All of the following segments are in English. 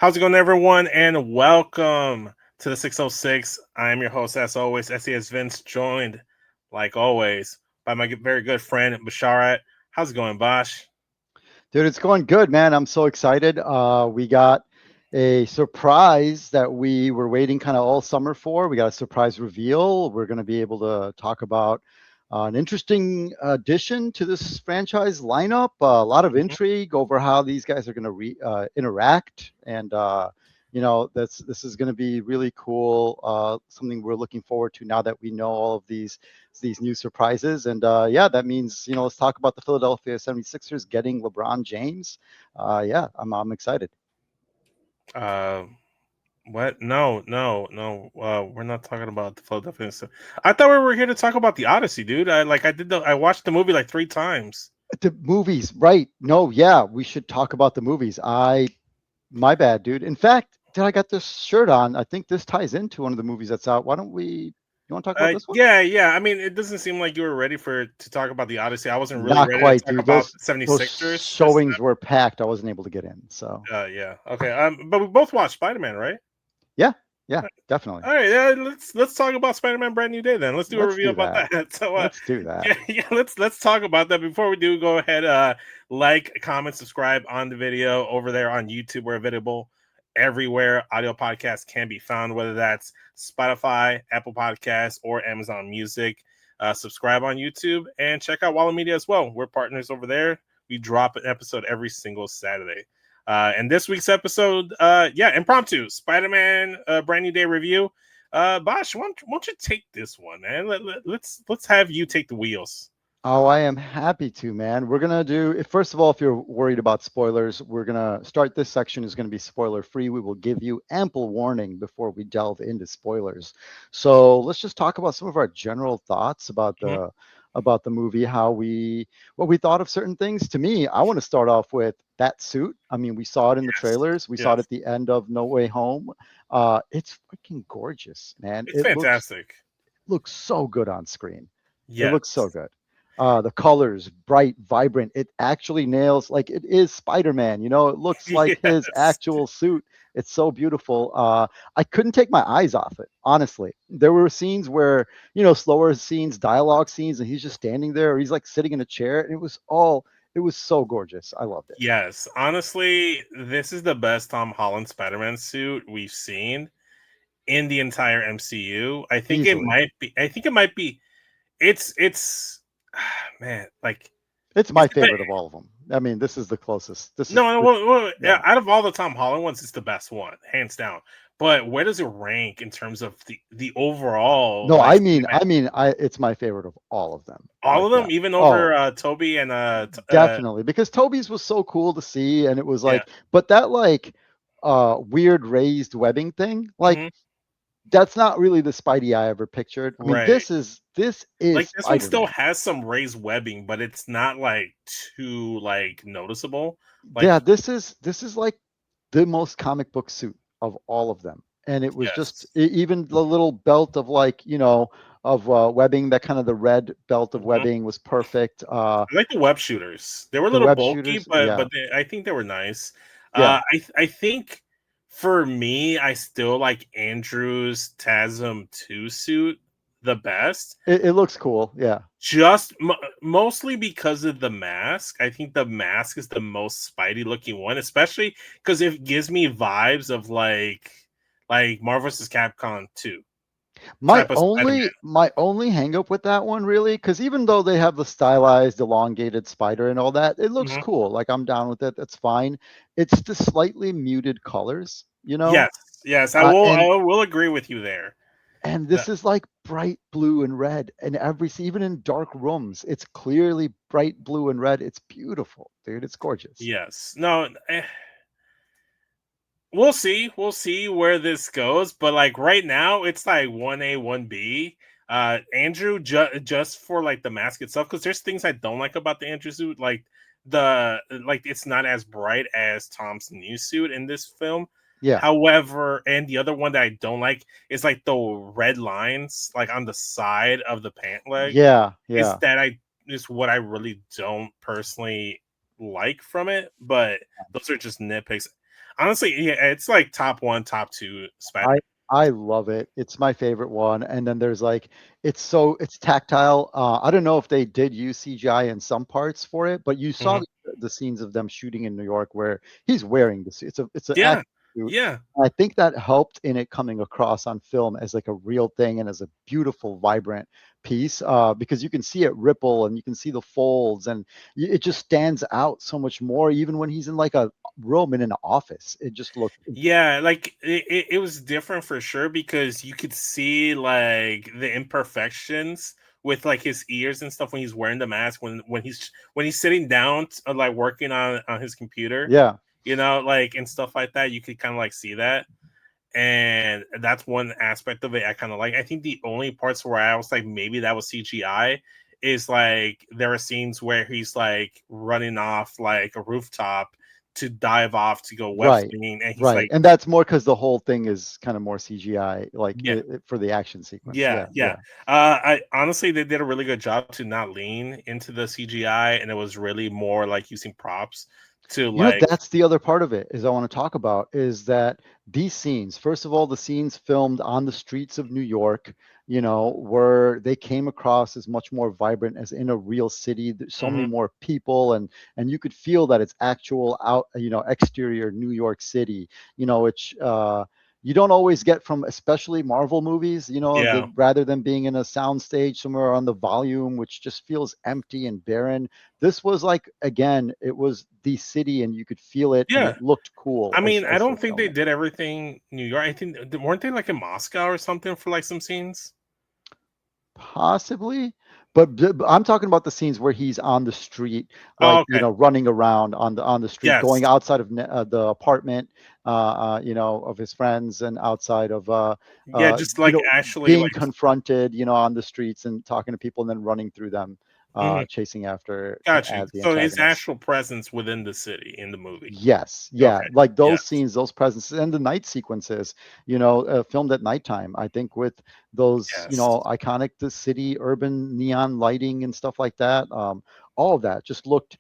How's it going, everyone? And welcome to the 606. I'm your host, as always, SESvince, joined, like always, by my very good friend, Basharat. How's it going, Bash? Dude, it's going good, man. I'm so excited. We got a surprise that we were waiting kind of all summer for. We got a surprise reveal. We're going to be able to talk about an interesting addition to this franchise lineup. A lot of Mhm. intrigue over how these guys are going to interact, and this is going to be really cool. Something we're looking forward to now that we know all of these new surprises. And yeah, that means, let's talk about the Philadelphia 76ers getting LeBron James. Yeah, I'm excited. Uh, what? No. We're not talking about the Philadelphia. I thought we were here to talk about the Odyssey, dude. I watched the movie like 3 times. The movies, right? No, yeah, we should talk about the movies. My bad, dude. In fact, did I got this shirt on? I think this ties into one of the movies that's out. Why don't we? You want to talk about this one? Yeah. I mean, it doesn't seem like you were ready to talk about the Odyssey. I wasn't really Not ready to quite, talk dude. about Those the those 76ers. showings were packed. I wasn't able to get in. So Yeah. Okay. But we both watched Spider-Man, right? yeah, yeah, definitely. All right. Yeah. Let's talk about Spider-Man: Brand New Day then. Let's do a Let's review do about that. that. So Let's do that. yeah. Let's talk about that. Before we do, go ahead. Like, comment, subscribe on the video over there on YouTube. We're available everywhere audio podcasts can be found, whether that's Spotify, Apple Podcasts, or Amazon Music. Subscribe on YouTube and check out Wallop Media as well. We're partners over there. We drop an episode every single Saturday. And this week's episode, impromptu Spider-Man Brand New Day review. Bosh, why don't you take this one, man? Let's have you take the wheels. Oh, I am happy to, man. We're gonna do first of all, if you're worried about spoilers, we're gonna start this section is gonna be spoiler free. We will give you ample warning before we delve into spoilers. So let's just talk about some of our general thoughts Mhm. about the movie, what we thought of certain things. To me, I want to start off with that suit. I mean, we saw it in the Yes, trailers, we saw it yes, at the end of No Way Home. It's freaking gorgeous, man. it's It fantastic. looks so good on screen. It looks so Yes, good. The colors, bright, vibrant. It actually nails, like, it is Spider-Man. It looks like his yes, actual suit. It's so beautiful. I couldn't take my eyes off it, honestly. There were scenes where, slower scenes, dialogue scenes, and he's just standing there, or he's like sitting in a chair, and it was so gorgeous. I loved it. yes. Honestly, this is the best Tom Holland Spider-Man suit we've seen in the entire MCU. I think it Easily. might be. I think it might be. It's man, like It's it's my the best. favorite of all of them. I mean, this is the closest. This is No, the, yeah, yeah. out of all the Tom Holland ones, it's the best one, hands down. But where does it rank in terms of the overall No, like it's my favorite of all of them. all Like, of yeah. them, even Oh, over Toby and definitely, because Toby's was so cool to see, and it was yeah. like, but that like weird raised webbing thing, like Mhm. that's not really the Spidey I ever pictured. I mean, Right. this is Like this one still Spider-Man. has some raised webbing, but it's not like too like noticeable. Like Yeah, this is like the most comic book suit of all of them, and it was just yes. even the little belt of, like, of webbing, that kind of the red belt of Mhm. webbing was perfect. I like the web shooters. They were a The little web bulky, shooters, but yeah, I think they were nice. yeah, I think for me, I still like Andrew's TASM 2 suit the best. it looks cool, yeah. Just mostly because of the mask. I think the mask is the most Spidey looking one, especially because it gives me vibes of like Marvel vs. Capcom 2 My type of Spider only Man. my only hang up with that one, really, because even though they have the stylized, elongated spider and all that, it looks Mhm. cool. Like, I'm down with it. That's fine. It's the slightly muted colors, Yes, yes, uh, I and will agree with you there. and The- this is like bright blue and red, and even in dark rooms, it's clearly bright blue and red. It's beautiful, dude. It's gorgeous. yes, no, we'll see. We'll see where this goes. But like right now, it's like 1A, 1B. Andrew, just for like the mask itself, because there's things I don't like about the Andrew suit, like it's not as bright as Tom's new suit in this film. Yeah, However, and the other one that I don't like is like the red lines like on the side of the pant leg. yeah, Is yeah. that I is what I really don't personally like from it, but those are just nitpicks. Honestly, yeah, it's like top one, top two Spider. I I love it. It's my favorite one. And then there's like it's tactile. I don't know if they did use CGI in some parts for it, but you saw Hmm. the scenes of them shooting in New York where he's wearing the suit. It's an Yeah, action suit. yeah. I think that helped in it coming across on film as like a real thing and as a beautiful, vibrant piece, because you can see it ripple and you can see the folds, and it just stands out so much more. Even when he's in like a room in an office, it just looked Yeah, like it was different for sure because you could see like the imperfections with like his ears and stuff when he's wearing the mask when he's sitting down like working on his computer, yeah. like and stuff like that. You could kind of like see that, and that's one aspect of it I kind of like. I think the only parts where I was like maybe that was CGI is like there are scenes where he's like running off like a rooftop to dive off to go web Right, slinging, and he's right, like, and that's more because the whole thing is kind of more CGI, like yeah, for the action sequence. yeah, Yeah, yeah. yeah. I honestly they did a really good job to not lean into the CGI, and it was really more like using props to You know, like, that's the other part of it is I want to talk about is that these scenes, first of all, the scenes filmed on the streets of New York, where they came across as much more vibrant as in a real city. There's so many mhm, more people, and you could feel that it's actual out, exterior New York City, which you don't always get from especially Marvel movies, yeah, rather than being in a soundstage somewhere on the volume, which just feels empty and barren. This was like, again, it was the city and you could feel it and yeah. it looked cool I as mean, I as they don't think filmed they it. did everything New York. I think weren't they like in Moscow or something for like some scenes? Possibly, but I'm talking about the scenes where he's on the street, Oh, like, okay. running around on the street, going Yes. outside of the apartment, of his friends, and outside of, Yeah, just like actually being like, confronted, on the streets and talking to people and then running through them, mhm, chasing after got you. the So his antagonists. actual presence within the city in the movie. Yes, yeah, Okay. like those Yes. scenes, those presences, and the night sequences, filmed at nighttime. I think with those, Yes. iconic the city, urban neon lighting and stuff like that. All of that just looked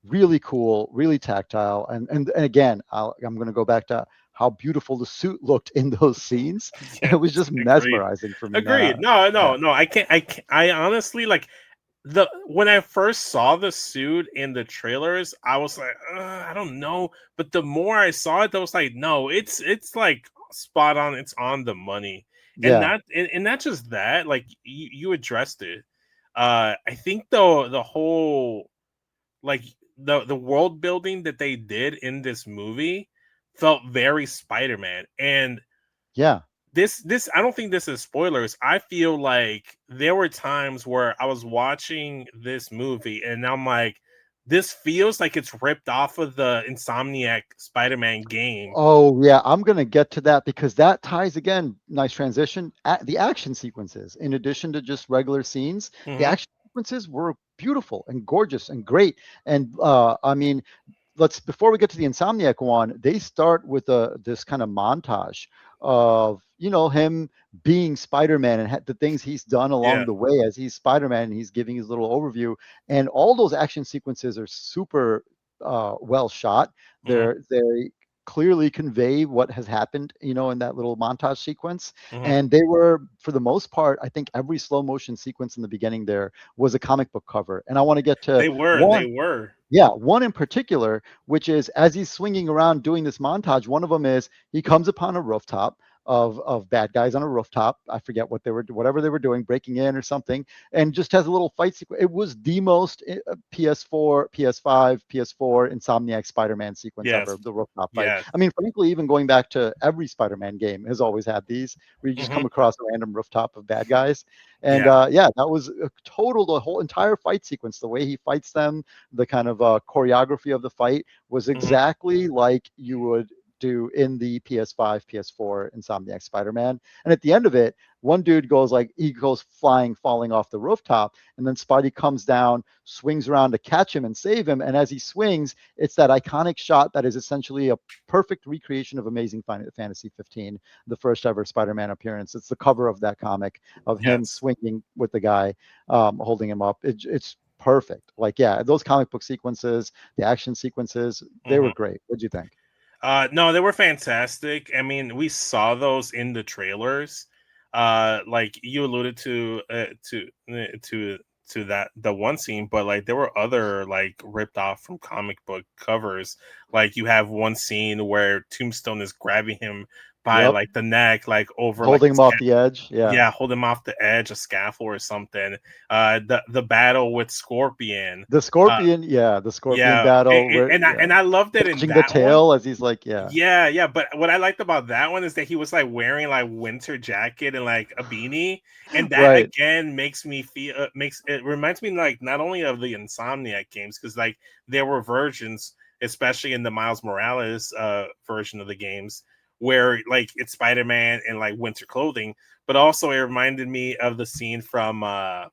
really cool, really tactile, and again, I'm going to go back to how beautiful the suit looked in those scenes. Yes. It was just Agreed. mesmerizing for me. Agreed. No, Yeah, no, no. I honestly like the when I first saw the suit in the trailers, I was like, I don't know. But the more I saw it, I was like, no, it's like spot on. It's on the money, and yeah, not just that. Like you addressed it. I think though the whole like the world building that they did in this movie felt very Spider-Man, and yeah. this I don't think this is spoilers. I feel like there were times where I was watching this movie and I'm like, this feels like it's ripped off of the Insomniac Spider-Man game. Oh yeah, I'm gonna get to that because that ties again. Nice transition. The action sequences, in addition to just regular scenes, the Hmm. action sequences were beautiful and gorgeous and great. And I mean, let's before we get to the Insomniac one, they start with this kind of montage of him being Spider-Man and the things he's done Yeah. along the way as he's Spider-Man, and he's giving his little overview. And all those action sequences are super well shot. Hmm. They clearly convey what has happened, in that little montage sequence. Hmm. And they were, for the most part, I think every slow motion sequence in the beginning there was a comic book cover. And I want to get to They one. were. Yeah, one in particular, which is as he's swinging around doing this montage, one of them is he comes upon a rooftop of bad guys on a rooftop. I forget whatever they were doing, breaking in or something, and just has a little fight sequence. It was the most PS4, PS5, PS4 Insomniac Spider-Man sequence Yes. ever, the rooftop fight. Yes. I mean, frankly, even going back to every Spider-Man game has always had these, where you just Hmm. come across a random rooftop of bad guys. And Yeah. yeah, that was a total, the whole entire fight sequence, the way he fights them, the kind of choreography of the fight was Hmm. exactly like you would do in the PS5, PS4 Insomniac Spider-Man. And at the end of it, one dude he goes flying, falling off the rooftop, and then Spidey comes down, swings around to catch him and save him. And as he swings, it's that iconic shot that is essentially a perfect recreation of Amazing Fantasy 15, the first ever Spider-Man appearance. It's the cover of that comic of him Yes. swinging with the guy, holding him up. It's perfect. Like, yeah, those comic book sequences, the action sequences, they were Hmm. great. What'd you think? No, they were fantastic. I mean, we saw those in the trailers. Like you alluded to that the one scene, but like there were other like ripped off from comic book covers. Like you have one scene where Tombstone is grabbing him by Yep. like the neck, like over like Holding him off the edge. Yeah. yeah, hold him off the edge, a scaffold or something. The battle with Scorpion. The Uh, Scorpion, yeah, the Scorpion yeah, battle where and I loved it in dodging the that one. tail as he's like, yeah. Yeah, yeah, but what I liked about that one is that he was like wearing like winter jacket and like a beanie, and that Right. again makes me feel makes it reminds me like not only of the Insomniac games because like there were versions, especially in the Miles Morales version of the games, where like it's Spider-Man in like winter clothing, but also it reminded me of the scene from I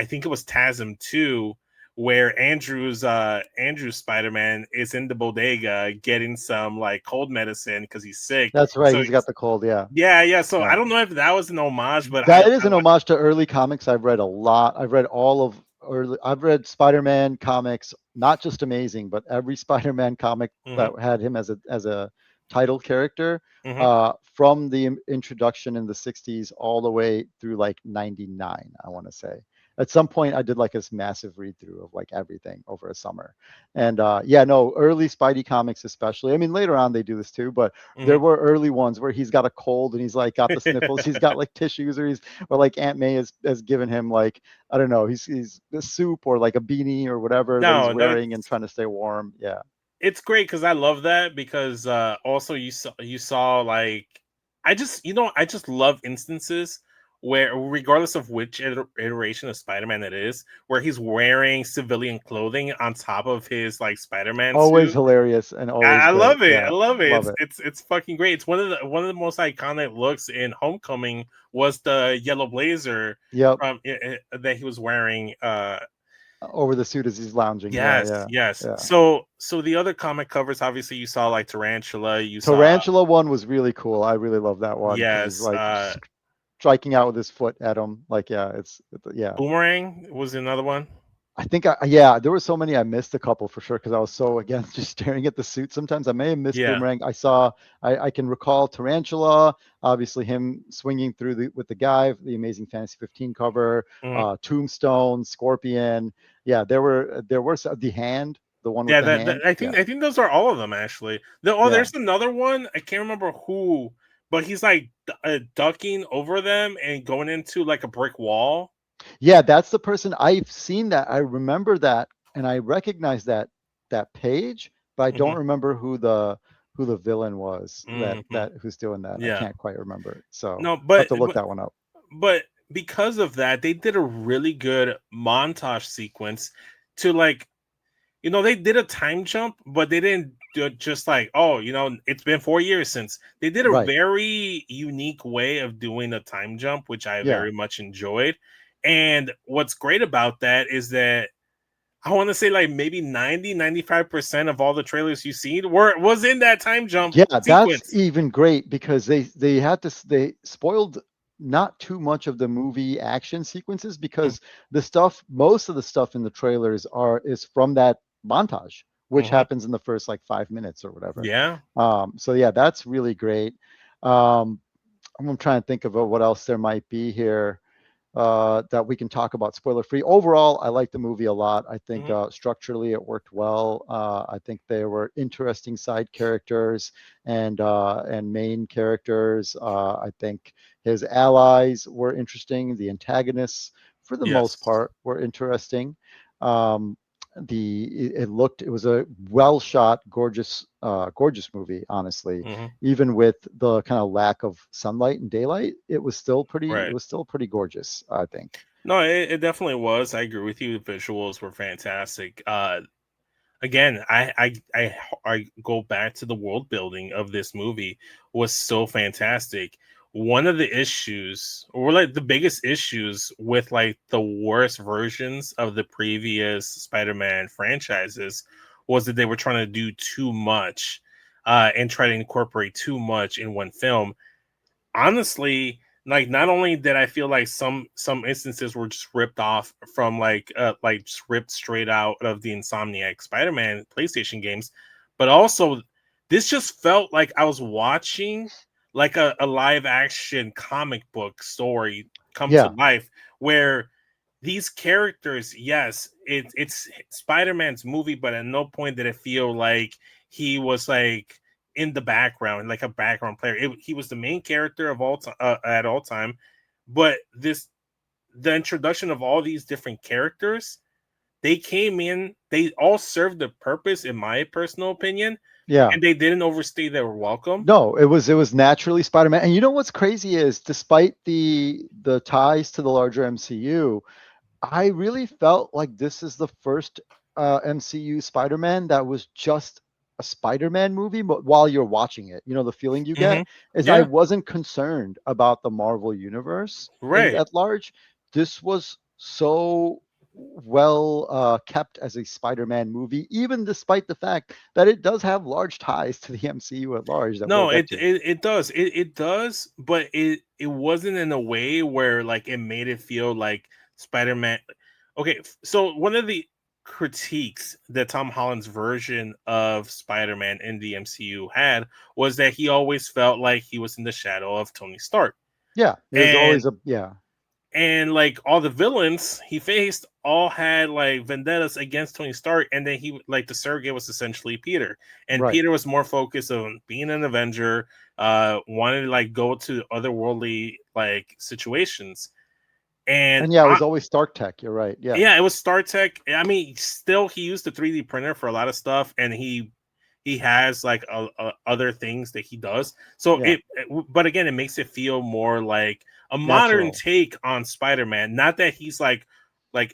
think it was TASM 2 where Andrew's Spider-Man is in the bodega getting some like cold medicine because he's sick. That's right. So He's got the cold, yeah. yeah. So I Yeah. don't know if that was an homage, but That is an homage to early comics. I've read a lot. I've read all of early. I've read Spider-Man comics, not just Amazing, but every Spider-Man comic Mhm, that had him as a title character, mhm. from the introduction in the '60s all the way through like '99. I want to say. At some point, I did like this massive read through of like everything over a summer, and yeah, no, early Spidey comics especially. I mean, later on they do this too, but there Mhm. were early ones where he's got a cold and he's like got the sniffles. He's got like tissues, or like Aunt May has given him like, I don't know, he's a soup or like a beanie or whatever that he's No, wearing and trying to stay warm. Yeah. it's great because I love that because also you saw like I just love instances where regardless of which iteration of Spider-Man it is, where he's wearing civilian clothing on top of his like Spider-Man Always suit. hilarious and always I great. love it. I Yeah. love it. Love It's it. it's it's fucking great. It's one of the most iconic looks in Homecoming was the yellow blazer Yep. from that he was wearing. Over the suit as he's lounging. Yeah. Yes, Yeah. yes. Yeah. So the other comic covers, obviously, you saw like Tarantula. You saw Tarantula one was really cool. I really love that one because he's yes. like striking out with his foot at him. Like, yeah, yeah. Boomerang was another one. I think yeah, there were so many I missed a couple for sure because I was so again just staring at the suit. Sometimes I may have missed Yeah. Boomerang. I can recall Tarantula, obviously him swinging through with the guy, the Amazing Fantasy 15 cover, Mhm. Tombstone, Scorpion. Yeah, there were the hand, the one with Yeah, the hand. I Yeah, think those are all of them actually. yeah, There's another one. I can't remember who, but he's like ducking over them and going into like a brick wall. yeah. That's the person I've seen that. I remember that, and I recognize that page, but I don't Hmm. remember who the villain was Hmm. who's doing that. I Yeah. can't quite remember. So No, I'll have to look that one up. but because of that, they did a really good montage sequence to like they did a time jump, but they didn't do it just like, oh, it's been 4 years since. They did a Right. very unique way of doing a time jump, which I Yeah. very much enjoyed. And what's great about that is that I want to say like maybe 90-95% of all the trailers you seen was in that time jump Yeah, that's sequence. even great because they spoiled not too much of the movie action sequences because most of the stuff in the trailers is from that montage, which Mm-hmm. happens in the first like 5 minutes or whatever. Yeah. So yeah, that's really great. Um, I'm trying to think of what else there might be here that we can talk about spoiler free. Overall, I like the movie a lot. I think Mm-hmm. structurally it worked well. I think there were interesting side characters and main characters. I think his allies were interesting. The antagonists, for the most Yes. part, were interesting. Um, it was a well shot, gorgeous movie. Honestly, Mm-hmm. even with the kind of lack of sunlight and daylight, it Right. was still pretty gorgeous, I think. No, it definitely was. I agree with you. The visuals were fantastic. Again, I go back to the world building of this movie was so fantastic. One of the issues, or like the biggest issues with like the worst versions of the previous Spider-Man franchises was that they were trying to do too much and try to incorporate too much in one film. Honestly, like not only did I feel like some instances were just ripped off from like just ripped straight out of the Insomniac Spider-Man PlayStation games, but also this just felt like I was watching like a live action comic book story come to Yeah, life, where these characters, yes, it's Spider-Man's movie, but at no point did it feel like he was like in the background, like a background player. He was the main character of all at all time. But the introduction of all these different characters, they came in, they all served the purpose, in my personal opinion, yeah. and they didn't overstay their welcome. No, it was naturally Spider-Man. And you know what's crazy is, despite the ties to the larger MCU, I really felt like this is the first MCU Spider-Man that was just a Spider-Man movie, but while you're watching it, the feeling you Hmm. get is I Yeah, wasn't concerned about the Marvel universe in right. at large. This was so well kept as a Spider-Man movie, even despite the fact that it does have large ties to the MCU at large that we'll No, get it to. it, it does. It does, but it wasn't in a way where like it made it feel like Spider-Man. Okay, so one of the critiques that Tom Holland's version of Spider-Man in the MCU had was that he always felt like he was in the shadow of Tony Stark. Yeah, it was And always a yeah, like all the villains he faced all had like vendettas against Tony Stark, and then he like the surrogate was essentially Peter, and right. Peter was more focused on being an Avenger, wanted to like go to otherworldly like situations, and And yeah, it was always Stark Tech. You're right. Yeah, yeah, it was Star Tech. I mean, still he used the 3D printer for a lot of stuff, and he has like other things that he does. So yeah, but again, it makes it feel more like a modern natural. take on Spider-Man. Not that he's like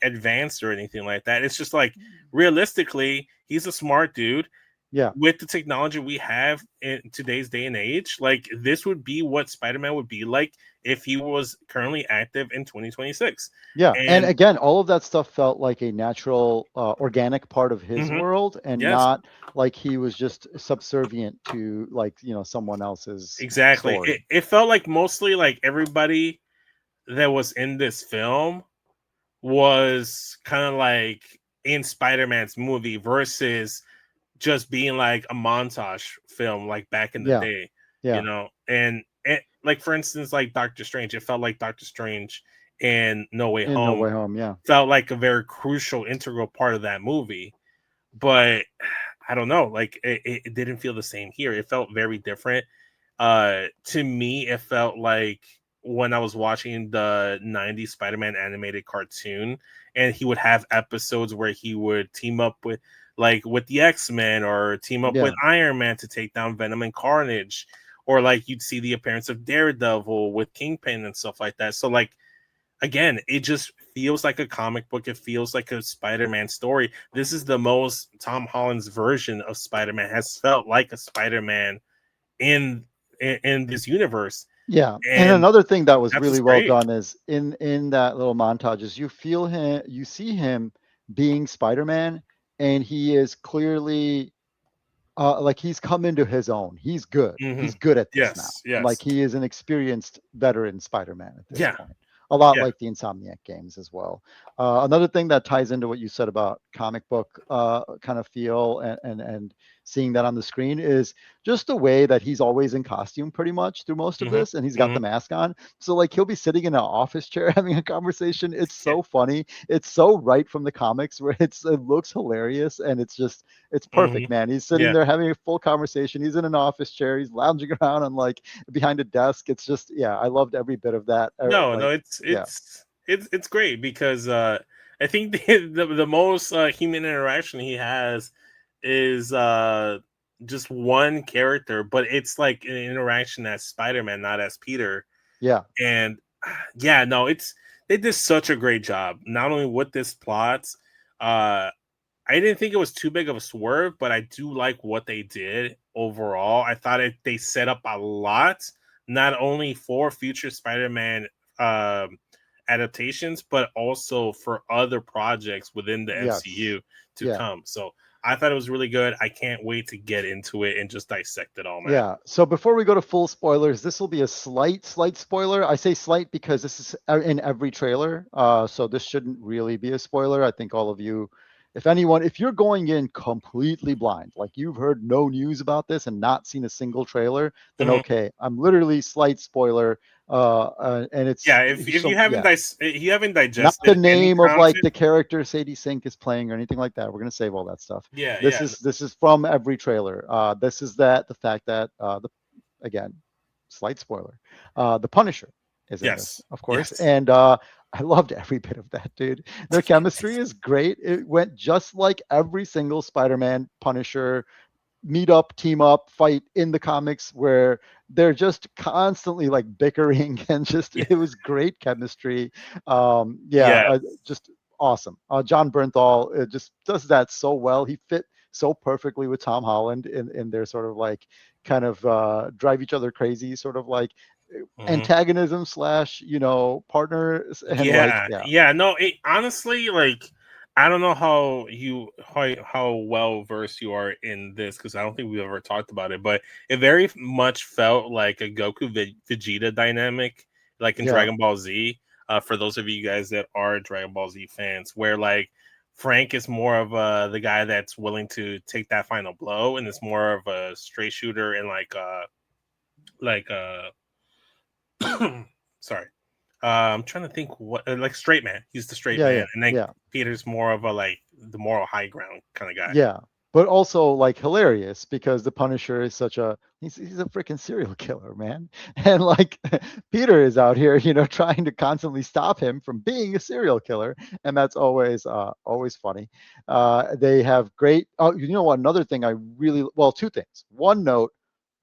advanced or anything like that. It's just like realistically, he's a smart dude Yeah, with the technology we have in today's day and age. Like this would be what Spider-Man would be like if he was currently active in 2026. yeah. And And again, all of that stuff felt like a natural, organic part of his mhm, world, and yes, not like he was just subservient to, like, someone else's exactly. It, story. it felt like mostly like everybody that was in this film was kind of like in Spider-Man's movie versus just being like a montage film like back in the Yeah, day, yeah. and like for instance, like Doctor Strange, it felt like Doctor Strange in No Way In No Home Way Home. Yeah, felt like a very crucial, integral part of that movie. But I don't know, like it didn't feel the same here. It felt very different. To me, it felt like when I was watching the 90s Spider-Man animated cartoon, and he would have episodes where he would team up with the X-Men, or team up with yeah, Iron Man to take down Venom and Carnage, or like you'd see the appearance of Daredevil with Kingpin and stuff like that. So like again, it just feels like a comic book. It feels like a Spider-Man story. This is the most Tom Holland's version of Spider-Man has felt like a Spider-Man in in this universe, yeah. And and another thing that was that's really just well great. done is in that little montage is you feel him, you see him being Spider-Man, and he is clearly, like, he's come into his own. He's good. Hmm. He's good at this now. Yes, Like, yes, he is an experienced veteran Spider-Man at this yeah, point. A lot yeah. like the Insomniac games as well. Another thing that ties into what you said about comic book kind of feel, and seeing that on the screen, is just the way that he's always in costume pretty much through most of Hmm. this, and he's got Hmm. the mask on. So like he'll be sitting in an office chair having a conversation. It's Yeah. so funny. It's so right from the comics, where it looks hilarious, and it's Hmm. perfect, man. He's sitting Yeah. there having a full conversation. He's in an office chair. He's lounging around on, like, behind a desk. It's just, yeah, I loved every bit of that. No, no, Like, yeah, it's great because I think the most human interaction he has is just one character, but it's like an interaction as Spider-Man, not as Peter. yeah, And yeah, no, they did such a great job, not only with this plot. Uh, I didn't think it was too big of a swerve, but I do like what they did overall. I thought they set up a lot, not only for future Spider-Man um, adaptations, but also for other projects within the yes, MCU to yeah. come. So I thought it was really good. I can't wait to get into it and just dissect it all, man. Yeah. So before we go to full spoilers, this will be a slight spoiler. I say slight because this is in every trailer. So this shouldn't really be a spoiler. I think all of you if you're going in completely blind, like you've heard no news about this and not seen a single trailer, then Mhm. okay, I'm literally slight spoiler, and it's Yeah, if so you haven't yeah, you haven't not the digested any name of like content, the character Sadie Sink is playing or anything like that. We're gonna save all that stuff. yeah, This yeah, is from every trailer. This is that the fact that the again, slight spoiler, the Punisher is in this, yes, of course, yes, and I loved every bit of that, dude. Their chemistry is great. It went just like every single Spider-Man Punisher meet up, team up, fight in the comics where they're just constantly like bickering and just yeah, it was great chemistry. Yeah, yeah. just awesome. John Bernthal just does that so well. He fit so perfectly with Tom Holland in their sort of like kind of drive each other crazy sort of like Mhm. antagonism slash partners and like Yeah, yeah yeah. No, honestly, like I don't know how well versed you are in this because I don't think we've ever talked about it, but it very much felt like a Goku Vegeta dynamic, like in yeah Dragon Ball Z. For those of you guys that are Dragon Ball Z fans, where like Frank is more of the guy that's willing to take that final blow, and it's more of a straight shooter and like sorry. I'm trying to think what like straight man. He's the straight yeah man, yeah and then yeah Peter's more of a like the moral high ground kind of guy. Yeah, but also like hilarious because the Punisher is such a he's a freaking serial killer, man. And like Peter is out here, trying to constantly stop him from being a serial killer, and that's always funny. They have great. Oh, you know what? Another thing I really well, two things. One note,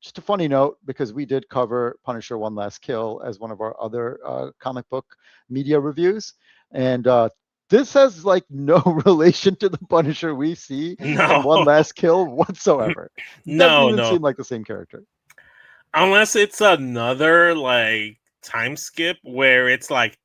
just a funny note because we did cover Punisher One Last Kill as one of our other comic book media reviews, and this has like no relation to the Punisher we see in No, One Last Kill whatsoever. Doesn't no, even no. seem like the same character. Unless it's another like time skip where it's like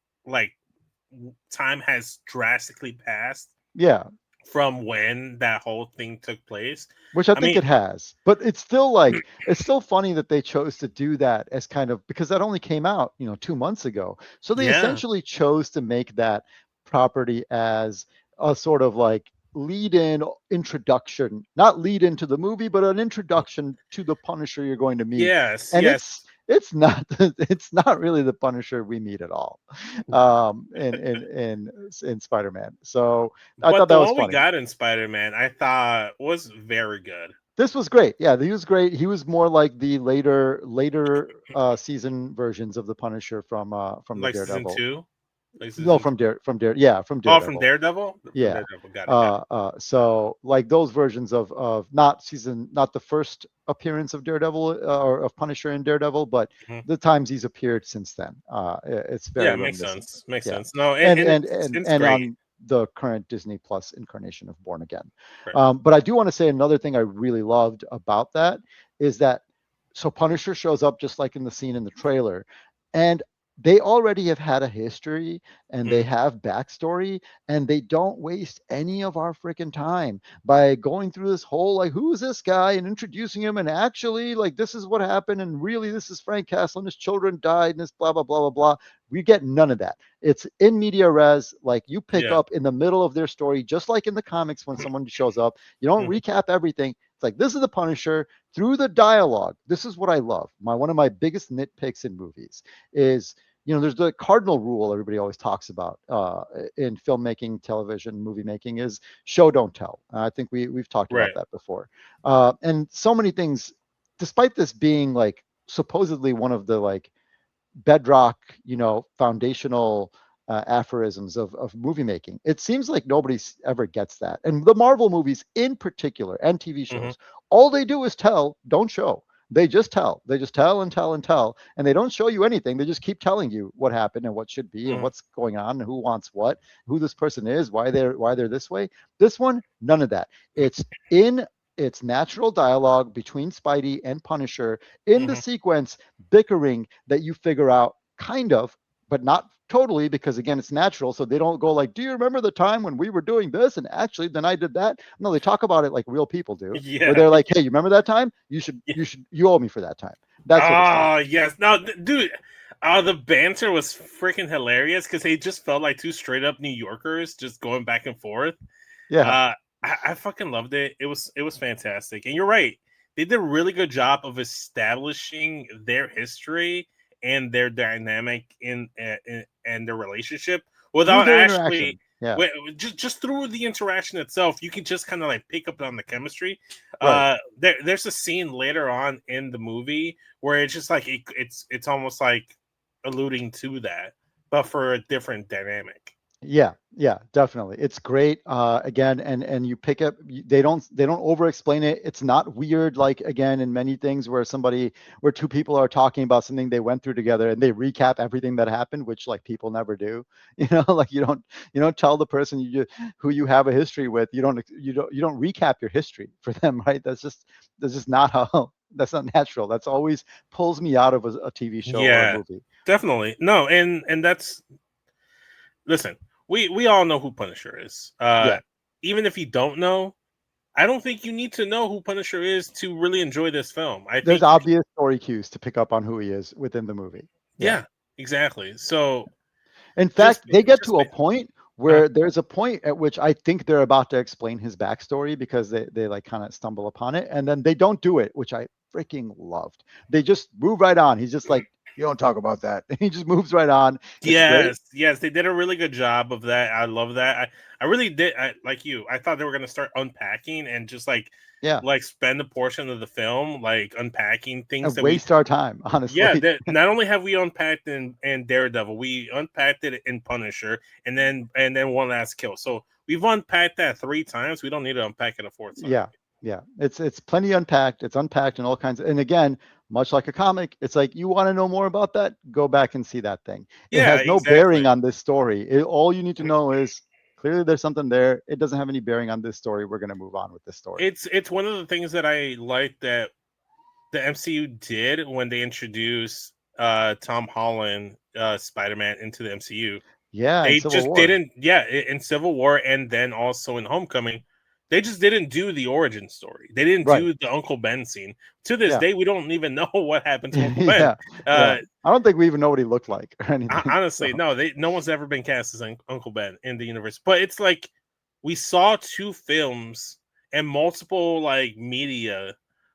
time has drastically passed Yeah, from when that whole thing took place. which I I think mean, it has. But it's still funny that they chose to do that as kind of because that only came out, 2 months ago. So they yeah, essentially chose to make that property as a sort of like lead in introduction, not lead into the movie, but an introduction to the Punisher you're going to meet. yes, And yes. it's not it's not really the Punisher we meet at all in Spider-Man. So I But thought the that was one we funny. got in Spider Man, I thought was very good. This was great. Yeah, he was great. He was more like the later season versions of the Punisher from the Like season Daredevil. two, like No, season. from Oh, from Daredevil. Daredevil. From Yeah. Daredevil. Got it. Got it. So like those versions of not the first appearance of Daredevil or of Punisher in Daredevil, but Mhm. the times he's appeared since then. It's Yeah, very makes reminiscent. sense. Makes Yeah, sense. No, and and and it's and it's and great. on the current Disney Plus incarnation of Born Again. Right. But I do want to say another thing I really loved about that is that so Punisher shows up just like in the scene in the trailer, and they already have had a history and they Mhm. have backstory and they don't waste any of our freaking time by going through this whole like who is this guy and introducing him and actually like this is what happened and really this is Frank Castle and his children died and this blah blah blah blah blah. We get none of that. It's in media res, like you pick Yeah. up in the middle of their story, just like in the comics when someone shows up. You don't Mhm. recap everything. It's like this is the Punisher through the dialogue. This is what I love. One of my biggest nitpicks in movies is there's the cardinal rule everybody always talks about in filmmaking, television, movie making is show don't tell. I think we've talked about Right. that before. And so many things, despite this being like supposedly one of the like bedrock, foundational aphorisms of movie making. It seems like nobody ever gets that. And the Marvel movies in particular and TV Mhm. shows, all they do is tell, don't show. They just tell. They just tell and tell and tell. And they don't show you anything. They just keep telling you what happened and what should be and Mhm. what's going on and who wants what, who this person is, why they're this way. This one, none of that. It's in its natural dialogue between Spidey and Punisher in the Mhm. sequence bickering that you figure out kind of, but not totally because again it's natural. So they don't go like, do you remember the time when we were doing this and actually then I did that? No, they talk about it like real people do, where Yeah. they're like, hey, you remember that time? You owe me for that time. That sort of stuff. Oh yes. No, dude. The banter was freaking hilarious because they just felt like two straight up New Yorkers just going back and forth. Yeah. I fucking loved it. It was fantastic. And you're right. They did a really good job of establishing their history and their dynamic and their relationship Through without their actually interaction. Yeah. just through the interaction itself. You can just kind of like pick up on the chemistry. Right. There's a scene later on in the movie where it's just like it's almost like alluding to that, but for a different dynamic. Yeah, yeah, definitely. It's great. Again, and you pick up. They don't over explain it. It's not weird like again in many things where two people are talking about something they went through together and they recap everything that happened, which like people never do. Like you don't tell the person who you have a history with. You don't recap your history for them, right? That's just not how. That's not natural. That's always pulls me out of a TV show or a Yeah, movie. definitely. No, and that's listen. We all know who Punisher is. Yeah. Even if you don't know, I don't think you need to know who Punisher is to really enjoy this film. I There's think you can, obvious story cues to pick up on who he is within the movie. Yeah. yeah, exactly. So In just fact, they get just to a point uh, where there's a point at which I think they're about to explain his backstory because they like kind of stumble upon it and then they don't do it, which I freaking loved. They just move right on. He's just like, you don't talk about that. He just moves right on. It's great. yes, they did a really good job of that. I love that. I really did. Like you, I thought they were gonna start unpacking and just Yeah. like spend a portion of the film like unpacking things And that we. waste our time, Yeah, honestly. that not only have we unpacked in Daredevil, we unpacked it in Punisher, and then One Last Kill. So we've unpacked that 3 times. We don't need to unpack it a fourth time. Yeah. Yeah. It's plenty unpacked. It's unpacked in all kinds of, and again, much like a comic, it's like you want to know more about that, go back and see that thing. It Yeah, has no bearing exactly. on this story. All you need to know is clearly there's something there. It doesn't have any bearing on this story. We're going to move on with this story. It's one of the things that I like that the MCU did when they introduced Tom Holland Spider-Man into the MCU. Yeah, in They Civil just War. didn't, yeah, in Civil War and then also in Homecoming, they just didn't do the origin story. They didn't Right. do the Uncle Ben scene. To this Yeah. day, we don't even know what happened to Uncle Ben. Yeah. Yeah. Uh, I don't think we even know what he looked like or anything. Honestly, So, no one's ever been cast as Uncle Ben in the universe. But it's like we saw 2 films and multiple like media,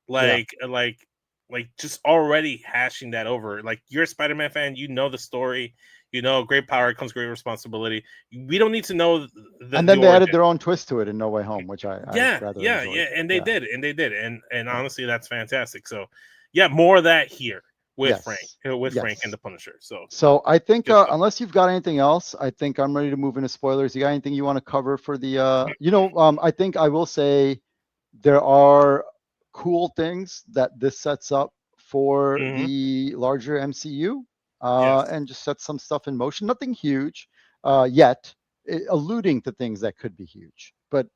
yeah. like just already hashing that over. Like you're a Spider-Man fan, you know the story. You know, great power comes great responsibility. We don't need to know And the then they added origin. their own twist to it in No Way Home, which I Yeah, rather yeah, enjoyed. yeah, and they Yeah. did, and Yeah. honestly, that's fantastic. So, yeah, more of that here Yes. With Frank and Yes. the Punisher. So So I think good stuff. unless you've got anything else, I think I'm ready to move into spoilers. You got anything you want to cover for the I think I will say there are cool things that this sets up for Hmm. the larger MCU, Yes, and just sets some stuff in motion. Nothing huge yet, alluding to things that could be huge, but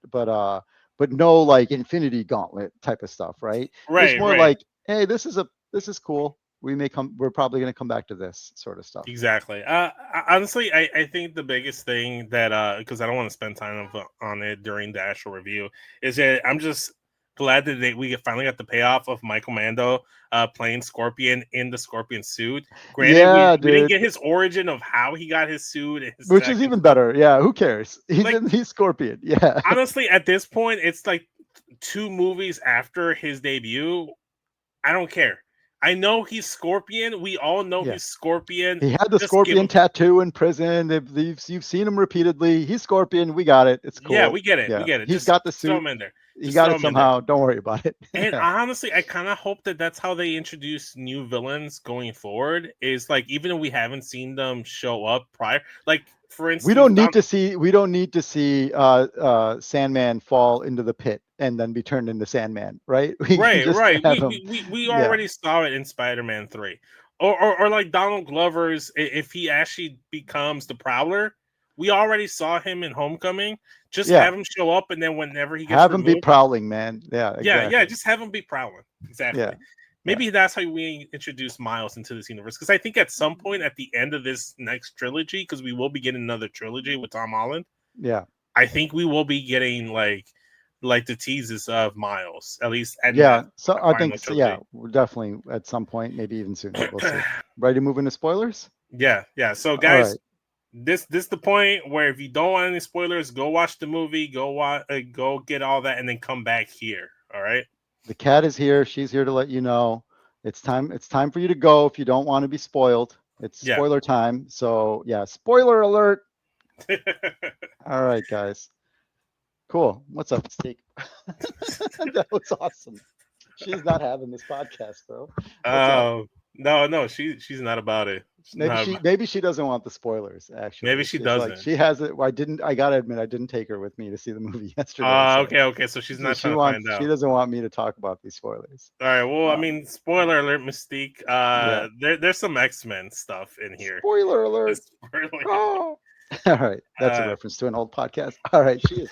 no like Infinity Gauntlet type of stuff, right? It's right, more right. like, hey, this is cool. We're probably going to come back to this sort of stuff. Exactly. Honestly, I think the biggest thing that because I don't want to spend time on it during the actual review is that I'm just glad that we finally got the payoff of Michael Mando playing Scorpion in the Scorpion suit. Granted, Yeah, we didn't dude. get his origin of how he got his suit and his Which tech is and even stuff. better. Yeah, who cares? Like He's Scorpion. Yeah. honestly, at this point, it's like 2 movies after his debut. I don't care. I know he's Scorpion. We all know Yeah. he's Scorpion. He had the Just give Scorpion him. tattoo in prison. You've seen him repeatedly. He's Scorpion. We got it. It's Yeah, cool. we get it. We Yeah. get it. He's Just got the throw suit. him in there. He Just got throw it him in there. somehow. Don't worry about it. And Yeah. honestly, I kind of hope that that's how they introduce new villains going forward. Is like even if we haven't seen them show up prior, like for We instance, don't need to see Sandman fall into the pit and then be turned into Sandman, right? We can right, just right. have We him. we, we, we Yeah. already saw it in Spider-Man 3, or like Donald Glover's if he actually becomes the Prowler. We already saw him in Homecoming. Just Yeah. have him show up, and then whenever he gets Have him be removed, prowling, man. Yeah, yeah, exactly. just have him be prowling. Yeah. Exactly. Yeah. Maybe that's how we introduce Miles into this universe. Because I think at some point at the end of this next trilogy, because we will be getting another trilogy with Tom Holland, Yeah. I think we will be getting like the teases of Miles, at least in Yeah. So that I think final so, yeah, trilogy. we're definitely at some point, maybe even sooner. We'll see. Ready to move into spoilers? Yeah, yeah. So All guys, right. this the point where if you don't want any spoilers, go watch the movie, go get all that, and then come back here. All right. The cat is here. She's here to let you know it's time. It's time for you to go if you don't want to be spoiled. It's Yeah. spoiler time. So yeah, spoiler alert. All right, guys. Cool. What's up, Steak? That was awesome. She's not having this podcast though. No, she's not about it. Maybe she doesn't want the spoilers. Actually, maybe she doesn't. Like, she has it. I gotta admit, I didn't take her with me to see the movie yesterday. Okay. So she's not trying to find out. She doesn't want me to talk about these spoilers. All right. Well, I mean, spoiler alert, Mystique. Yeah. There's some X-Men stuff in here. Spoiler alert. Oh. All right, that's a reference to an old podcast. All right, she is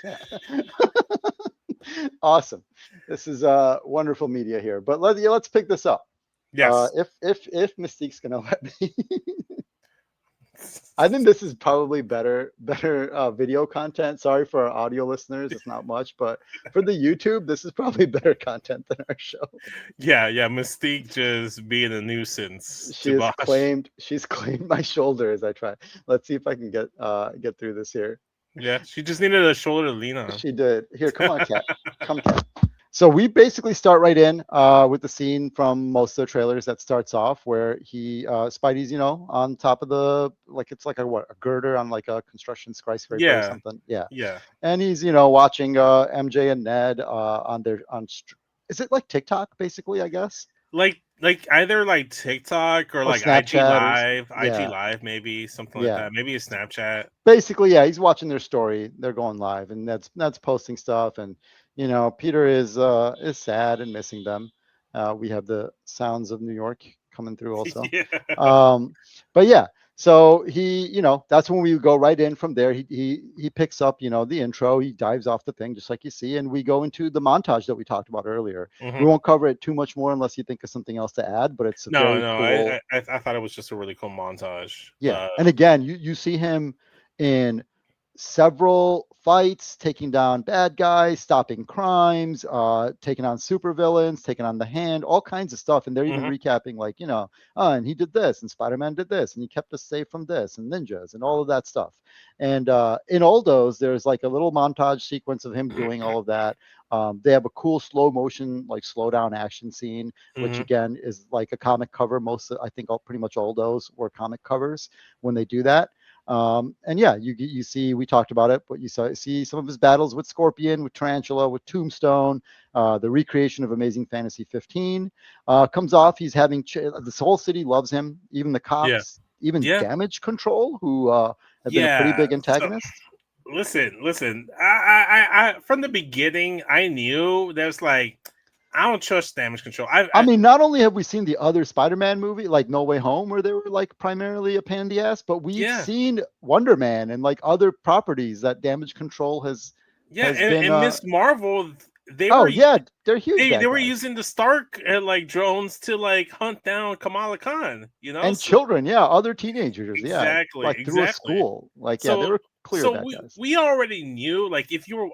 awesome. This is wonderful media here. But let's pick this up. Yes. If Mystique's gonna let me, I think this is probably better video content. Sorry for our audio listeners, it's not much, but for the YouTube, this is probably better content than our show. Yeah. Mystique just being a nuisance. She's claimed my shoulder as I try. Let's see if I can get through this here. Yeah, she just needed a shoulder to lean on. She did. Here, come on, cat. Come, cat. So we basically start right in with the scene from most of the trailers that starts off where Spidey's, on top of it's like a girder on like a construction skyscraper or something. Yeah. And he's, watching MJ and Ned is it like TikTok basically, I guess? Like either like TikTok or like Snapchat IG Live, maybe something like that. Maybe a Snapchat. Basically, yeah, he's watching their story. They're going live, and Ned's posting stuff, and Peter is sad and missing them. We have the sounds of New York coming through also. But yeah, so he, that's when we go right in from there. He picks up, the intro. He dives off the thing just like you see, and we go into the montage that we talked about earlier. Mm-hmm. We won't cover it too much more unless you think of something else to add. But it's cool. I thought it was just a really cool montage. Yeah, and again, you see him in several fights, taking down bad guys, stopping crimes, taking on supervillains, taking on the Hand, all kinds of stuff. And they're even recapping like, and he did this and Spider-Man did this and he kept us safe from this and ninjas and all of that stuff. And in all those, there's like a little montage sequence of him doing all of that. They have a cool slow motion, like slow down action scene, which again is like a comic cover. Pretty much all those were comic covers when they do that. And yeah, you see, we talked about it, but you see some of his battles with Scorpion, with Tarantula, with Tombstone, the recreation of Amazing Fantasy 15 comes off. He's having this whole city loves him, even the cops, even Damage Control, who have been a pretty big antagonist. So, listen. I from the beginning, I knew there's like, I don't trust Damage Control. I mean, not only have we seen the other Spider-Man movie, like No Way Home, where they were like primarily a pain in the ass, but we've seen Wonder Man and like other properties that Damage Control has. Yeah, and Miss Marvel, they're huge. They were using the Stark drones to like hunt down Kamala Khan, and children, other teenagers, exactly, through a school, they were. So we already knew, like, if you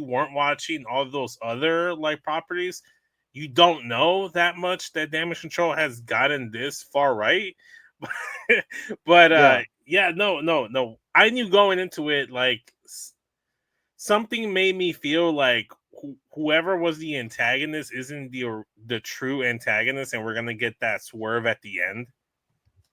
weren't watching all those other like properties, you don't know that much that Damage Control has gotten this far right. But no. I knew going into it, like, something made me feel like whoever was the antagonist isn't the true antagonist, and we're gonna get that swerve at the end.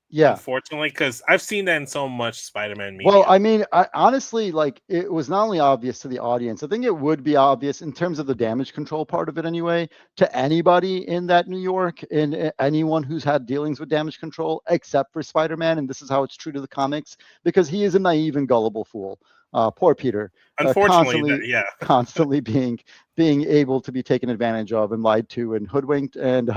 Yeah, unfortunately, because I've seen that in so much Spider-Man media. Well, I mean, honestly, like, it was not only obvious to the audience. I think it would be obvious in terms of the Damage Control part of it anyway, to anybody in that New York and anyone who's had dealings with Damage Control, except for Spider-Man. And this is how it's true to the comics, because he is a naive and gullible fool. Poor Peter. Unfortunately, constantly being able to be taken advantage of and lied to and hoodwinked. And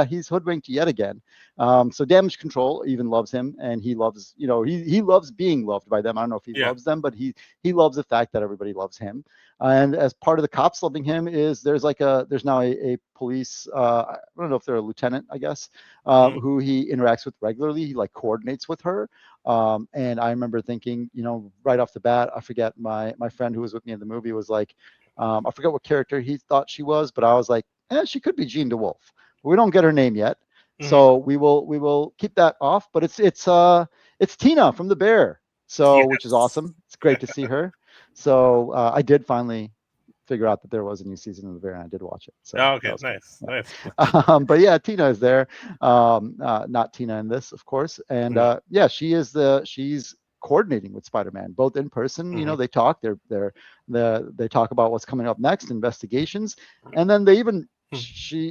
he's hoodwinked yet again. So Damage Control even loves him, and he loves, he loves being loved by them. I don't know if he loves them, but he loves the fact that everybody loves him. And as part of the cops loving him is there's now a police, I don't know if they're a lieutenant, I guess, who he interacts with regularly. He like coordinates with her. And I remember thinking, right off the bat, I forget my friend who was with me in the movie was like, I forget what character he thought she was, but I was like, she could be Jean DeWolf. But we don't get her name yet. So we will keep that off. But it's Tina from The Bear. So which is Yes. awesome. It's great to see her. So I did finally figure out that there was a new season of The Bear, and I did watch it. So Oh, that okay, was cool. nice, Yeah. nice. But yeah, Tina is there. Not Tina in this, of course. And Mm, yeah, she's coordinating with Spider-Man, both in person. You know, mhm. they talk. They talk about what's coming up next, investigations, and then they even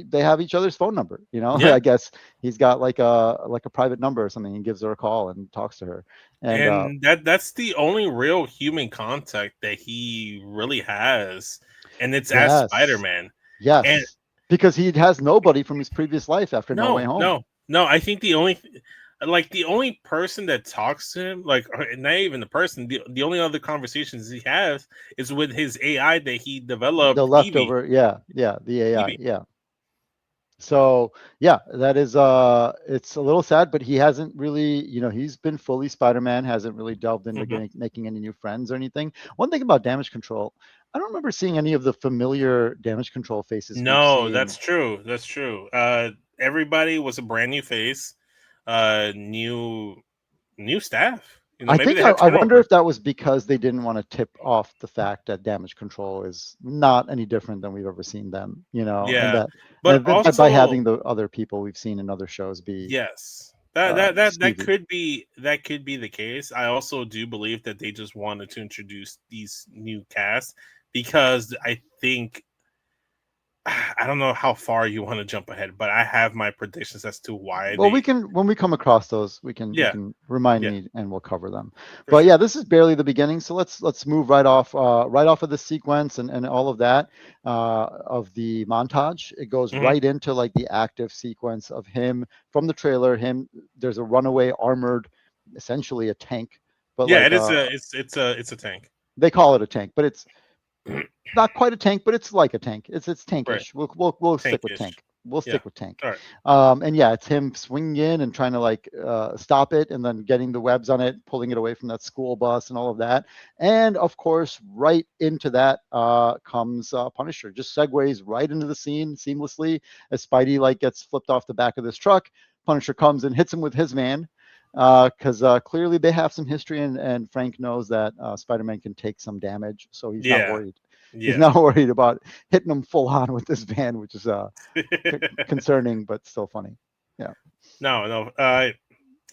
they have each other's phone number. You know, Yeah, I guess he's got like a private number or something. He gives her a call and talks to her. And and that's the only real human contact that he really has, and it's as yes, Spider-Man. And yes, because he has nobody from his previous life after No Way no, Home. no, no. I think the only person that talks to him, like not even the person, the only other conversations he has is with his AI that he The developed, Evie. leftover, yeah, the AI, Evie. yeah. So yeah, that is it's a little sad, but he hasn't really, he's been fully Spider-Man, hasn't really delved into Hmm. making any new friends or anything. One thing about Damage Control, I don't remember seeing any of the familiar Damage Control faces we've No, that's seen. true. That's true. Everybody was a brand new face, new staff. I Maybe think they I, had I wonder turnover. if that was because they didn't want to tip off the fact that Damage Control is not any different than we've ever seen them, and Yeah, that but by also having the other people we've seen in other shows be yes, that skeevy. could be the case. I also do believe that they just wanted to introduce these new casts because I think I don't know how far you want to jump ahead, but I have my predictions as to why Well, we they. can when we come across those, we Yeah, can remind yeah, me and we'll cover them. for But sure. yeah, this is barely the beginning, so let's move right off of the sequence and all of that of the montage. It goes Hmm. right into like the active sequence of him from the trailer. There's a runaway armored, essentially a tank, but Yeah, like it is it's a tank. they call it a tank, but it's not quite a tank, but it's like a tank. It's Right, tankish. We'll stick with tankish. tank. We'll Yeah. stick with tank. All right. And yeah, it's him swinging in and trying to like stop it, and then getting the webs on it, pulling it away from that school bus, and all of that. And of course, right into that comes Punisher. Just segues right into the scene seamlessly as Spidey like gets flipped off the back of this truck. Punisher comes and hits him with his man because clearly they have some history, and Frank knows that Spider-Man can take some damage, so he's not Yeah. worried. He's Yeah. not worried about hitting him full on with this van, which is concerning but still funny. Yeah. No, no.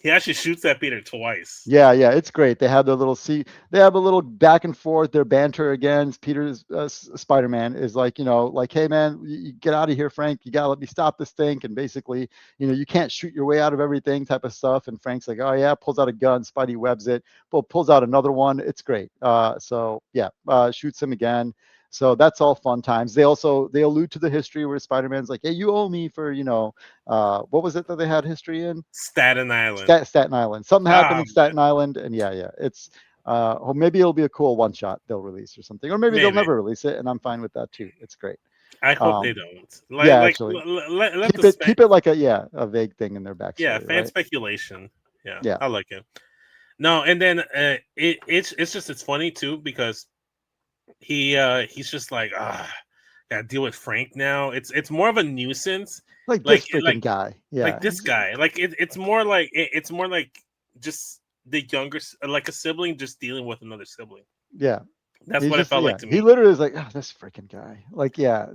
He actually shoots that Peter twice. Yeah, it's great. They have their little they have a little back and forth, their banter again. Peter's Spider-Man is like, like, hey man, you get out of here, Frank. You gotta let me stop this thing. And basically, you can't shoot your way out of everything type of stuff. And Frank's like, oh yeah, pulls out a gun. Spidey webs it, pulls out another one. It's great. So yeah, shoots him again. So that's all fun times. They allude to the history where Spider-Man's like, hey, you owe me for, what was it that they had history in? Staten Island. Staten Island. Something happened Ah, in Staten Island, and yeah, it's or maybe it'll be a cool one shot they'll release or something, or maybe they'll maybe. never release it, and I'm fine with that too. It's great. I hope they Um, don't. yeah, actually, Let the keep it like a vague thing in their yeah, backstory, fan right? speculation. Yeah, Yeah, I like it. No, and then it's just it's funny too because he's just like gotta deal with Frank now. It's more of a nuisance. like Like this freaking guy. Yeah, this guy. Like it's more like just the younger like a sibling just dealing with another sibling. yeah. That's what it felt like to He me. literally is like, oh, this freaking guy. Like yeah,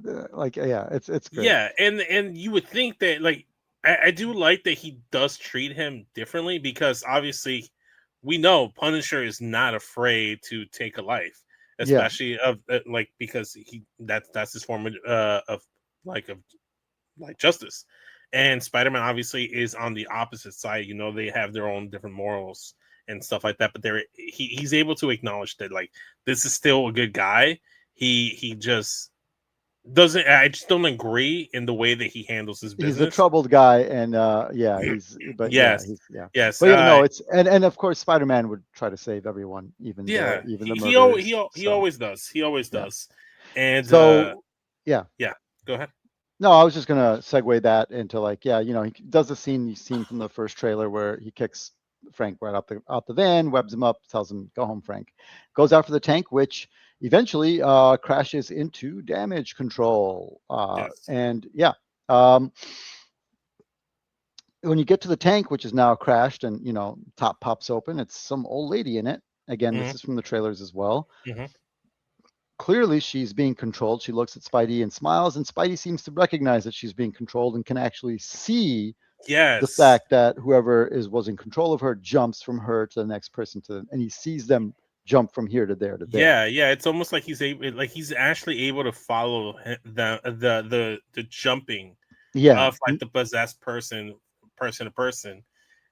it's great. Yeah, and you would think that like I do like that he does treat him differently because obviously we know Punisher is not afraid to take a life, Yeah, especially of like because that's his form of like justice, and Spider-Man obviously is on the opposite side. They have their own different morals and stuff like that, but he's able to acknowledge that like this is still a good guy. He just doesn't. I just don't agree in the way that he handles his he's a business. troubled guy, and yeah, Yes, yeah. yes, But yeah, no, it's and of course Spider-Man would try to save everyone, yeah. even the He murderers. he So always does. He always yeah. does. And So yeah. yeah, go ahead. No, I was just gonna segue that into like, yeah, he does the scene you've seen from the first trailer where he kicks Frank right out the van, webs him up, tells him, "Go home, Frank." Goes after the tank, which eventually crashes into damage control. Yes. And yeah, um, when you get to the tank, which is now crashed, and top pops open, it's some old lady in it. Again, Hmm. this is from the trailers as well. Hmm. Clearly, she's being controlled. She looks at Spidey and smiles, and Spidey seems to recognize that she's being controlled and can actually see the Yes. fact that whoever was in control of her jumps from her to the next person and he sees them jump from here to there to there. Yeah, yeah. It's almost like he's actually able to follow the jumping Yeah, of like the possessed person to person,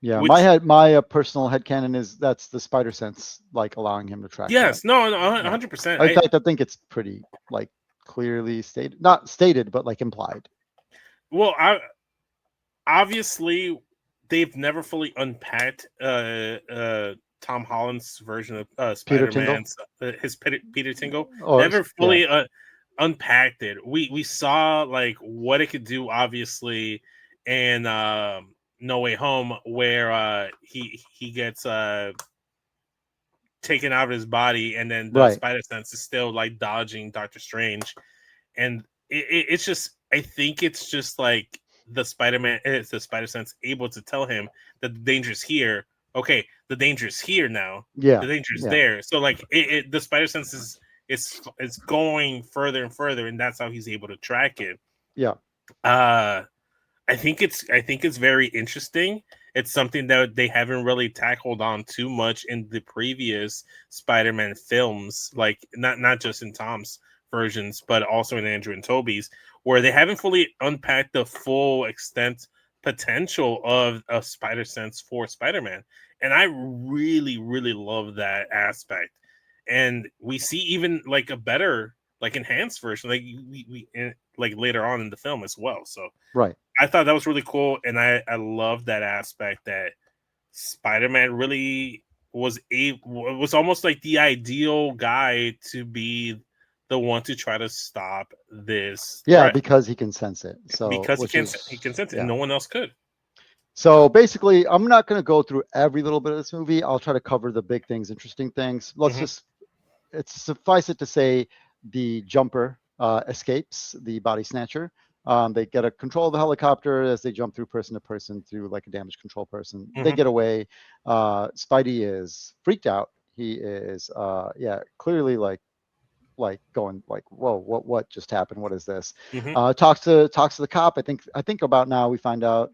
yeah. which My personal headcanon is that's the spider sense, like allowing him to track that. yes, no, no, Yeah. 100%. In fact, I think it's pretty like clearly stated, not stated, but like implied. Well, obviously they've never fully unpacked Tom Holland's version of Peter Tingle. Spider-Man's his Peter Tingle. Or Never yeah, fully unpacked it. We saw like what it could do, obviously, in No Way Home, where he gets taken out of his body, and then the right. Spider Sense is still like dodging Doctor Strange, and it's just I think it's just like it's the Spider Sense able to tell him that the danger's here. Okay, the danger's here now. Yeah, The danger's yeah, there. So like the Spider Sense is going further and further, and that's how he's able to track it. yeah. Uh, I think it's very interesting. It's something that they haven't really tackled on too much in the previous Spider-Man films, like not just in Tom's versions, but also in Andrew and Toby's, where they haven't fully unpacked the full extent potential of a Spider Sense for Spider-Man. And I really, really love that aspect. And we see even like a better, like enhanced version, like like later on in the film as well. So Right. I thought that was really cool, and I love that aspect that Spider-Man really was almost like the ideal guy to be the one to try to stop this Yeah, threat because he can sense it. So, because which he is can sense it, and yeah. no one else could. So basically, I'm not going to go through every little bit of this movie. I'll try to cover the big things, interesting things. Let's Hmm. just it's suffice it to say the jumper escapes the body snatcher. They get a control of the helicopter as they jump through person to person through like a damage control person. They Hmm. get away. Spidey is freaked out. He is yeah, clearly like going like, whoa, what just happened? What is this? Hmm. Talks to the cop. I think about now we find out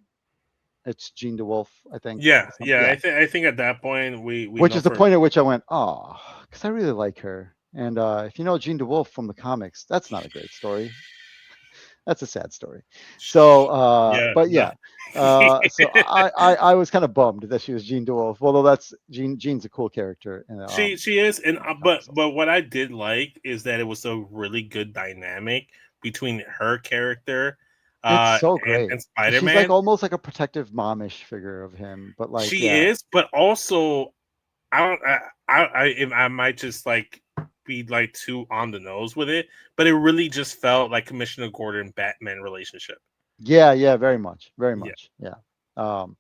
it's Jean DeWolf. I think. Yeah, yeah. Yeah, I think at that point we which know is the for point at which I went, oh, because I really like her. And if you know Jean DeWolf from the comics, that's not a great story. That's a sad story. So, yeah. but yeah, so I was kind of bummed that she was Jean DeWolf. Although that's Jean's a cool character in She is, and comics also. but what I did like is that it was a really good dynamic between her character, It's uh, so and great. Spider She's like Man. almost like a protective momish figure of him, but like She yeah, is, but also I don't I might just like be like too on the nose with it, but it really just felt like Commissioner Gordon Batman relationship. yeah, very Yeah, much, yeah. Um,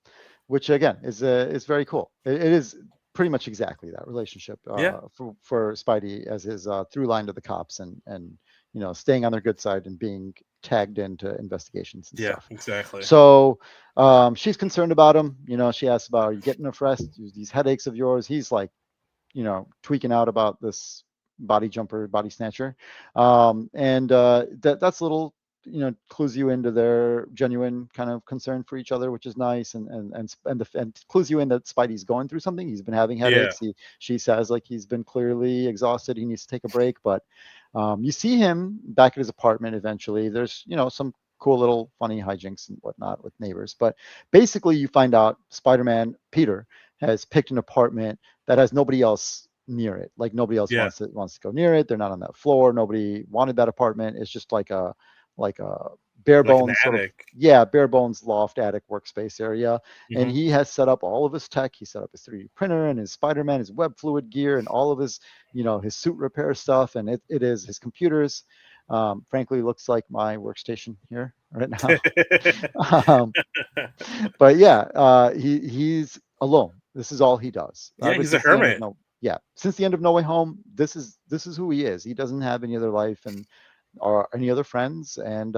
which again is very cool. It is pretty much exactly that relationship yeah, for Spidey as his through line to the cops and staying on their good side and being tagged into investigations and yeah, stuff. exactly. So she's concerned about him. She asks about, are you getting enough rest? These headaches of yours. He's like, tweaking out about this body snatcher, and that's a little, clues you into their genuine kind of concern for each other, which is nice, and clues you in that Spidey's going through something. He's been having Yeah, headaches. She says like he's been clearly exhausted. He needs to take a break, but you see him back at his apartment eventually. There's some cool little funny hijinks and whatnot with neighbors, but basically you find out Spider-Man Peter has picked an apartment that has nobody else near it. Like nobody else yeah, wants to go near it. They're not on that floor. Nobody wanted that apartment. It's just like a bare like an bones sort of, addict. yeah, bare bones loft attic workspace area. And Hmm. he has set up all of his tech. He set up his 3D printer and his Spider-Man, his web fluid gear, and all of his, his suit repair stuff. And it is his computers. Frankly, looks like my workstation here right now. um, but yeah, he's alone. This is all he does Yeah, ever he's a since the end of hermit. no. Yeah, since the end of No Way Home, this is who he is. He doesn't have any other life and or any other friends. And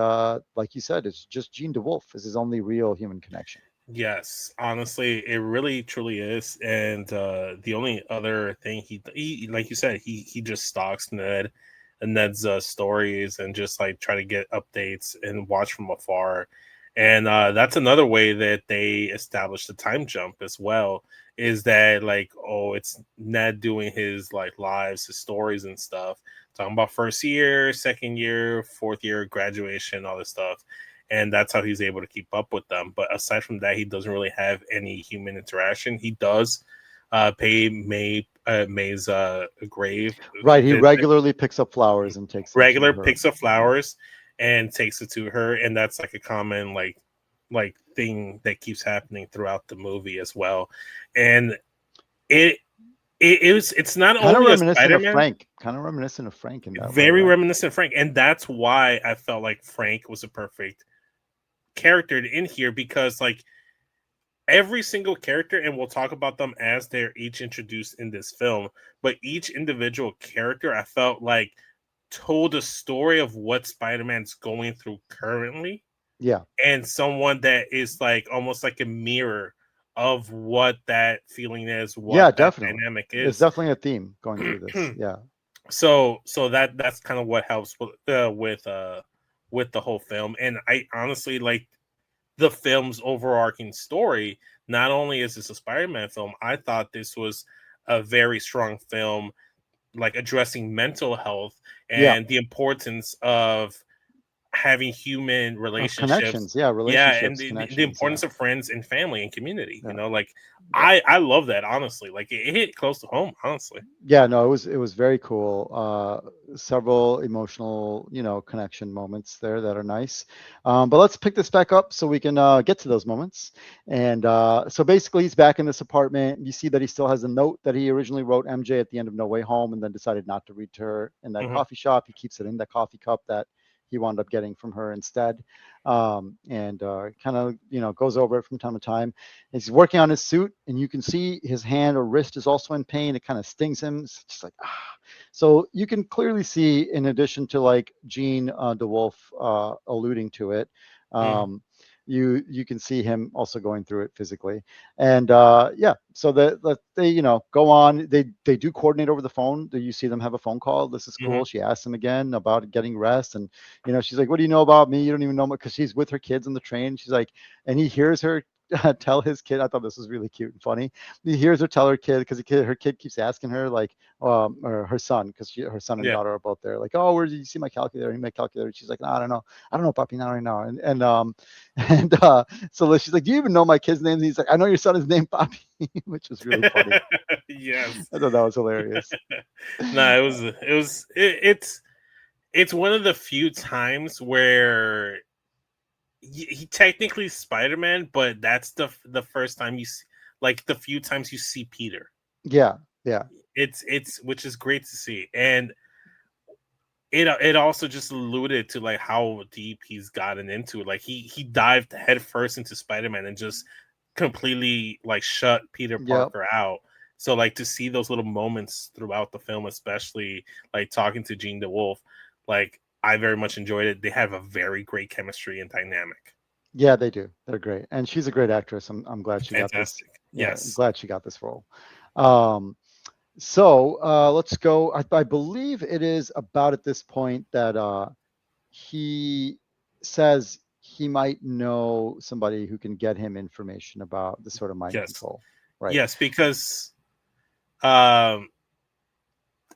like you said, it's just Jean DeWolf is his only real human connection. Yes, honestly, it really truly is. And the only other thing he like you said, he just stalks Ned and Ned's stories and just like try to get updates and watch from afar. And that's another way that they establish the time jump as well. Is that like, oh, it's Ned doing his like lives, his stories and stuff, talking about first year, second year, fourth year, graduation, all this stuff, and that's how he's able to keep up with them. But aside from that, he doesn't really have any human interaction. He does pay May's grave, Right. He the regularly picks up flowers and takes them to regular her. picks of Yeah. flowers and takes it to her, and that's like a common like thing that keeps happening throughout the movie as well. And it it's not Kind of only a reminiscent of Spider-Man, Frank. Kind of reminiscent of Frank in that way, very right? reminiscent of Frank, and that's why I felt like Frank was a perfect character in here, because like every single character, and we'll talk about them as they're each introduced in this film, but each individual character I felt like told a story of what Spider-Man's going through currently, Yeah. and someone that is like almost like a mirror of what that feeling is, Yeah, what that definitely. dynamic There's is. definitely a theme going through this. Yeah. So that's kind of what helps with the whole film. And I honestly like the film's overarching story. Not only is this a Spider-Man film, I thought this was a very strong film, like addressing mental health Yeah. and the importance of having human Of relationships. connections. Yeah. Yeah, and Relationships, the connections. Yeah. importance of friends and family and community. Yeah. Like Yeah. I love that, honestly. Like it hit close to home, honestly. Yeah, no, it was very cool. Several emotional, connection moments there that are nice. But let's pick this back up so we can get to those moments. And so basically, he's back in this apartment. You see that he still has a note that he originally wrote MJ at the end of No Way Home, and then decided not to read to her in that Hmm. coffee shop. He keeps it in the coffee cup that he wound up getting from her instead, and kind of goes over it from time to time. He's working on his suit, and you can see his hand or wrist is also in pain. It kind of stings him. It's just like, ah. So you can clearly see, in addition to like Gene DeWolf alluding to it, Hmm. um, you can see him also going through it physically. And yeah, so they go on. They do coordinate over the phone. You see them have a phone call. This is Hmm. cool. She asks him again about getting rest, and she's like, "What do you know about me? You don't even know," because she's with her kids on the train. She's like, and he hears her tell his kid. I thought this was really cute and funny. He hears her tell her kid, because her kid keeps asking her, like, or her son, because her son and Yeah. daughter are both there, like, "Oh, where did you see my calculator? My calculator." She's like, "No, I don't know, puppy, not right now." And and so she's like, "Do you even know my kid's name?" And he's like, "I know your son is named Poppy," which was really funny. Yes. I thought that was hilarious. No, it's one of the few times where he technically Spider-Man, but that's the first time like the few times you see Peter. Yeah, yeah, It's which is great to see. And it also just alluded to like how deep he's gotten into it. Like he dived headfirst into Spider-Man and just completely like shut Peter yep. Parker out. So like to see those little moments throughout the film, especially like talking to Jean DeWolf, like I very much enjoyed it. They have a very great chemistry and dynamic. Yeah, they do. They're great, and she's a great actress. I'm glad she got this. Fantastic. Yeah, I'm Yes. glad she got this role. Um, So let's go. I believe it is about at this point that he says he might know somebody who can get him information about the sort of mind Yes. control, right? Yes, because um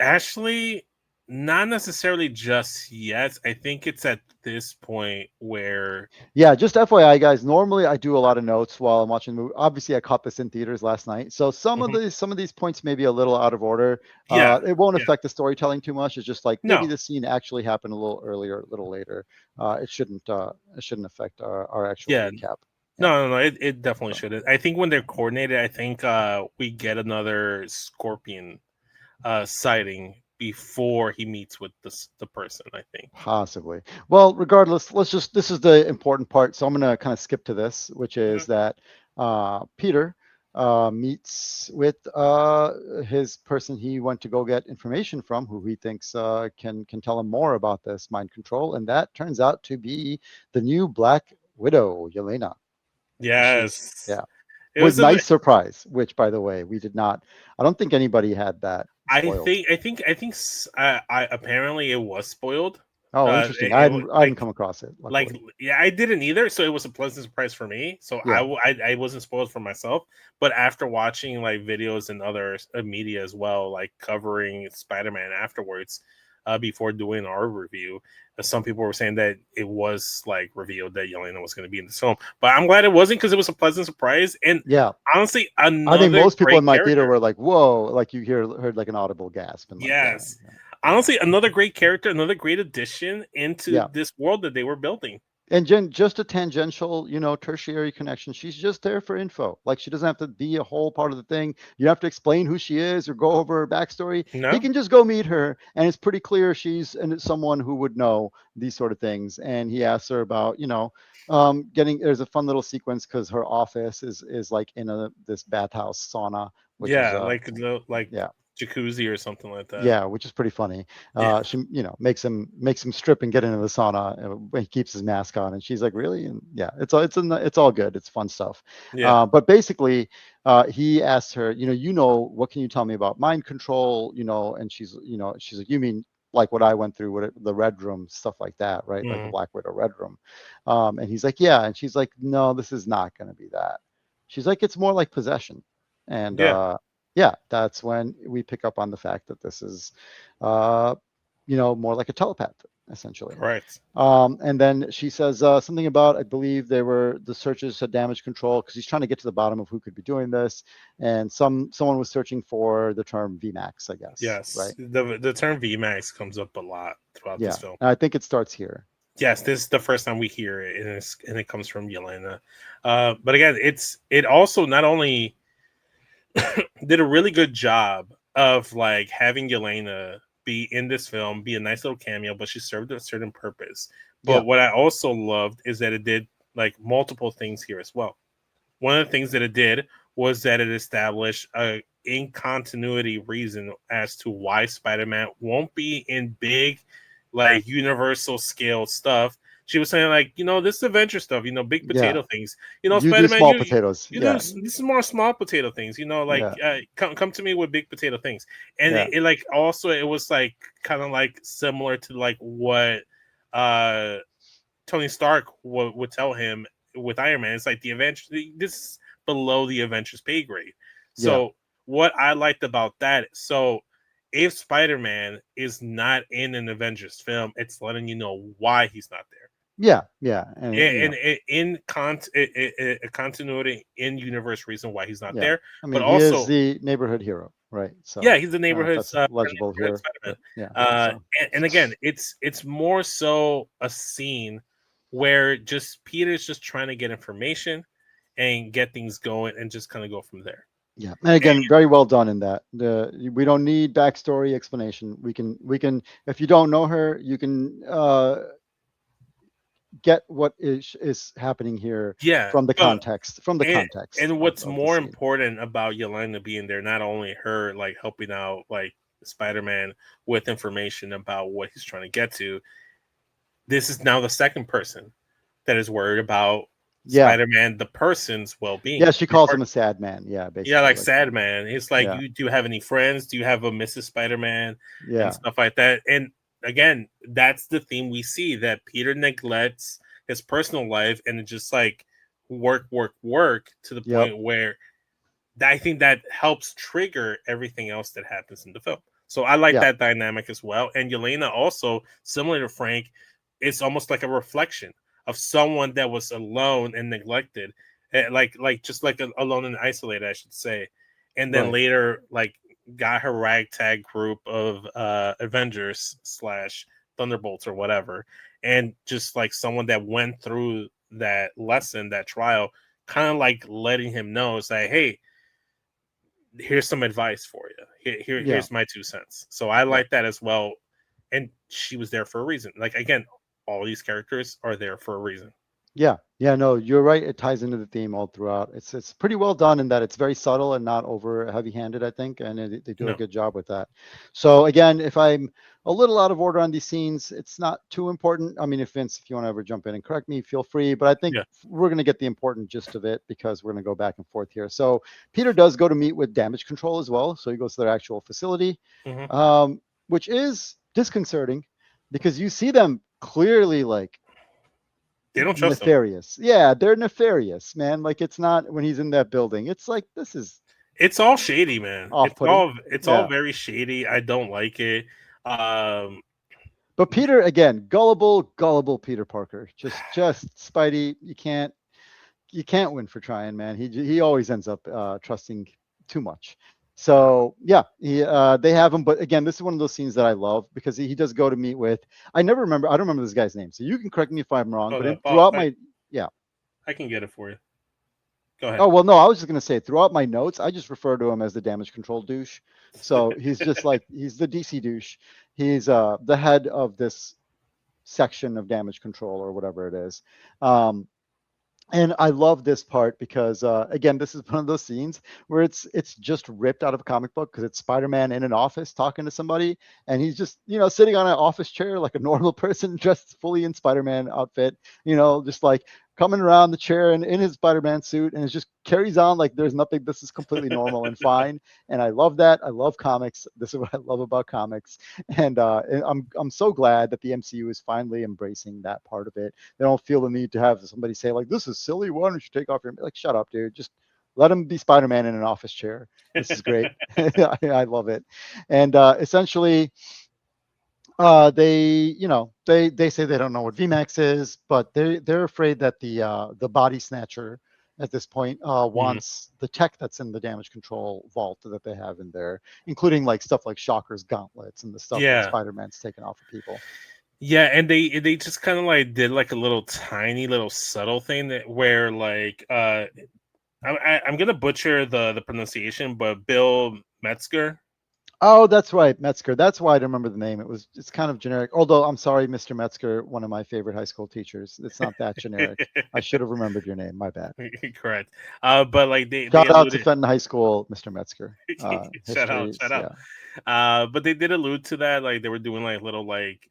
Ashley, not necessarily just yet. I think it's at this point where Yeah, just FYI, guys. Normally, I do a lot of notes while I'm watching the movie. Obviously, I caught this in theaters last night, so some of Mhm. these points may be a little out of order. Yeah, It won't yeah. affect the storytelling too much. It's just like maybe No, the scene actually happened a little earlier, a little later. It shouldn't affect our actual yeah. recap. Yeah. No. It definitely So shouldn't. I think when they're coordinated, I think we get another Scorpion sighting before he meets with the person, I think. possibly. Well, regardless, this is the important part. So I'm going to kind of skip to this, which Mhm. is that Peter meets with his person he went to go get information from, who he thinks can tell him more about this mind control, and that turns out to be the new Black Widow, Yelena. Yes. Yeah. It With was a nice surprise, which by the way, we did not. I don't think anybody had that I spoiled. think I think I think I apparently it was spoiled. Oh, interesting. I hadn't come across it, Like luckily. yeah, I didn't either, so it was a pleasant surprise for me. So Yeah. I wasn't spoiled for myself, but after watching like videos and other media as well, like covering Spider-Man afterwards, before doing our review, some people were saying that it was like revealed that Yelena was going to be in this film, but I'm glad it wasn't because it was a pleasant surprise. And Yeah. honestly, I think another most people in great my theater character. were like, "Whoa!" Like you heard like an audible gasp and like, Yes, yeah, honestly, another great character, another great addition into yeah. this world that they were building. And Jen, just a tangential, tertiary connection. She's just there for info. Like she doesn't have to be a whole part of the thing. You have to explain who she is or go over her backstory. He No, can just go meet her, and it's pretty clear she's someone who would know these sort of things. And he asks her about, getting. There's a fun little sequence because her office is like in this bathhouse sauna, which is yeah, like the yeah. jacuzzi or something like that. Yeah, which is pretty funny. Yeah, She, makes him strip and get into the sauna. He keeps his mask on, and she's like, "Really?" And yeah, it's all good. It's fun stuff. yeah, But basically, he asks her, what can you tell me about mind control? And she's like, "You mean like what I went through with the Red Room, stuff like that, right? Like the mm, Black Widow Red Room." And he's like, "Yeah," and she's like, "No, this is not going to be that." She's like, "It's more like possession," and yeah, yeah, that's when we pick up on the fact that this is, uh, more like a telepath, essentially. correct. And then she says something about, I believe the searches had damage control because he's trying to get to the bottom of who could be doing this, and someone was searching for the term VMAX, I guess, Yes, right? the term VMAX comes up a lot throughout this Yeah, film. and I think it starts here. Yes, this is the first time we hear it, and it comes from Yelena. But again, it also not only did a really good job of like having Yelena be in this film, be a nice little cameo, but she served a certain purpose. Yeah, But what I also loved is that it did like multiple things here as well. One of the things that it did was that it established a in continuity reason as to why Spider-Man won't be in big, like universal scale stuff. She was saying like, this is adventure stuff, big yeah. potato things. You do Spider-Man, small potatoes. you do Yeah, this is more small potato things. Like yeah, come to me with big potato things. And yeah, it like also it was like kind of like similar to like what uh Tony Stark would tell him with Iron Man. It's like the Avengers. This is below the Avengers pay grade. yeah. So what I liked about that, so if Spider-Man is not in an Avengers film, it's letting you know why he's not there. Yeah, yeah, and And a continuity in universe reason why he's not yeah. there, I but mean, he is also the neighborhood hero, right? yeah, So he's the I don't know if neighborhood that's legible neighborhood here, Spider-Man. but yeah. So And again, it's more so a scene where just Peter's just trying to get information and get things going and just kind of go from there. yeah, and again, very well done in that. We don't need backstory explanation. We can if you don't know her, you can get what is happening here Yeah, from the but context and of, what's of the more scene. important about Yelena being there, not only her like helping out like Spider-Man with information about what he's trying to get to, this is now the second person that is worried about Yeah, Spider-Man, the person's well-being. yeah. She calls him a sad man. Yeah, Yeah, basically, like like sad man. It's like, yeah, you do you have any friends? Do you have a Mrs. Spider-Man and yeah, stuff like that? And again, that's the theme we see, that Peter neglects his personal life and it just like work, work, work to the yep, point where I think that helps trigger everything else that happens in the film. So I like yeah, that dynamic as well. And Yelena also, similar to Frank, it's almost like a reflection of someone that was alone and neglected, like just like alone and isolated, I should say. And then right, later, like got her ragtag group of Avengers slash Thunderbolts or whatever, and just like someone that went through that lesson, that trial, kind of like letting him know, it's like, hey, here's some advice for you. yeah, Here's my 2 cents. So I yep, like that as well. And she was there for a reason. Like again, all these characters are there for a reason. yeah. Yeah, no, you're right. It ties into the theme all throughout. It's pretty well done in that it's very subtle and not over heavy-handed, I think, and they do a No, good job with that. So again, if I'm a little out of order on these scenes, it's not too important. I mean, if Vince, if you want to ever jump in and correct me, feel free. But I think yeah, we're going to get the important gist of it because we're going to go back and forth here. So Peter does go to meet with damage control as well. So he goes to their actual facility, hmm which is disconcerting because you see them clearly like they don't trust him. nefarious. Yeah, they're nefarious, man. Like it's not when he's in that building. It's like this is It's all shady, man. off-putting. It's all Yeah. very shady. I don't like it. Um, But Peter again, gullible Peter Parker. Just Spidey, you can't win for trying, man. He always ends up trusting too much. So yeah, they have him. But again, this is one of those scenes that I love because he does go to meet with. I don't remember this guy's name. So you can correct me if I'm wrong. hold But up. throughout my yeah. I can get it for you. Go ahead. Oh well, no, I was just gonna say throughout my notes, I just refer to him as the damage control douche. So he's just like he's the DC douche. He's the head of this section of damage control or whatever it is. Um, and I love this part because again, this is one of those scenes where it's just ripped out of a comic book because it's Spider-Man in an office talking to somebody, and he's just sitting on an office chair like a normal person, dressed fully in Spider-Man outfit, just like coming around the chair and in his Spider-Man suit, and it just carries on like there's nothing. This is completely normal and fine, and I love that. I love comics. This is what I love about comics, and I'm so glad that the MCU is finally embracing that part of it. They don't feel the need to have somebody say like, "This is silly. Why don't you take off your like?" Shut up, dude. Just let him be Spider-Man in an office chair. This is great. I love it. And essentially, they say they don't know what VMAX is, but they're afraid that the body snatcher at this point Mhm. wants the tech that's in the damage control vault that they have in there, including like stuff like Shocker's gauntlets and the stuff that Yeah, Spider-Man's taken off of people. yeah, and they just kind of like did like a little tiny little subtle thing that where like I'm gonna butcher the pronunciation, but Bill Metzger. Oh, that's right, Metzger. That's why I don't remember the name. It's kind of generic. Although I'm sorry, Mr. Metzger, one of my favorite high school teachers. It's not that generic. I should have remembered your name. My bad. Correct. But like they Shout out to alluded. Fenton High School, Mr. Metzger. Shut up, Histories, shut up. yeah. But they did allude to that, like they were doing like little like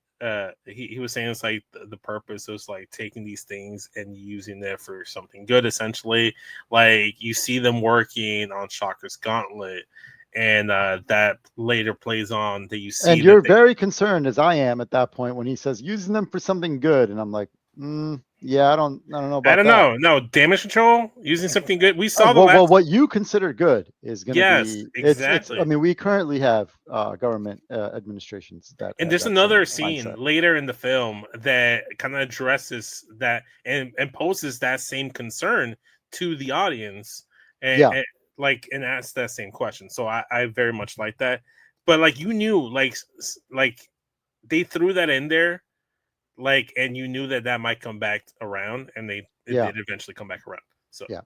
he was saying it's like the purpose was like taking these things and using them for something good, essentially. Like you see them working on Shocker's gauntlet, and that later plays on that you see And that you're very concerned, as I am, at that point when he says using them for something good, and I'm like, yeah, I don't know I about don't that. know. No, damage control using something good. We saw the Well, last. what you consider good is going to Yes, be it's. I exactly. mean, we currently have government administrations that And have there's that same another scene mindset. later in the film that kind of addresses that and poses that same concern to the audience Yeah, and asks that same question. So I very much like that. But like you knew like they threw that in there like and you knew that that might come back around and it yeah, did eventually come back around. So yeah.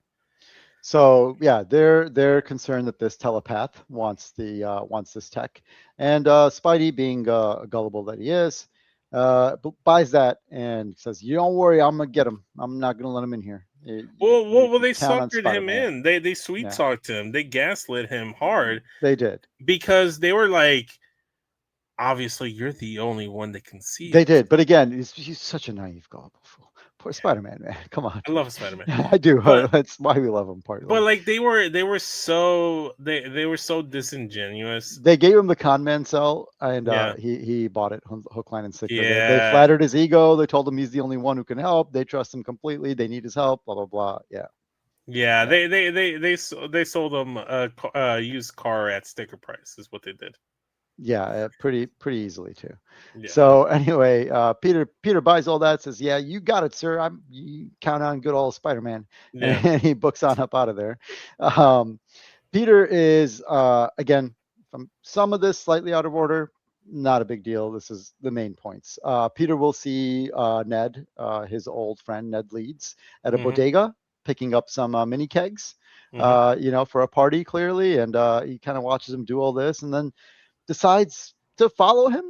So yeah, they're concerned that this telepath wants this tech, and Spidey, being gullible that he is, buys that and says, "You don't worry, I'm gonna get him. I'm not gonna let him in here. You well can they count on suckered him Spider-Man." in. They sweet Yeah, talked him. They gaslit him hard they did. because they were like obviously you're the only one that can see They us. did. But again, he's such a naive, gullible fool. Poor Spider-Man, man. Come on. I love Spider-Man. I do. But That's why we love him partly. like they were so they were so disingenuous. They gave him the con man cell, and Yeah. he bought it hook, line, and sinker. They Yeah. flattered his ego. They told him he's the only one who can help. They trust him completely. They need his help. Blah blah blah. Yeah, Yeah, yeah, they sold them a used car at sticker price is what they did. yeah. Pretty easily too. Yeah. So anyway, Peter buys all that. Says, "Yeah, you got it, sir. You count on good old Spider-Man," Yeah. and he books on up out of there. Um, Peter is again, from some of this slightly out of order. Not a big deal. This is the main points. Peter will see Ned, his old friend Ned Leeds, at a Mhm. bodega picking up some mini kegs, Mhm. for a party clearly, and he kind of watches him do all this, and then decides to follow him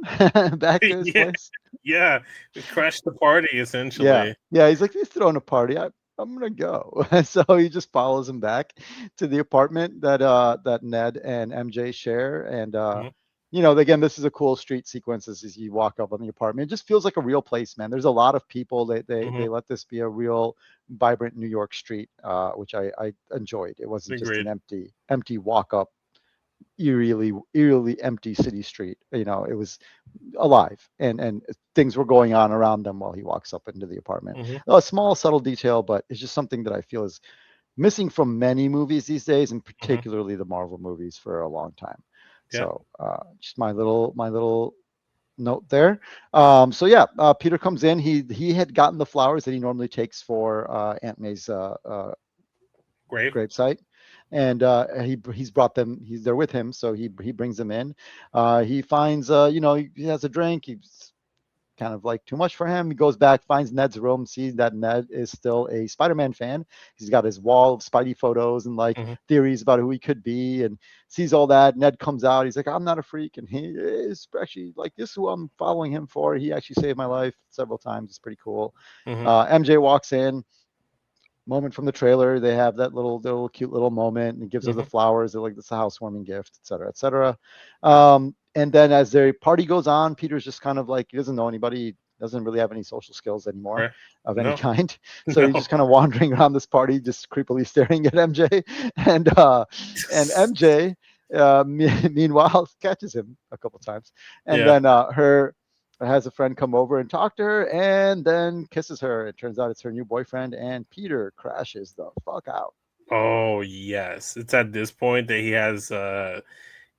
back to his Yeah. place. Yeah. We crashed the party Yeah, essentially. yeah. He's like, he's throwing a party. I'm gonna go. So he just follows him back to the apartment that Ned and MJ share. And Mhm, again, this is a cool street sequence as you walk up on the apartment. It just feels like a real place, man. There's a lot of people. They mhm. let this be a real vibrant New York street, which I enjoyed. It wasn't just an Agreed. empty walk up, eerily empty city street. It was alive, and things were going on around them while he walks up into the apartment. Mhm, A small subtle detail, but it's just something that I feel is missing from many movies these days, and mhm. particularly the Marvel movies for a long time. Yeah. So just my little note there. So yeah, Peter comes in. He had gotten the flowers that he normally takes for Aunt May's Grave. gravesite, and he's brought them. He's there with him, so he brings them in. He finds he has a drink. He's kind of like too much for him. He goes back, finds Ned's room, sees that Ned is still a Spider-Man fan. He's got his wall of Spidey photos and like Mhm, theories about who he could be, and sees all that. Ned comes out. He's like, I'm not a freak, and he is actually like, this is who I'm following him for. He actually saved my life several times. It's pretty cool. mhm, MJ walks in, moment from the trailer. They have that little cute little moment, and he gives her the mhm. flowers. They're like, this is a housewarming gift, etc., etc. And then as their party goes on, Peter's just kind of like, he doesn't know anybody, he doesn't really have any social skills anymore Right. of any No. kind. So he's No. just kind of wandering around this party, just creepily staring at MJ. And MJ, meanwhile, catches him a couple times, and Yeah. then her has a friend come over and talk to her, and then kisses her. It turns out it's her new boyfriend, and Peter crashes the fuck out. Oh yes. It's at this point that he has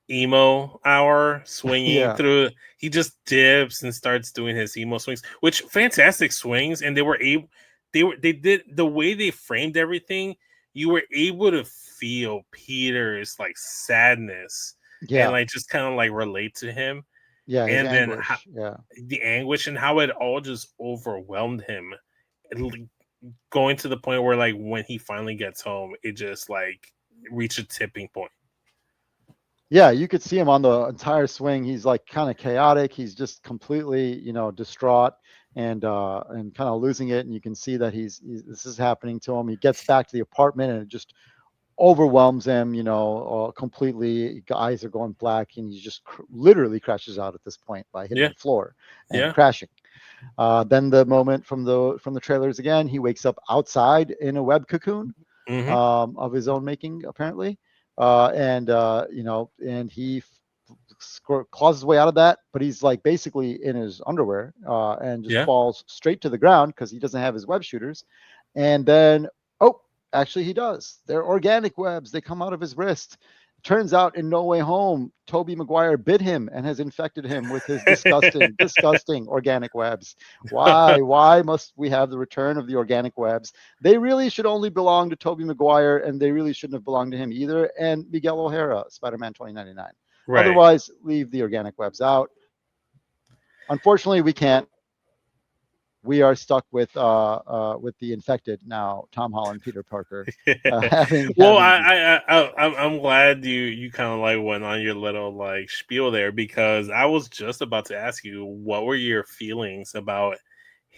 emo hour swinging Yeah, through. He just dips and starts doing his emo swings, which fantastic swings. And they were able, they did the way they framed everything. You were able to feel Peter's like sadness and yeah, like just kind of like relate to him, yeah. His and then how, anguish. Yeah, the anguish and how it all just overwhelmed him, going to the point where like when he finally gets home, it just like reached a tipping point. yeah. You could see him on the entire swing. He's like kind of chaotic. He's just completely, distraught and kind of losing it. And you can see that this is happening to him. He gets back to the apartment, and it just overwhelms him, completely. Eyes are going black, and he just literally crashes out at this point by hitting Yeah, the floor and yeah. crashing. Then the moment from the trailers again, he wakes up outside in a web cocoon Hmm. of his own making, apparently, and he claws his way out of that, but he's like basically in his underwear and just Yeah. falls straight to the ground because he doesn't have his web shooters. And then, oh, actually, he does. They're organic webs. They come out of his wrist. Turns out in No Way Home, Toby Maguire bit him and has infected him with his disgusting organic webs. Why must we have the return of the organic webs? They really should only belong to Toby Maguire, and they really shouldn't have belonged to him either. And Miguel O'Hara, Spider-Man 2099. Right. Otherwise, leave the organic webs out. Unfortunately, we can't. We are stuck with the infected now. Tom Holland, Peter Parker, having Well, having these. I'm glad you kind of like went on your little like spiel there, because I was just about to ask you what were your feelings about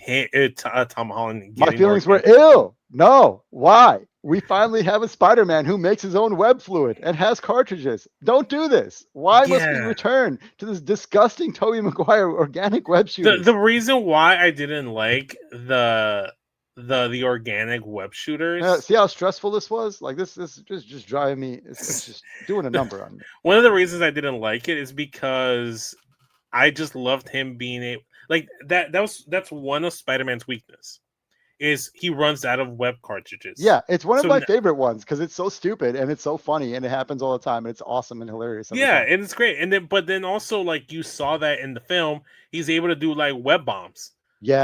Tom Holland My getting feelings were organic. ill. No, why? We finally have a Spider-Man who makes his own web fluid and has cartridges. Don't do this. Why must we Yeah. return to this disgusting Tobey Maguire organic web The shooters? reason why I didn't like the organic web shooters. See how stressful this was? Like this just driving me. It's just doing a number on me. One of the reasons I didn't like it is because I just loved him being a like that. That's one of Spider-Man's weakness, is he runs out of web cartridges. Yeah, it's one of So my favorite ones because it's so stupid and it's so funny and it happens all the time and it's awesome and hilarious every yeah, time. and it's great. And then but then also like you saw that in the film, he's able to do like web bombs,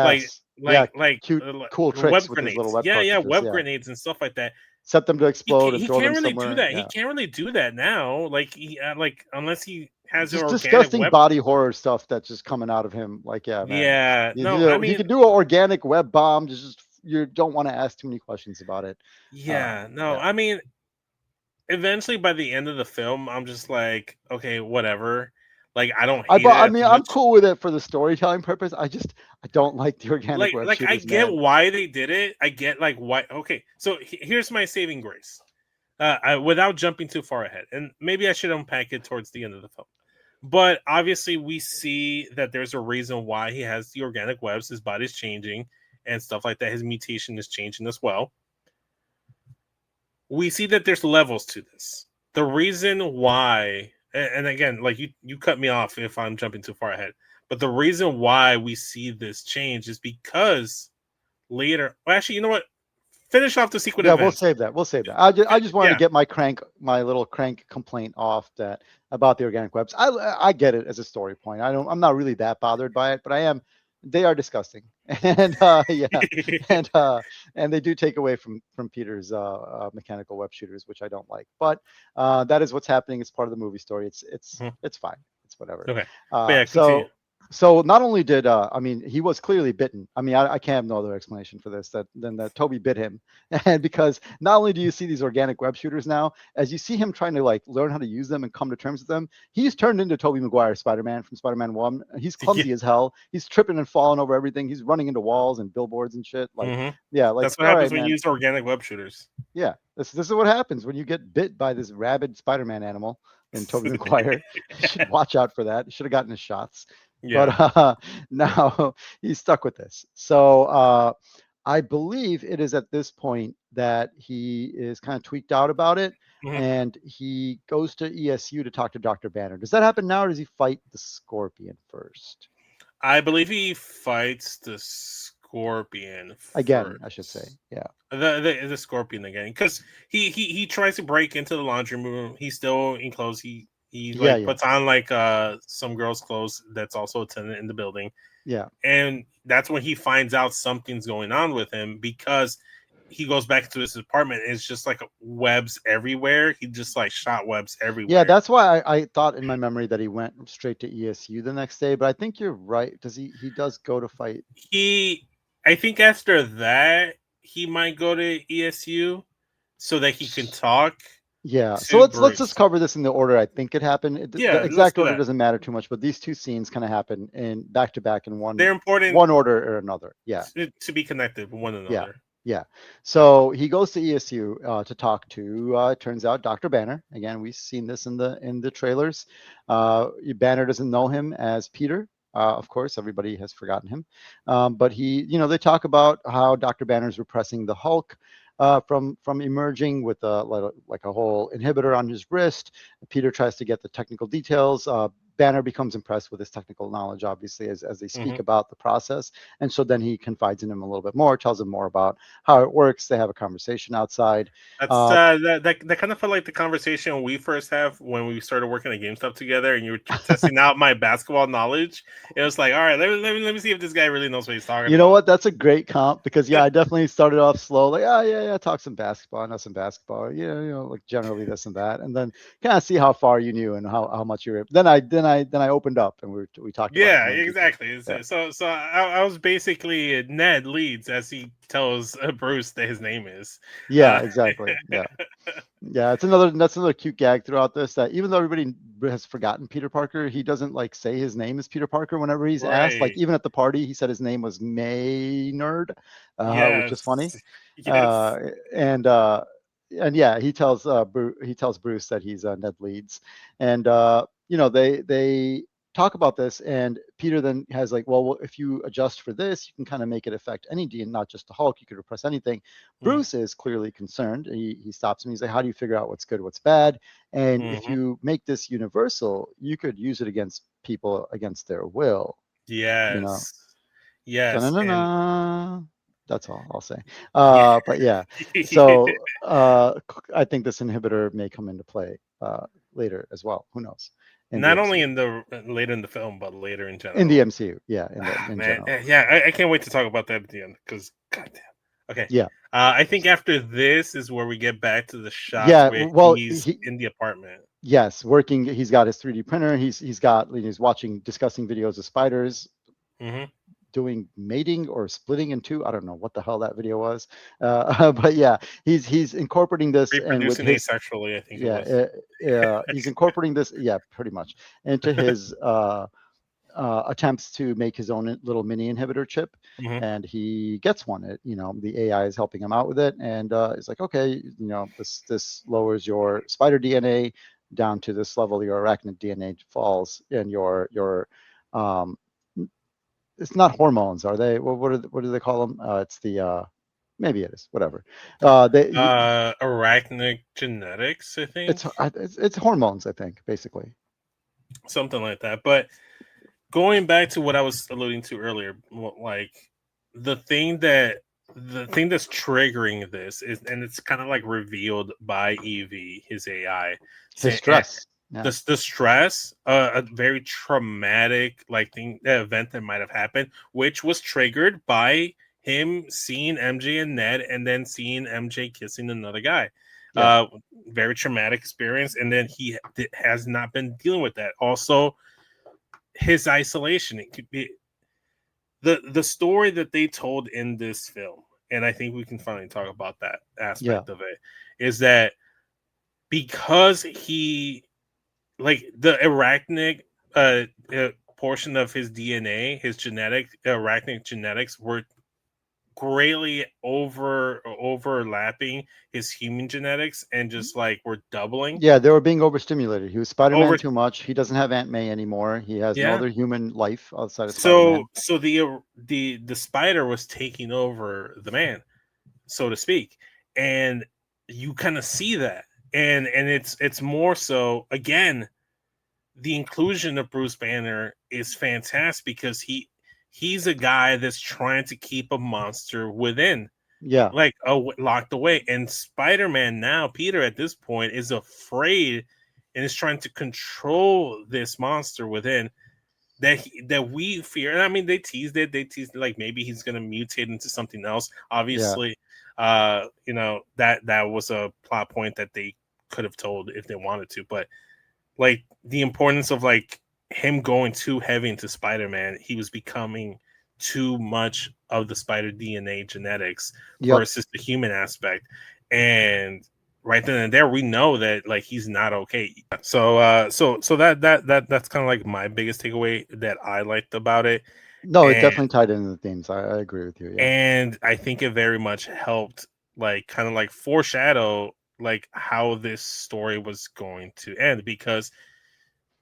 like Yes. Yeah, cute, like cool web tricks with his little grenades. web Yeah, cartridges. web Yeah. grenades and stuff like that. Set them to explode and He throw can't them really do somewhere. that. He Yeah. can't really do that now. Like like unless he has an Just organic disgusting web. body horror stuff that's just coming out of him. Like, yeah, man. Yeah, You, you no, I know, he mean, can do an organic web bomb. Just you don't want to ask too many questions about it. yeah, no, Yeah. I mean, eventually by the end of the film, I'm just like, okay, whatever. Like, I don't hate it I as mean, I'm much. cool with it for the storytelling purpose. I don't like the organic web Like I shooters, get man. why they did it. I get like why. Okay, so here's my saving grace. Without jumping too far ahead, and maybe I should unpack it towards the end of the film. But obviously, we see that there's a reason why he has the organic webs. His body's changing and stuff like that. His mutation is changing as well. We see that there's levels to this. The reason why, and again, like you cut me off if I'm jumping too far ahead, but the reason why we see this change is because later, well, actually, you know what? Finish off the sequence Yeah, we'll events. save that. We'll save that. I just wanted to Yeah, get my little crank complaint off that about the organic webs. I get it as a story point. I'm not really that bothered by it, but I am. They are disgusting, and yeah, and uh, and they do take away from Peter's mechanical web shooters, which I don't like. But that is what's happening. It's part of the movie story. It's fine. It's whatever. okay, but yeah, continue. So not only did I mean, he was clearly bitten. I mean, I can't have no other explanation for this than that Toby bit him, and because not only do you see these organic web shooters now, as you see him trying to like learn how to use them and come to terms with them, he's turned into Tobey Maguire Spider-Man from Spider-Man 1. He's Yeah, clumsy as hell. He's tripping and falling over everything. He's running into walls and billboards and shit. Like, yeah, like that's what all happens right, when you man. use organic web shooters. Yeah, this is what happens when you get bit by this rabid Spider-Man animal in Tobey Maguire. You should watch out for that. You should have gotten his shots. But Yeah. now he's stuck with this. So I believe it is at this point that he is kind of tweaked out about it, Mhm. and he goes to ESU to talk to Dr. Banner. Does that happen now, or does he fight the Scorpion first? I believe he fights the Scorpion Again, I should say. first. Yeah. The Scorpion again, because he tries to break into the laundry room. He's still in clothes. He Yeah, like yeah. puts on like some girl's clothes that's also a tenant in the building, Yeah. and that's when he finds out something's going on with him because he goes back to his apartment and it's just like webs everywhere. He just like shot webs Yeah, everywhere. that's why I thought in my memory that he went straight to ESU the next day, but I think you're right. Does he does go to fight? He, I think after that he might go to ESU so that he can talk Yeah. So to let's just Bruce. cover this in the order I think it happened. The Yeah, let's exact do order that. doesn't matter too much, but these two scenes kind of happen in back to back in They're important one order or another. Yeah. to be connected with one Yeah. another. Yeah. So he goes to ESU to talk to. Turns out Dr. Banner. Again, we've seen this in the trailers. Banner doesn't know him as Peter. Of course, everybody has forgotten him. But they talk about how Dr. Banner is repressing the Hulk from emerging with like a whole inhibitor on his wrist. Peter tries to get the technical details. Banner becomes impressed with his technical knowledge, obviously, as they speak Mm-hmm. about the process. And so then he confides in him a little bit more, tells him more about how it works. They have a conversation outside. That's that kind of felt like the conversation we first have when we started working at GameStop together, and you were testing out my basketball knowledge. It was like, all right, let me see if this guy really knows what he's talking You know about. what? That's a great comp because I definitely started off slow, like yeah, talk some basketball, I know some basketball, like generally this and that, and then kind of see how far you knew and how much you were. Then I opened up and we talked about it Yeah, more in detail. exactly. Yeah, So I was basically Ned Leeds as he tells Bruce that his name is. yeah, Uh, exactly. Yeah. Yeah, that's another cute gag throughout this, that even though everybody has forgotten Peter Parker, he doesn't like say his name is Peter Parker whenever he's asked. Like right. even at the party, he said his name was Maynard, which is funny. Yes. Uh, Yes. and uh, and yeah, he tells Bruce that he's Ned Leeds, and they talk about this, and Peter then has like, well, if you adjust for this, you can kind of make it affect any D and not just the Hulk. You could repress anything. Mm-hmm. Bruce is clearly concerned. He stops him. He's like, how do you figure out what's good, what's bad? And if Mm-hmm. you make this universal, you could use it against people against their will. You know, Yes. Yes. And da-na-na-na. That's all I'll say. yeah. But yeah, so I think this inhibitor may come into play later as well. Who knows? In the Not only MCU. in the later in the film, but later in In the general. MCU, yeah, Ah, in man, general. yeah, I can't wait to talk about that at the end because goddamn. Okay, Yeah, I think after this is where we get back to the shots yeah. where Well, he's in the apartment. yes, working. He's got his 3D printer. He's watching disgusting videos of spiders. Mm-hmm. doing mating or splitting in two. I don't know what the hell that video was, but yeah, he's incorporating this and with Reproducing his asexually, I think it yeah was. he's incorporating this pretty much into his attempts to make his own little mini inhibitor chip, Hmm. and he gets one. The AI is helping him out with it, and it's like, okay, this lowers your spider DNA down to this level. Your arachnid DNA falls, and your um, it's not hormones, are they? What do they call them? It's the maybe it is, whatever. Arachnic genetics, I think, It's hormones, I think, basically. something like that. But going back to what I was alluding to earlier, like the thing that the thing that's triggering this is, and it's kind of like revealed by his AI, His stress. Yeah. the stress, a very traumatic like thing, event that might have happened, which was triggered by him seeing MJ and Ned, and then seeing MJ kissing another guy. Yeah. Very traumatic experience, and then he has not been dealing with that. Also, his isolation. It could be the story that they told in this film, and I think we can finally talk about that aspect of it, is that because he, like, the arachnid portion of his DNA, his arachnid genetics were greatly overlapping his human genetics, and just like we're doubling. Yeah, they were being overstimulated. He was Spider-Man Over too much. He doesn't have Aunt May anymore. He has no Yeah. other human life outside of So Spider-Man. the spider was taking over the man, so to speak, and you kind of see that, and it's more so, again, the inclusion of Bruce Banner is fantastic because he's a guy that's trying to keep a monster within, Yeah. like locked away. And Spider-Man now, Peter at this point is afraid and is trying to control this monster within that we fear. And I mean, they teased like maybe he's gonna mutate into something else. Obviously, that was a plot point that they could have told if they wanted to, but like the importance of like him going too heavy into Spider-Man, he was becoming too much of the spider DNA genetics versus the human aspect. And right then and there, we know that like he's not okay. So that's kind of like my biggest takeaway that I liked about it. No, it And definitely tied into the themes. I agree with you. Yeah. and I think it very much helped like kind of like foreshadow like how this story was going to end, because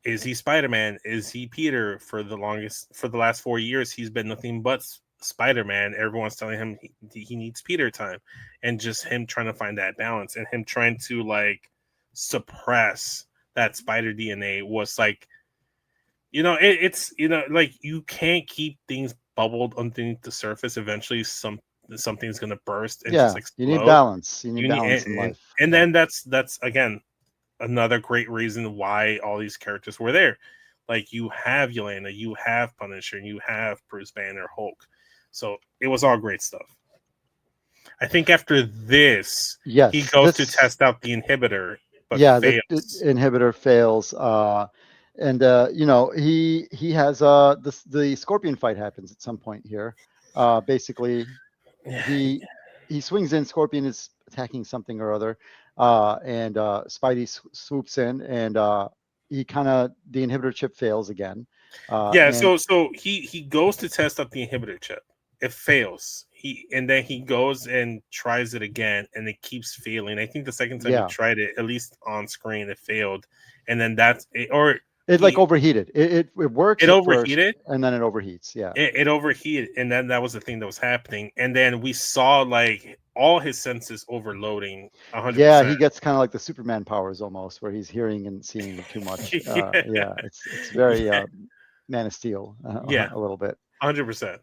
is he Spider-Man? Is he Peter? For the last 4 years, he's been nothing but Spider-Man. Everyone's telling him he needs Peter time, and just him trying to find that balance, and him trying to like suppress that spider DNA was like, it's like you can't keep things bubbled underneath the surface. Eventually, something's gonna burst and just explode. You need balance. You need You need, balance in life. and then that's again another great reason why all these characters were there. Like you have Yelena, you have Punisher, and you have Bruce Banner, Hulk. So it was all great stuff. I think after this, he goes to test out the inhibitor, but the fails. inhibitor fails. And he has the Scorpion fight happens at some point here. Basically, he swings in. Scorpion is attacking something or other, and Spidey swoops in, and the inhibitor chip fails again. So he goes to test out the inhibitor chip. It fails. And then he goes and tries it again, and it keeps failing. I think the second time he tried it, at least on screen, it failed. And then it like overheated. It works. It overheated, and then it overheats. Yeah, it overheated, and then that was the thing that was happening. And then we saw like all his senses overloading 100%. Yeah, he gets kind of like the Superman powers almost, where he's hearing and seeing too much. It's very Man of Steel. A little bit. 100%.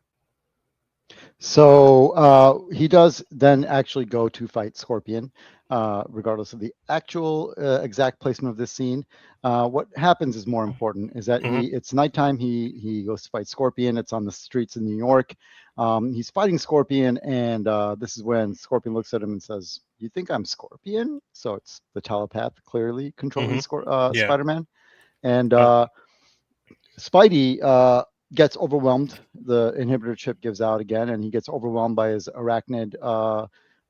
So he does then actually go to fight Scorpion, regardless of the actual exact placement of this scene. What happens is more important. Is that it's nighttime. He goes to fight Scorpion. It's on the streets in New York. He's fighting Scorpion, and this is when Scorpion looks at him and says, "You think I'm Scorpion?" So it's the telepath clearly controlling Spider-Man, and Spidey gets overwhelmed. The inhibitor chip gives out again, and he gets overwhelmed by his arachnid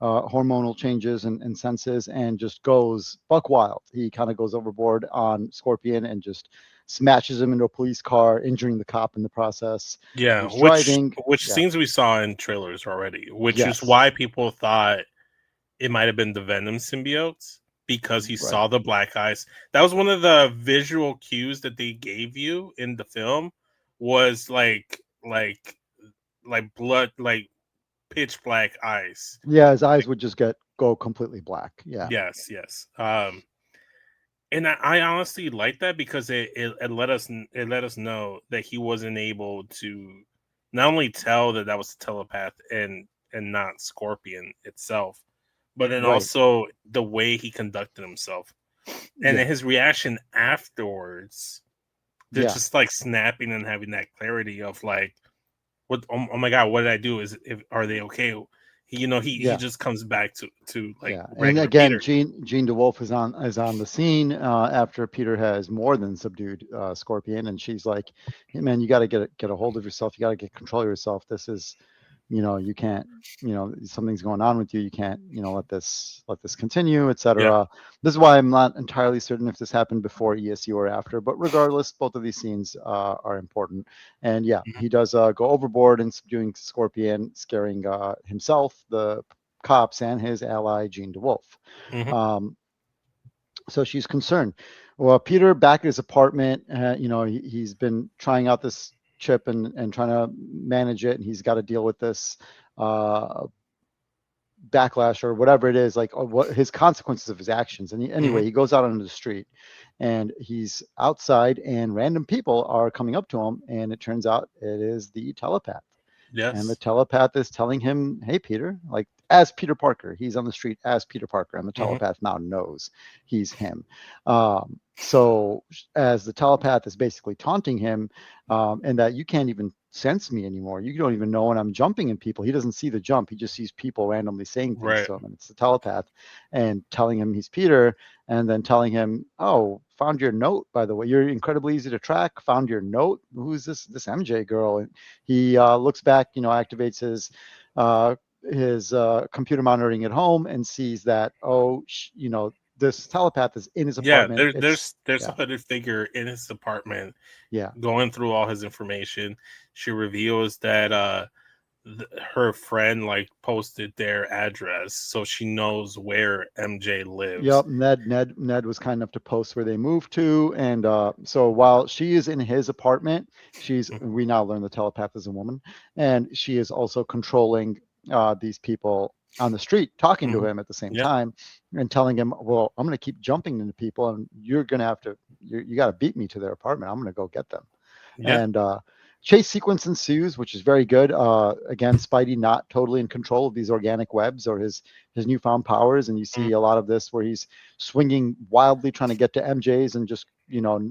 hormonal changes and senses, and just goes buck wild. He kind of goes overboard on Scorpion and just smashes him into a police car, injuring the cop in the process. Yeah, He's driving. which Yeah. scenes we saw in trailers already, which is Yes. why people thought it might have been the Venom symbiotes because he Right. saw the black eyes. That was one of the visual cues that they gave you in the film was like blood, like pitch black eyes. Yeah, his eyes would just go completely black. Yeah. Yes, yes. And I honestly like that because it let us know that he wasn't able to not only tell that that was the telepath and not Scorpion itself, but then Right. also the way he conducted himself and then Yeah. his reaction afterwards. They're Yeah. just like snapping and having that clarity of like, what? Oh my god, what did I do? Are they okay? He Yeah. just comes back to like Yeah, and regular again, Peter. Jean DeWolf is on the scene after Peter has more than subdued Scorpion, and she's like, "Hey, man, you got to get a hold of yourself. You got to get control of yourself. This is, you can't, something's going on with you. You can't, let this continue, Yeah. etc." This is why I'm not entirely certain if this happened before ESU or after, but regardless, both of these scenes are important. And yeah, Mhm. he does go overboard in subduing Scorpion, scaring himself, the cops, and his ally Jean DeWolf. Mhm. Um, so she's concerned. Well, Peter back at his apartment, he's been trying out this chip and trying to manage it, and he's got to deal with this uh, backlash or whatever it is, like what his consequences of his actions. And Mhm. anyway, he goes out onto the street, and he's outside, and random people are coming up to him, and it turns out it is the telepath. And the Yes. telepath is telling him, "Hey, Peter," like as Peter Parker. He's on the street as Peter Parker, and the Mhm. telepath now knows he's him. So as the telepath is basically taunting him, and that you can't even sense me anymore. You don't even know when I'm jumping in people. He doesn't see the jump. He just sees people randomly saying things Right. to him, and it's the telepath and telling him he's Peter, and then telling him, "Oh, found your note, by the way. You're incredibly easy to track. Found your note. Who's this MJ girl?" And he looks back, activates his computer monitoring at home and sees that, this telepath is in his Yeah. apartment. There's a Yeah, hooded figure in his apartment yeah, going through all his information. She reveals that her friend like posted their address, so she knows where MJ lives. yep. Ned was kind enough to post where they moved to, and so while she is in his apartment, Mhm. we now learn the telepath is a woman, and she is also controlling these people on the street, talking to Mhm. him at the same Yeah. time, and telling him, "Well, I'm going to keep jumping into people, and you're going to have to, you got to beat me to their apartment. I'm going to go get them." Yeah. And chase sequence ensues, which is very good. Again, Spidey not totally in control of these organic webs or his newfound powers, and you Mhm. see a lot of this where he's swinging wildly trying to get to MJ's and just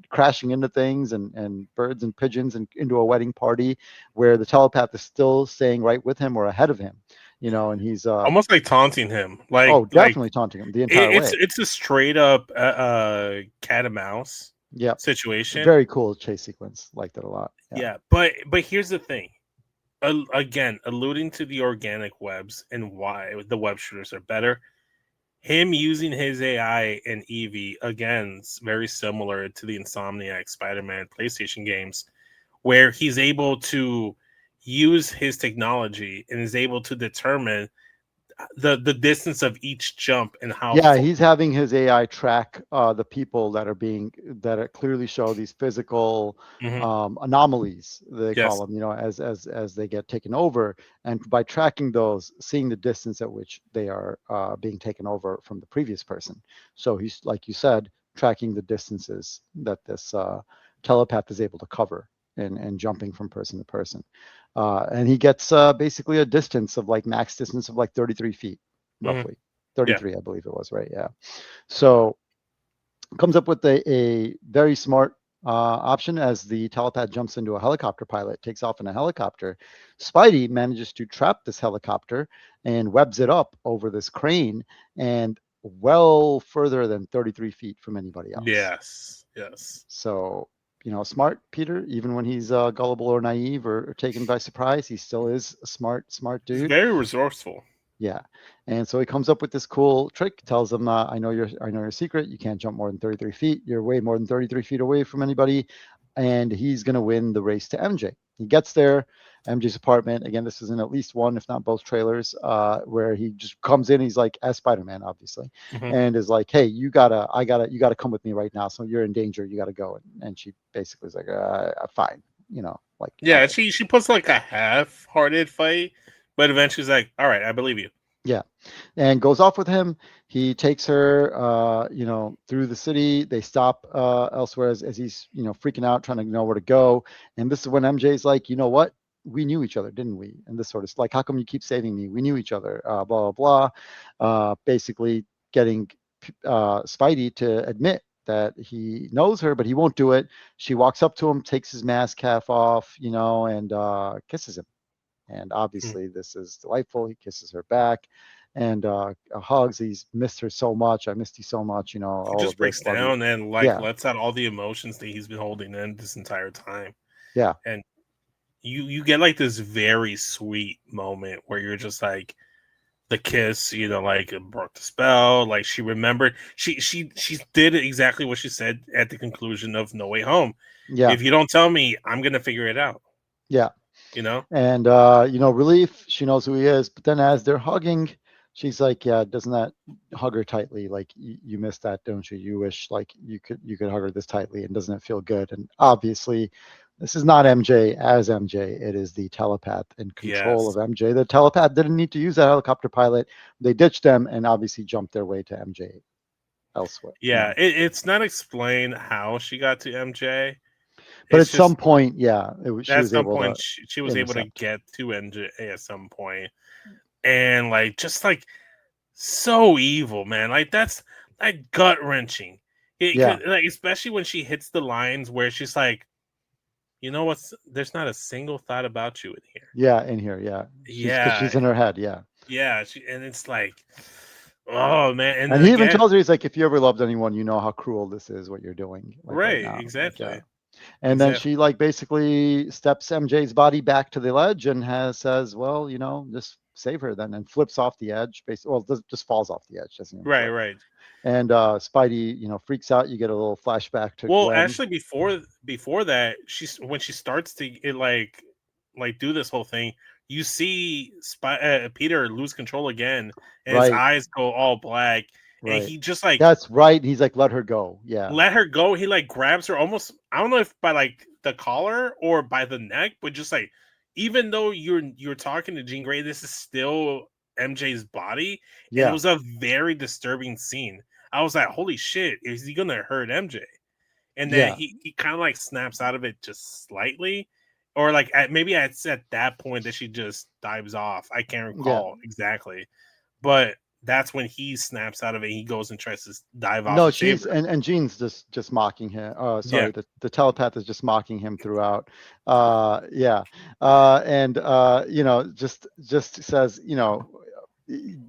crashing into things and birds and pigeons and into a wedding party where the telepath is still staying right with him or ahead of him, and he's Almost like taunting him, oh, like definitely taunting him the entire it's way. it's a straight up cat and mouse Yep, situation. very cool chase sequence. Liked it a lot. Yeah, Yeah, but here's the thing. Again, alluding to the organic webs and why the web shooters are better. Him using his AI and Eevee again, very similar to the Insomniac Spider-Man PlayStation games, where he's able to use his technology and is able to determine the distance of each jump and how yeah, he's having his AI track the people that are clearly show these physical Mhm. anomalies, they call Yes. them, as they get taken over, and by tracking those, seeing the distance at which they are being taken over from the previous person. So he's, like you said, tracking the distances that this telepath is able to cover and jumping from person to person. And he gets basically a distance of like max distance of like 33 feet, Mhm. roughly. Yeah. 33, I believe it was, right? Yeah. So comes up with a very smart option as the telepath jumps into a helicopter pilot, takes off in a helicopter. Spidey manages to trap this helicopter and webs it up over this crane and well further than 33 feet from anybody else. Yes. Yes. So smart Peter, even when he's gullible or naive or taken by surprise. He still is a smart He's dude. very resourceful. Yeah, and so he comes up with this cool trick. Tells them, I know your secret. You can't jump more than 33 feet. You're way more than 33 feet away from anybody, and he's gonna win the race to MJ. He gets there, MJ's apartment. Again, this is in at least one, if not both, trailers, where he just comes in. He's like, as Spider-Man, obviously, Mhm. and is like, hey, you gotta come with me right now. So you're in danger. You gotta go. And she basically is like, fine. Like, all Yeah, right. she puts like a half-hearted fight, but eventually she's like, "All right, I believe you." Yeah, and goes off with him. He takes her, through the city. They stop elsewhere as he's, freaking out, trying to know where to go. And this is when MJ's like, you know what? We knew each other, didn't we? And this sort of like, how come you keep saving me? We knew each other. Blah blah blah. Basically, getting Spidey to admit that he knows her, but he won't do it. She walks up to him, takes his mask half off, and kisses him. And Mhm. obviously, this is delightful. He kisses her back and hugs. He's missed her so much. I missed you so much. He All just of this. breaks down and like Yeah, lets out all the emotions that he's been holding in this entire time, yeah, and you get like this very sweet moment where you're just like the kiss, like it broke the spell. Like she remembered, she did exactly what she said at the conclusion of No Way Home. yeah, If you don't tell me, I'm gonna figure it out. yeah. You know? And relief. She knows who he is. But then as they're hugging, she's like, "Yeah, doesn't that hug her tightly? Like you missed that, don't you? You wish like you could hug her this tightly, and doesn't it feel good?" And obviously, this is not MJ as MJ. It is the telepath in control Yes. of MJ. The telepath didn't need to use that helicopter pilot. They ditched them and obviously jumped their way to MJ elsewhere. Yeah. It's not explained how she got to MJ. But It's at some just point, yeah, she at was some able point to she was able to intercept. get to MJ at some point, and like just like so evil, man. Like that's like gut wrenching. Yeah, Like especially when she hits the lines where she's like, you know what's? There's not a single thought about you in here. yeah, in here, yeah. Because Yeah, she's in her head, yeah. yeah. And it's like, oh man. And And then he even again, tells her, he's like, if you ever loved anyone, you know how cruel this is, what you're doing, like right right? now. Like, yeah. Exactly. And then Exactly. she like basically steps MJ's body back to the ledge and says, well, just save her then, and flips off the edge. Basically, well, just falls off the edge, doesn't even Right. flip. Right. And Spidey, freaks out. You get a little flashback to Well, Gwen. actually, before that, she's when she starts to like do this whole thing, you see Peter lose control again, and his Right, eyes go all black, and right. he just like That's right. He's like, let her go. Yeah, let her go. He like grabs her almost. I don't know if by like the collar or by the neck, but just like even though you're talking to Jean Grey, this is still MJ's body, and it yeah, was a very disturbing scene. I was like, holy shit, is he gonna hurt MJ? And then yeah, he kind of like snaps out of it just slightly, or like maybe it's at that point that she just dives off. I can't yeah. recall exactly, but that's when he snaps out of it. He goes and tries to dive off No, and save she's her. and Jean's just mocking him. Yeah, Sorry, the telepath is just mocking him throughout. Yeah, and just says,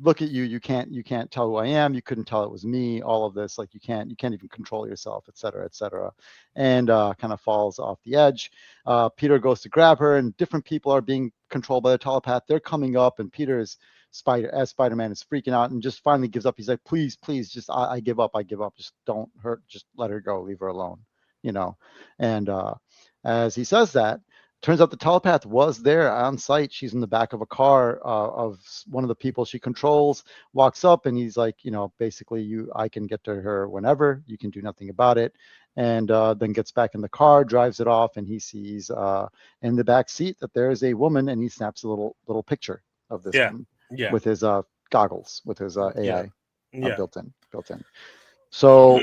look at you. You can't tell who I am. You couldn't tell it was me. All of this, like you can't even control yourself, et cetera, et cetera. And kind of falls off the edge. Peter goes to grab her, and different people are being controlled by the telepath. They're coming up, and Peter's Spider-Man is freaking out and just finally gives up. He's like, please, please, just I give up. I give up. Just don't hurt. Just let her go. Leave her alone. You know. And as he says that, turns out the telepath was there on site. She's in the back of a car of one of the people she controls. Walks up and he's like, basically, I can get to her whenever. You can do nothing about it. And then gets back in the car, drives it off, and he sees in the back seat that there is a woman, and he snaps a little picture of this yeah, woman yeah, with his goggles, with his yeah, AI yeah. built in. So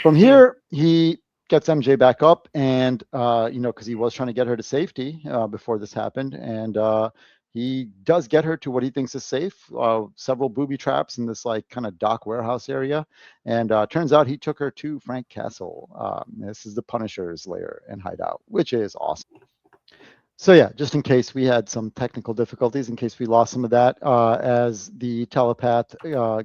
from here, he gets MJ back up, and because he was trying to get her to safety before this happened, and he does get her to what he thinks is safe. Several booby traps in this like kind of dock warehouse area, and turns out he took her to Frank Castle. This is the Punisher's lair and hideout, which is awesome. So yeah, just in case we had some technical difficulties, in case we lost some of that, as the telepath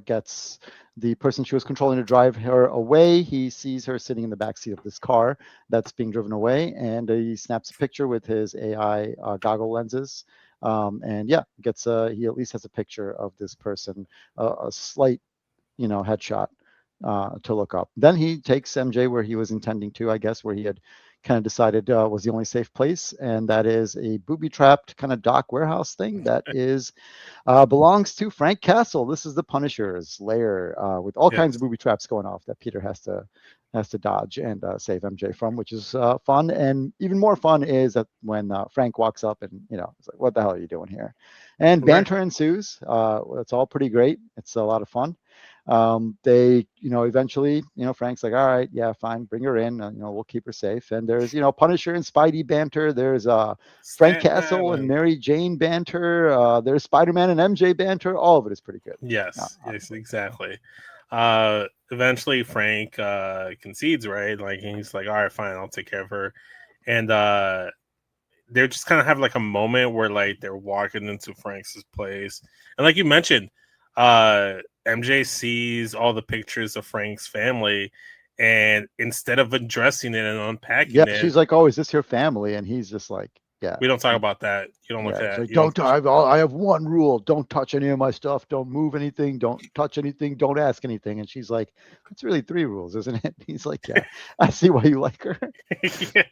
gets the person she was controlling to drive her away, he sees her sitting in the backseat of this car that's being driven away, and he snaps a picture with his AI goggle lenses. And yeah, gets he at least has a picture of this person, a slight, headshot to look up. Then he takes MJ where he was intending to, I guess, where he had kind of decided was the only safe place, and that is a booby-trapped kind of dock warehouse thing that is belongs to Frank Castle. This is the Punisher's lair with all kinds of booby traps going off that Peter has to dodge and save MJ from, which is fun. And even more fun is that when Frank walks up and it's like, "What the hell are you doing here?" And banter ensues. It's all pretty great. It's a lot of fun. They, eventually, Frank's like, "All right, yeah, fine, bring her in. We'll keep her safe." And there's, Punisher and Spidey banter. There's Frank Castle and Mary Jane banter. There's Spider-Man and MJ banter. All of it is pretty good. Yes, exactly. Eventually, Frank concedes, right? Like, he's like, "All right, fine, I'll take care of her." And they just kind of have like a moment where like they're walking into Frank's place, and like you mentioned, MJ sees all the pictures of Frank's family, and instead of addressing it and unpacking it, she's like, "Oh, is this your family?" And he's just like, "Yeah, we don't talk about that. You don't look at like, don't I have one rule: don't touch any of my stuff, don't move anything, don't touch anything, don't ask anything." And she's like, "That's really 3 rules, isn't it?" He's like, "Yeah, I see why you like her." Yeah.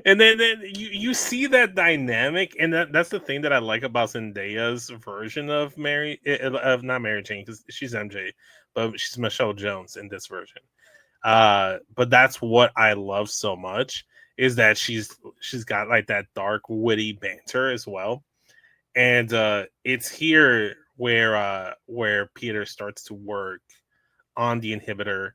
And then you see that dynamic, and that's the thing that I like about Zendaya's version of not Mary Jane, because she's MJ, but she's Michelle Jones in this version. But that's what I love so much, is that she's got like that dark, witty banter as well. And it's here where Peter starts to work on the inhibitor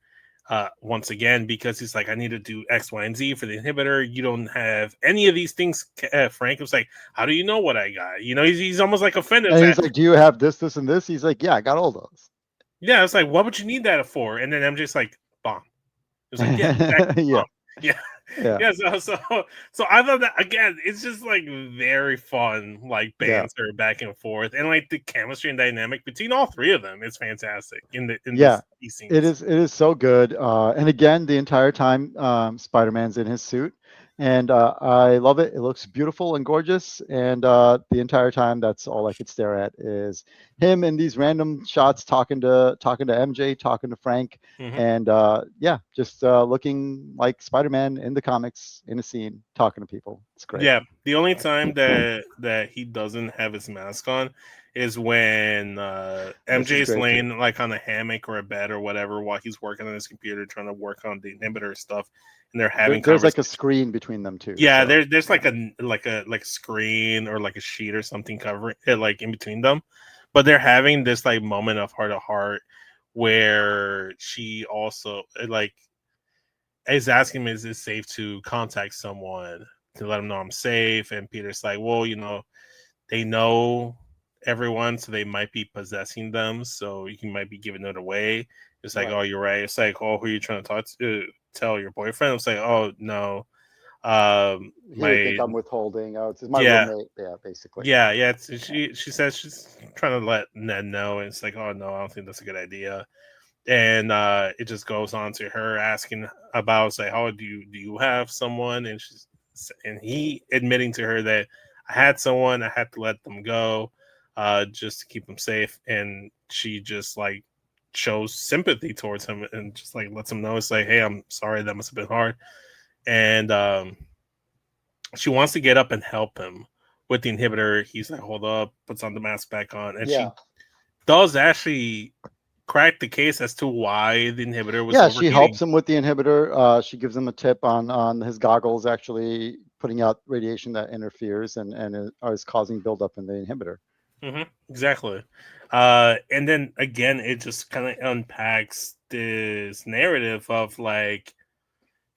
once again, because he's like, "I need to do X, Y, and Z for the inhibitor. You don't have any of these things." Frank was like, "How do you know what I got?" He's almost like offended. And he's like, "Do you have this, this, and this?" He's like, "Yeah, I got all those." Yeah, it's like, "What would you need that for?" And then MJ's like, "Bomb." It's like, "Yeah, exactly, yeah. Yeah. So I thought that, again, it's just like very fun, like banter back and forth, and like the chemistry and dynamic between all 3 of them is fantastic in these scenes. It is so good. And again, the entire time, Spider-Man's in his suit, and I love it. It looks beautiful and gorgeous. And the entire time, that's all I could stare at is him in these random shots talking to MJ, talking to Frank, and just looking like Spider-Man in the comics in a scene, talking to people. It's great. Yeah, the only time that he doesn't have his mask on is when MJ's laying like on a hammock or a bed or whatever while he's working on his computer trying to work on the inhibitor stuff, and they're having there's like a screen between them too. Yeah, so. there's like a screen or like a sheet or something covering it, like in between them, but they're having this like moment of heart to heart where she also like is asking me, "Is it safe to contact someone to let them know I'm safe?" And Peter's like, "Well, they know everyone, so they might be possessing them, so you might be giving it away." It's like, "Oh, you're right." It's like, "Oh, who are you trying to talk to? Tell your boyfriend?" It's like, "Oh, no. I think I'm withholding. Oh, it's my roommate." Yeah, basically. Yeah. She says she's trying to let Ned know, and it's like, "Oh, no, I don't think that's a good idea." And it just goes on to her asking about, say, "How do you have someone?" And he admitting to her that, "I had someone, I had to let them go just to keep them safe." And she just like shows sympathy towards him and just like lets him know, it's like, "Hey, I'm sorry, that must have been hard." And she wants to get up and help him with the inhibitor. He's like, "Hold up," puts on the mask back on, and she does actually crack the case as to why the inhibitor was overheating. She helps him with the inhibitor. She gives him a tip on his goggles actually putting out radiation that interferes and is causing buildup in the inhibitor. Exactly. And then again, it just kind of unpacks this narrative of like,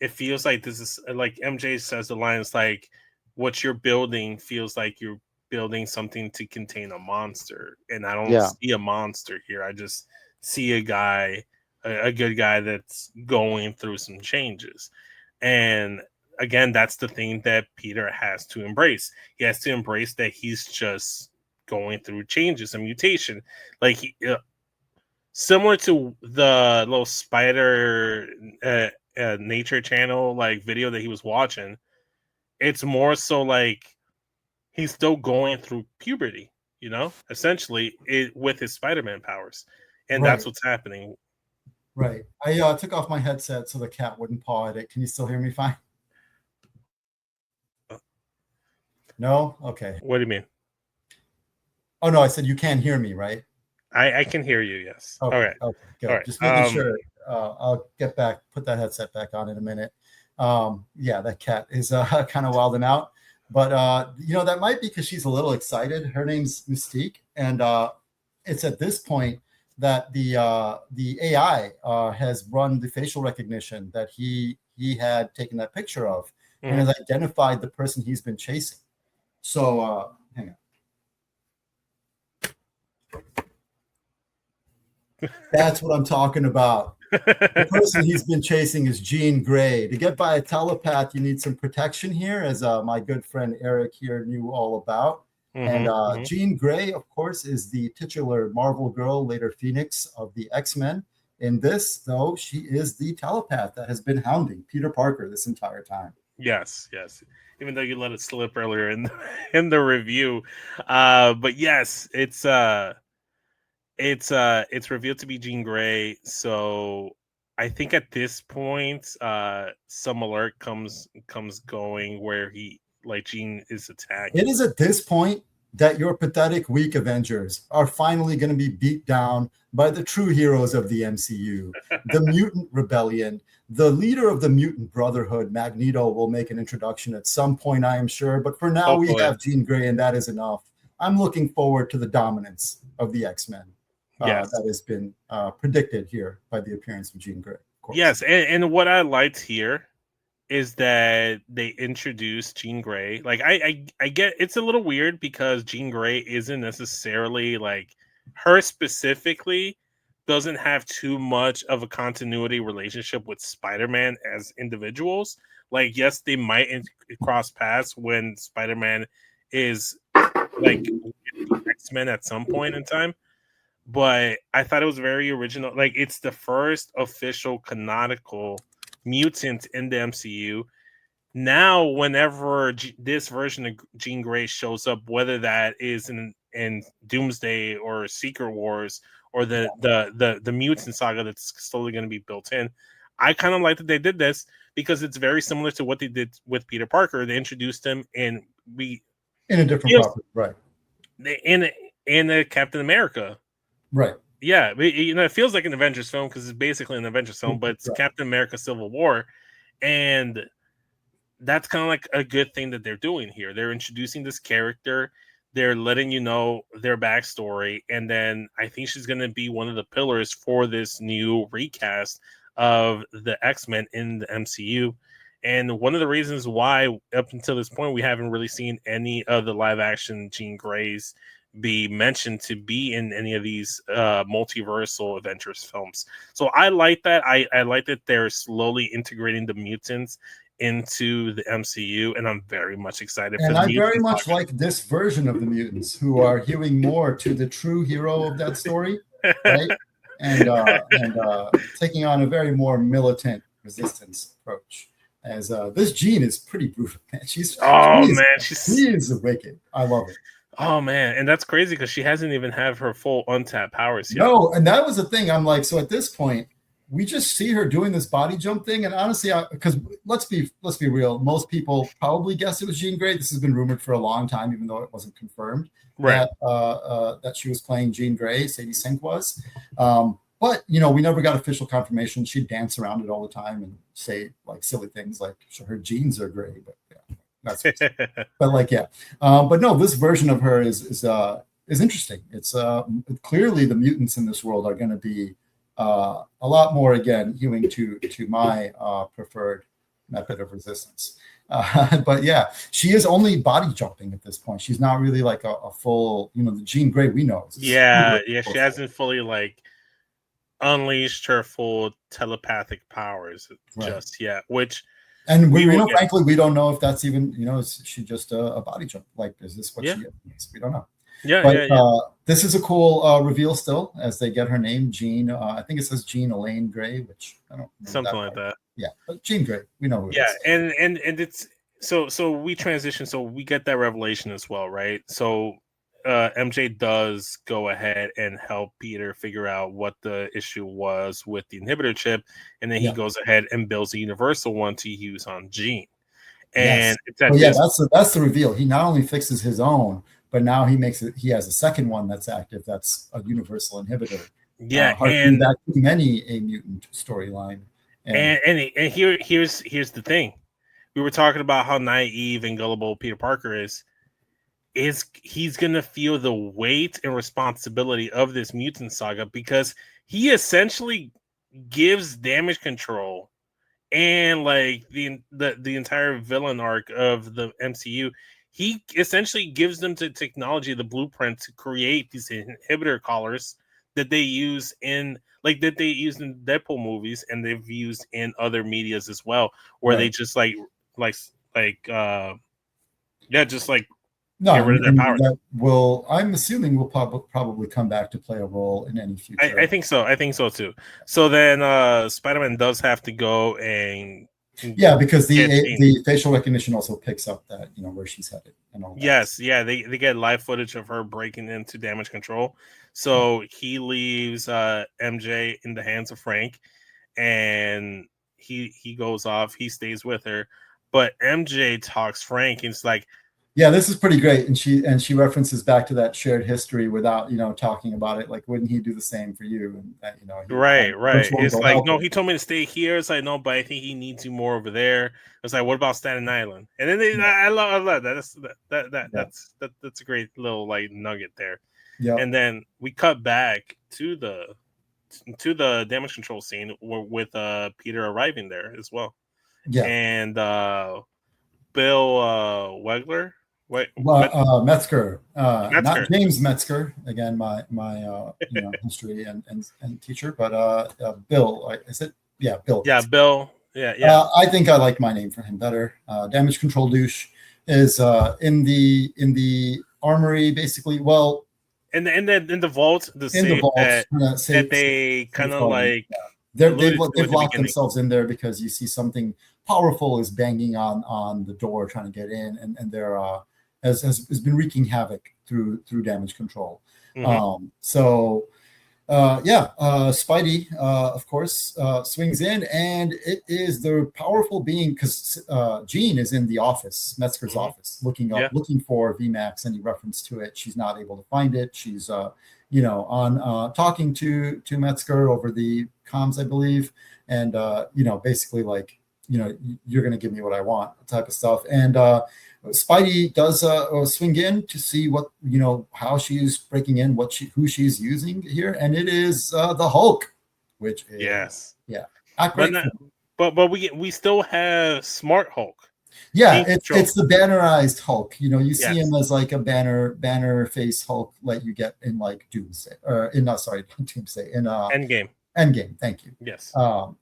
it feels like this is like MJ says the line is like, "What you're building feels like you're building something to contain a monster," and I don't see a monster here. I just see a guy, a good guy that's going through some changes. And again, that's the thing that Peter has to embrace. He has to embrace that he's just going through changes and mutation. Like similar to the little spider nature channel like video that he was watching. It's more so like he's still going through puberty, essentially with his Spider-Man powers, and that's what's happening. Right. I took off my headset so the cat wouldn't paw at it. Can you still hear me fine? No? Okay. What do you mean? Oh, no, I said you can hear me, right? I can hear you, yes. Okay, good. All right. Just making sure. I'll put that headset back on in a minute. Yeah, that cat is kind of wilding out. But, that might be because she's a little excited. Her name's Mystique. And it's at this point that the AI has run the facial recognition that he had taken that picture of and has identified the person he's been chasing. So hang on. That's what I'm talking about. The person he's been chasing is Jean Grey. To get by a telepath, you need some protection here, as my good friend Eric here knew all about. And Jean Grey, of course, is the titular Marvel girl, later Phoenix of the X-Men. In this, though, she is the telepath that has been hounding Peter Parker this entire time. Yes. Even though you let it slip earlier in the review, but yes, it's revealed to be Jean Grey. So I think at this point, some alert comes going where Jean is attacked. It is at this point that your pathetic, weak Avengers are finally going to be beat down by the true heroes of the MCU. The Mutant Rebellion, the leader of the Mutant Brotherhood, Magneto, will make an introduction at some point, I am sure. But for now, we have Jean Grey, and that is enough. I'm looking forward to the dominance of the X-Men. That has been predicted here by the appearance of Jean Grey. Of yes, and what I liked here is that they introduced Jean Grey. Like I get it's a little weird because Jean Grey isn't necessarily like her specifically doesn't have too much of a continuity relationship with Spider-Man as individuals. Like, yes, they might cross paths when Spider-Man is like X-Men at some point in time. But I thought it was very original. Like, it's the first official canonical mutant in the MCU. Now, whenever this version of Jean Grey shows up, whether that is in Doomsday or Secret Wars or the mutant saga that's slowly going to be built in, I kind of like that they did this because it's very similar to what they did with Peter Parker. They introduced him in a different property, right? In a Captain America. Right. Yeah, it feels like an Avengers film because it's basically an Avengers film, but it's Captain America Civil War. And that's kind of like a good thing that they're doing here. They're introducing this character. They're letting you know their backstory. And then I think she's going to be one of the pillars for this new recast of the X-Men in the MCU. And one of the reasons why up until this point, we haven't really seen any of the live action Jean Greys be mentioned to be in any of these multiversal Avengers films. So I like that. I like that they're slowly integrating the mutants into the MCU, and I'm very much excited for I very much like this version of the mutants who are hewing more to the true hero of that story, right? and taking on a very more militant resistance approach. As this Jean is pretty brutal, man. She is wicked. I love it. Oh man, and that's crazy because she hasn't even have her full untapped powers yet. No, and that was the thing. I'm like, so at this point, we just see her doing this body jump thing, and honestly, because let's be real, most people probably guessed it was Jean Grey. This has been rumored for a long time, even though it wasn't confirmed. Right. That she was playing Jean Grey. Sadie Sink was, but we never got official confirmation. She'd dance around it all the time and say like silly things like her jeans are gray, but yeah. That's but no, this version of her is interesting. It's clearly the mutants in this world are going to be a lot more again hewing to my preferred method of resistance. But yeah, she is only body jumping at this point. She's not really like a full, the Jean Grey we know. She hasn't fully like unleashed her full telepathic powers just yet, which. And frankly, we don't know if that's even, is she just a body jump? Like, is this what she is? We don't know. Yeah, But yeah, yeah. this is a cool reveal still, as they get her name, Jean. I think it says Jean Elaine Grey, which I don't remember Something that like part. that. Yeah, but Jean Grey, we know who it Yeah, is. and it's so we transition, so we get that revelation as well, right? So MJ does go ahead and help Peter figure out what the issue was with the inhibitor chip, and then he Yeah. goes ahead and builds a universal one to use on Jean. Yes. And it's at Oh, yeah, this that's the reveal. He not only fixes his own, but now he makes it. He has a second one that's active. That's a universal inhibitor. yeah, Harkening back to many a mutant storyline. and here's the thing. We were talking about how naive and gullible Peter Parker is he's gonna feel the weight and responsibility of this mutant saga, because he essentially gives damage control and like the entire villain arc of the MCU. He essentially gives them the technology, the blueprint to create these inhibitor collars that they use in Deadpool movies, and they've used in other medias as well, where they just just like No, get rid of their and powers. that will, I'm assuming, will probably come back to play a role in any future. I think so. I think so too. So then Spider-Man does have to go and because the facial recognition also picks up that, where she's headed and all that. Yes, yeah, they get live footage of her breaking into damage control. So he leaves MJ in the hands of Frank, and he goes off. He stays with her, but MJ talks Frank, and it's like, yeah, this is pretty great, and she references back to that shared history without talking about it. Like, wouldn't he do the same for you? And that, right. It's like, no, he told me to stay here. It's like, no, but I think he needs you more over there. It's like, what about Staten Island? And then I love that. That's a great little like nugget there. Yeah. And then we cut back to the damage control scene with Peter arriving there as well. Yeah. And Bill Wegler. Metzger, Metzger, not James Metzger. Again, my history and teacher, but Bill. Is it? Yeah, Bill. Yeah, Bill. Yeah. I think I like my name for him better. Damage control douche is in the armory, basically. Well, in the vault, that they kind of like they've locked themselves in there because you see something powerful is banging on the door trying to get in, and they're has been wreaking havoc through damage control. Mm-hmm. Spidey of course swings in, and it is the powerful being, because Jean is in the office, Metzger's office, looking for VMAX. Any reference to it, she's not able to find it. She's on talking to Metzger over the comms, I believe, and basically like, you're going to give me what I want type of stuff. And Spidey does swing in to see what, how she's breaking in, who she's using here. And it is the Hulk, which is, but we still have Smart Hulk. Yeah, it's the bannerized Hulk. You see him as like a banner face Hulk like you get in like Doomsday, or Doomsday, in Endgame. Thank you. Yes.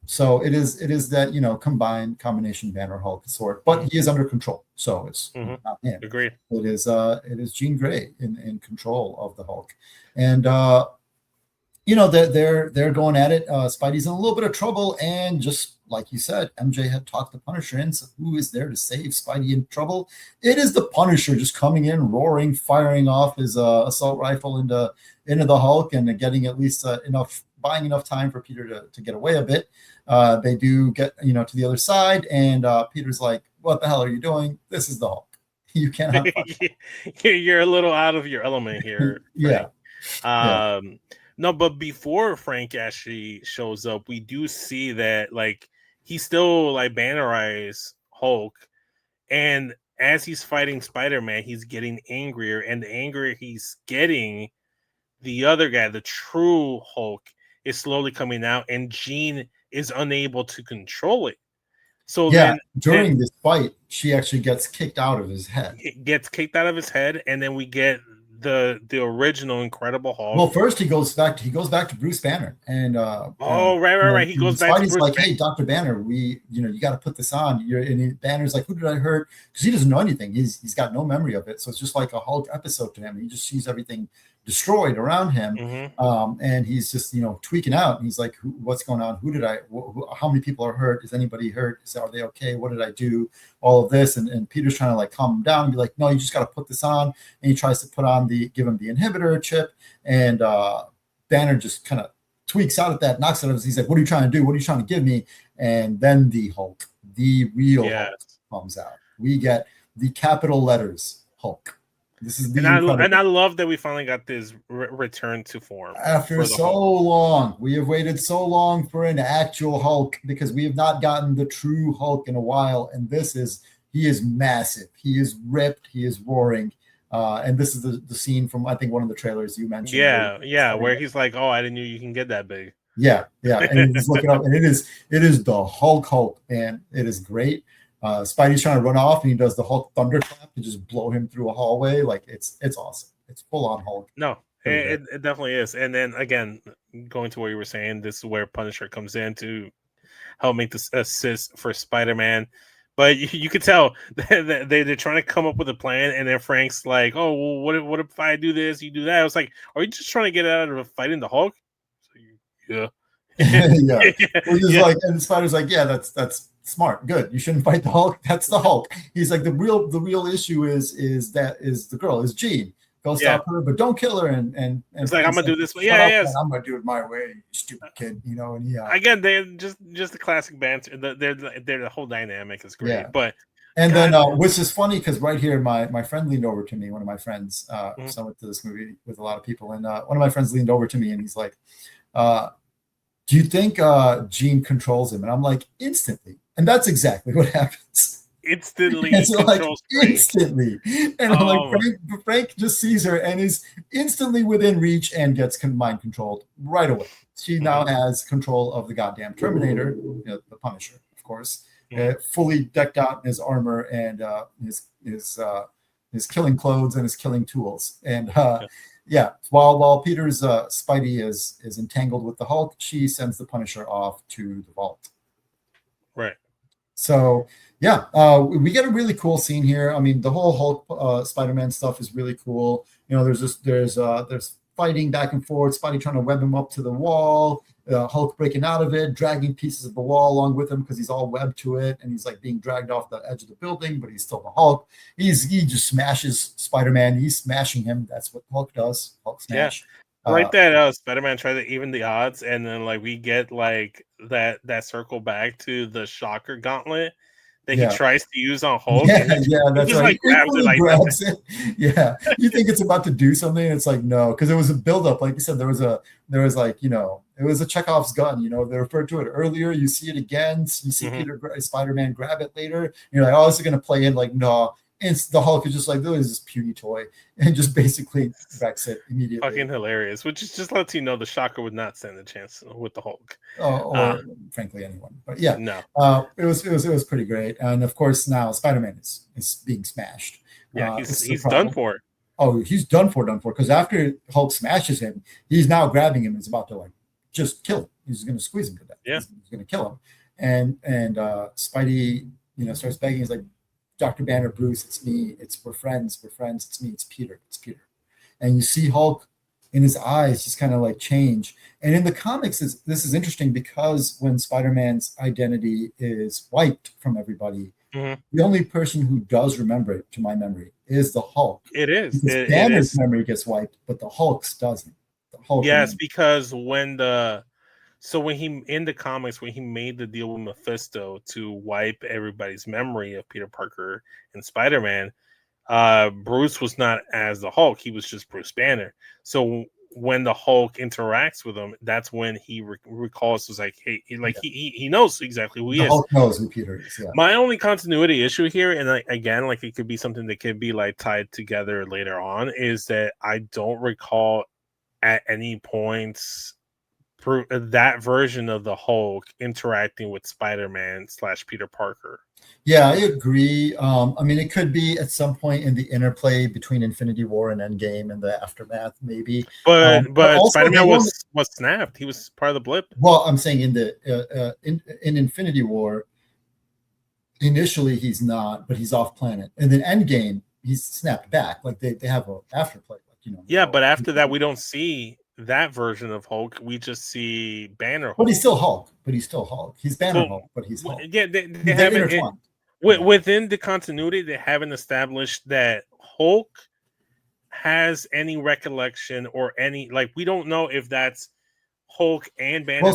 So it is that combination banner Hulk sort, but he is under control, so it's not him. Agreed. It is Jean Grey in control of the Hulk, and they're going at it. Spidey's in a little bit of trouble, and just like you said, MJ had talked the Punisher in. So who is there to save Spidey in trouble? It is the Punisher, just coming in, roaring, firing off his assault rifle into the Hulk, and getting at least buying enough time for Peter to get away a bit. They do get to the other side, and Peter's like, "What the hell are you doing? This is the Hulk. You cannot." You're a little out of your element here. Yeah. No, but before Frank actually shows up, we do see that like he's still like bannerized Hulk, and as he's fighting Spider-Man, he's getting angrier, and the angrier he's getting, the other guy, the true Hulk, is slowly coming out, and Jean is unable to control it. So during this fight, she actually gets kicked out of his head. It gets kicked out of his head, and then we get the original Incredible Hulk. Well, first he goes back to Bruce Banner, and right. He goes back to Spidey's Bruce like, Banner. hey, Dr. Banner, you got to put this on. Banner's like, who did I hurt? Because he doesn't know anything. He's got no memory of it, so it's just like a Hulk episode to him. He just sees everything destroyed around him, and he's just tweaking out. And he's like, what's going on? How many people are hurt? Is anybody hurt? Are they okay? What did I do? All of this, and Peter's trying to like calm him down and be like, no, you just got to put this on. And he tries to give him the inhibitor chip, and Banner just kind of tweaks out at that, knocks it out. He's like, what are you trying to do? What are you trying to give me? And then the Hulk, the real Hulk, comes out. We get the capital letters Hulk. This is and I love that we finally got this return to form after so long. We have waited so long for an actual Hulk because we have not gotten the true Hulk in a while. And he is massive. He is ripped. He is roaring. And this is the scene from, I think, one of the trailers you mentioned. Where he's like, oh, I didn't know you can get that big. Yeah. And he's looking up, and it is the Hulk, and it is great. Spidey's trying to run off, and he does the Hulk thunderclap to just blow him through a hallway. Like it's awesome. It's full on Hulk. No, it definitely is. And then again, going to what you were saying, this is where Punisher comes in to help make this assist for Spider-Man. But you could tell that they're trying to come up with a plan, and then Frank's like, "Oh, well, what if I do this? You do that?" I was like, "Are you just trying to get out of fighting the Hulk?" So, yeah. Well, he's like, and Spider's like, "Yeah, that's smart, good. You shouldn't fight the Hulk. That's the Hulk." He's like, the real issue is the girl, is Jean. Go stop her, but don't kill her. And it's like, I'm gonna do this way. Yeah. I'm gonna do it my way, you stupid kid. And again, they're just the classic banter. They're the whole dynamic is great. But then which is funny because right here, my friend leaned over to me. One of my friends, so I went to this movie with a lot of people, and one of my friends leaned over to me and he's like, "Do you think Jean controls him?" And I'm like, instantly. And that's exactly what happens. Instantly, instantly. And I'm like, Frank just sees her and is instantly within reach and gets mind controlled right away. She now has control of the goddamn Terminator, the Punisher, of course, fully decked out in his armor and his killing clothes and his killing tools. And while Peter's Spidey is entangled with the Hulk, she sends the Punisher off to the vault. Right. So we get a really cool scene here. I mean, the whole Hulk Spider-Man stuff is really cool. There's fighting back and forth. Spidey trying to web him up to the wall. Hulk breaking out of it, dragging pieces of the wall along with him because he's all webbed to it, and he's like being dragged off the edge of the building, but he's still the Hulk. He just smashes Spider-Man. He's smashing him. That's what Hulk does. Hulk smash. That Spider-Man tried to even the odds, and then like we get like that circle back to the Shocker Gauntlet that he tries to use on Hulk. That's right. He grabs it. Yeah, you think it's about to do something, and it's like no, because it was a buildup. Like you said, there was it was a Chekhov's gun. They referred to it earlier. You see it again. You see Spider-Man grab it later. And you're like, oh, this is gonna play in. Like no. And the Hulk is just like, this is this puny toy, and just basically wrecks it immediately. Fucking hilarious. Which is just lets you know the Shocker would not stand a chance with the Hulk, or frankly anyone. But yeah, no, it was pretty great. And of course now Spider-Man is being smashed. Yeah, he's done for it. Oh, he's done for because after Hulk smashes him, he's now grabbing him and is about to like just kill him. He's going to squeeze him to death. Yeah, he's going to kill him. And Spidey, starts begging. He's like, Dr. Banner, Bruce, it's me. We're friends. It's me. It's Peter. And you see Hulk in his eyes just kind of like change. And in the comics, this is interesting because when Spider-Man's identity is wiped from everybody, the only person who does remember it, to my memory, is the Hulk. It is. Banner's memory gets wiped, but the Hulk's doesn't. Because when he in the comics, when he made the deal with Mephisto to wipe everybody's memory of Peter Parker and Spider-Man, Bruce was not as the Hulk. He was just Bruce Banner. So when the Hulk interacts with him, that's when he recalls. Was like, hey, he knows exactly who he is. The Hulk knows who Peter is. Yeah. My only continuity issue here, and again, like it could be something that could be like tied together later on, is that I don't recall at any points that version of the Hulk interacting with Spider-Man / Peter Parker. Yeah, I agree. I mean, it could be at some point in the interplay between Infinity War and Endgame and the aftermath, maybe. But Also, Spider-Man was snapped. He was part of the blip. well, I'm saying in the in Infinity War, initially he's not, but he's off planet, and then Endgame he's snapped back. Like they have a afterplay, like Yeah, but after that we don't see that version of Hulk. We just see Banner Hulk. But he's still Hulk. He's Banner Hulk, but he's Hulk. Yeah, they haven't within the continuity. They haven't established that Hulk has any recollection or any, like, we don't know if that's Hulk and Banner. Well,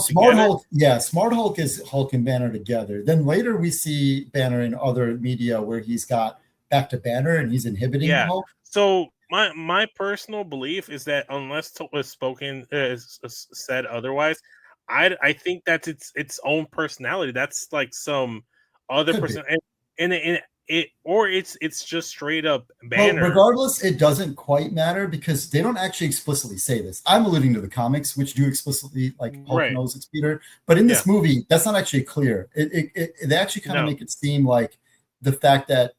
Smart Hulk is Hulk and Banner together. Then later we see Banner in other media where he's got back to Banner and he's inhibiting Hulk. So my personal belief is that unless said otherwise, I think that's its own personality. That's like some other person, and it's just straight up Banner. But regardless, it doesn't quite matter because they don't actually explicitly say this. I'm alluding to the comics, which do explicitly, like, Hulk knows it's Peter. But in this movie, that's not actually clear. They actually kind of make it seem like the fact that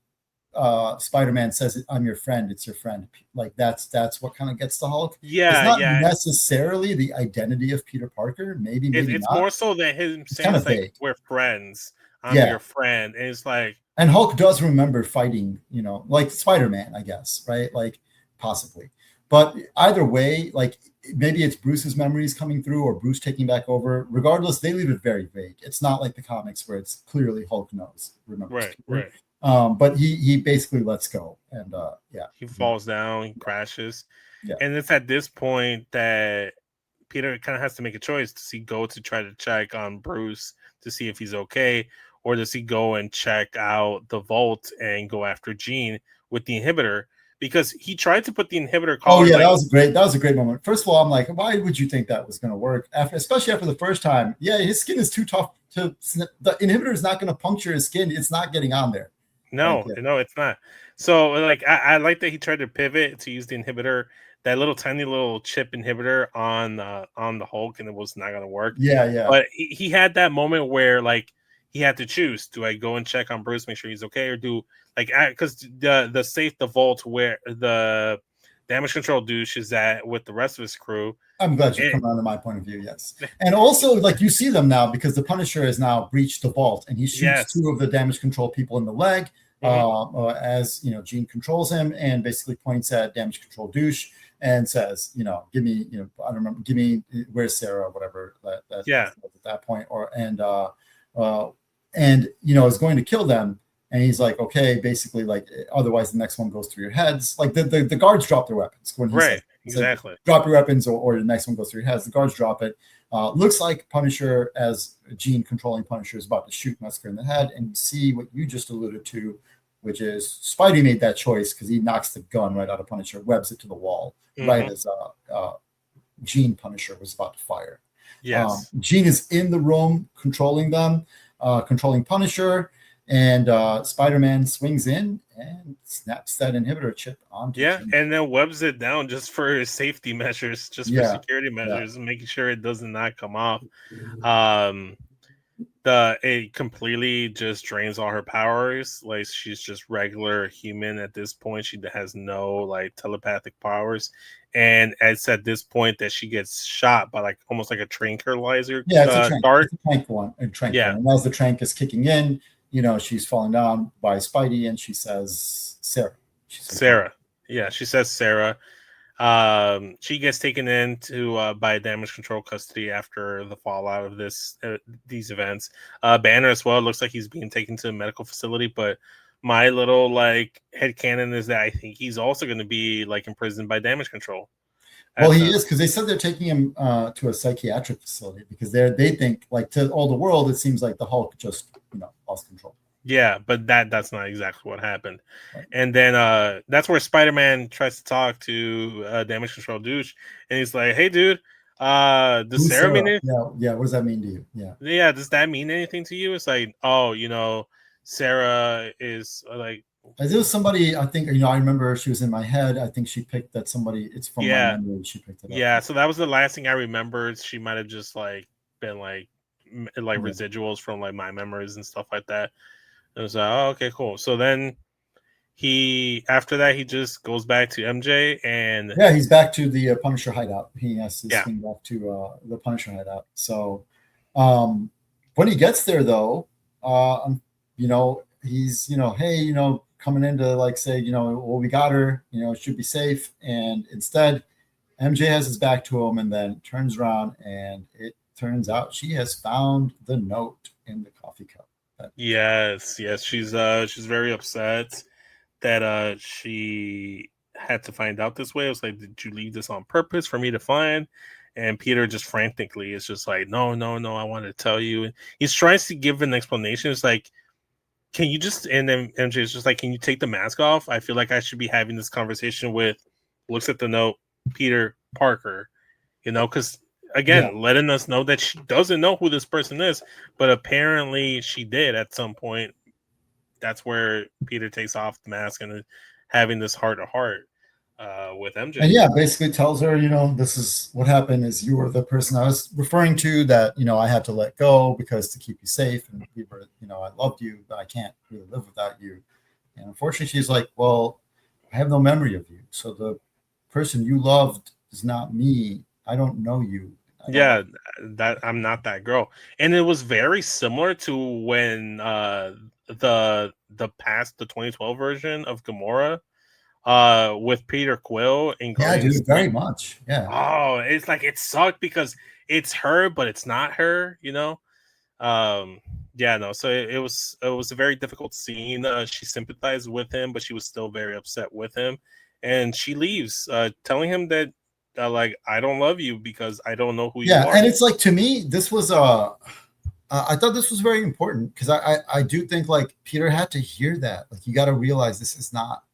Spider-Man says, "I'm your friend," it's your friend. Like that's what kind of gets the Hulk. Yeah, it's not necessarily the identity of Peter Parker. Maybe it's not. more so that him saying it's like, we're friends. I'm your friend, and it's like. And Hulk does remember fighting, like Spider-Man, I guess, right? Like possibly. But either way, like maybe it's Bruce's memories coming through or Bruce taking back over. Regardless, they leave it very vague. It's not like the comics where it's clearly Hulk knows, remembers. Right. But he basically lets go, and he falls down, he crashes, yeah. And it's at this point that Peter kind of has to make a choice. Does he go to try to check on Bruce to see if he's okay, or does he go and check out the vault and go after Jean with the inhibitor? Because he tried to put the inhibitor. That was a great moment. First of all, I'm like, why would you think that was going to work? Especially after the first time. Yeah, his skin is too tough to. The inhibitor is not going to puncture his skin. It's not getting on there. No, it's not. So, like, I like that he tried to pivot to use the inhibitor, that little tiny little chip inhibitor on the Hulk, and it was not going to work. Yeah. But he had that moment where, like, he had to choose: do I go and check on Bruce, make sure he's okay, or do because the vault where the damage control douche is at with the rest of his crew. I'm glad you come around to my point of view. Yes, and also like you see them now because the Punisher has now breached the vault and he shoots two of the damage control people in the leg. As Jean controls him and basically points at damage control douche and says, give me, I don't remember, give me, where's Sarah, whatever that at that point, is going to kill them. And he's like, okay, basically, like, otherwise the next one goes through your heads. Like the guards drop their weapons when he says, exactly. Like, drop your weapons or the next one goes through your heads. The guards drop it. Looks like Punisher, as Jean controlling Punisher, is about to shoot Musker in the head. And you see what you just alluded to, which is Spidey made that choice because he knocks the gun right out of Punisher, webs it to the wall, right as Jean Punisher was about to fire. Yes. Jean is in the room controlling them, controlling Punisher. And Spider-Man swings in and snaps that inhibitor chip onto Jean. And then webs it down just for safety measures, for security measures, and making sure it does not come off. It completely just drains all her powers. Like, she's just regular human at this point. She has no like telepathic powers, and it's at this point that she gets shot by like almost like a tranquilizer. It's a trank one. And as the trank is kicking in, she's falling down by Spidey, and she says Sarah. Sarah. Yeah, she says Sarah. She gets taken into by damage control custody after the fallout of these events. Banner as well. It looks like he's being taken to a medical facility, but my little like headcanon is that I think he's also going to be like imprisoned by damage control. Well, he is, because they said they're taking him to a psychiatric facility because they think, like, to all the world, it seems like the Hulk just lost control. Yeah, but that's not exactly what happened. Right. And then that's where Spider-Man tries to talk to damage control douche, and he's like, "Hey, dude, does Sarah mean anything?" Yeah. What does that mean to you? Yeah. Does that mean anything to you? It's like, Sarah is like. There was somebody, I think, I remember she was in my head. I think she picked that somebody. It's from my memory. She picked it up. Yeah, so that was the last thing I remembered. She might have just like been like residuals from like my memories and stuff like that. It was like, oh, okay, cool. So then after that he just goes back to MJ and Yeah, he's back to the Punisher hideout. He has to Yeah. swing back to the Punisher hideout. So when he gets there, though, he's, hey, coming in to like say, well, we got her, it should be safe. And instead, MJ has his back to him and then turns around, and it turns out she has found the note in the coffee cup. Yes, she's very upset that she had to find out this way. I was like, did you leave this on purpose for me to find? And Peter just frantically is just like, no, I wanted to tell you. And he's trying to give an explanation. It's like, can you just, and then MJ is just like, can you take the mask off? I feel like I should be having this conversation with, looks at the note, Peter Parker, because again, letting us know that she doesn't know who this person is, but apparently she did at some point. That's where Peter takes off the mask and having this heart-to-heart with MJ. And basically tells her, this is what happened is you were the person I was referring to that, I had to let go because to keep you safe. And we were, I loved you, but I can't really live without you. And unfortunately, she's like, well, I have no memory of you. So the person you loved is not me. I don't know you. That I'm not that girl. And it was very similar to when the 2012 version of Gamora with Peter Quill and Guardians. Dude, very much. Yeah. Oh, it's like it sucked because it's her, but it's not her, So it was a very difficult scene. She sympathized with him, but she was still very upset with him, and she leaves, telling him that like, I don't love you because I don't know who you are. Yeah, and it's like, to me, this was I thought this was very important because I do think like Peter had to hear that. Like, you got to realize this is not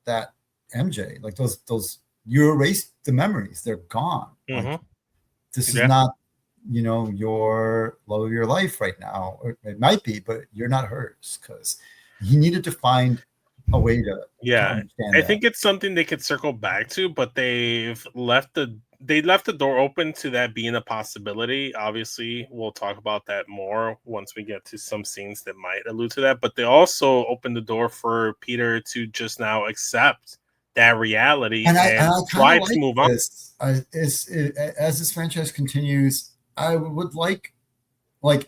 that MJ. Like those you erased the memories; they're gone. Mm-hmm. Like, this is not your love of your life right now. Or it might be, but you're not hers, because he needed to find a way to I think it's something they could circle back to, but they left the door open to that being a possibility. Obviously, we'll talk about that more once we get to some scenes that might allude to that, but they also opened the door for Peter to just now accept that reality and try to move on. As this franchise continues, I would like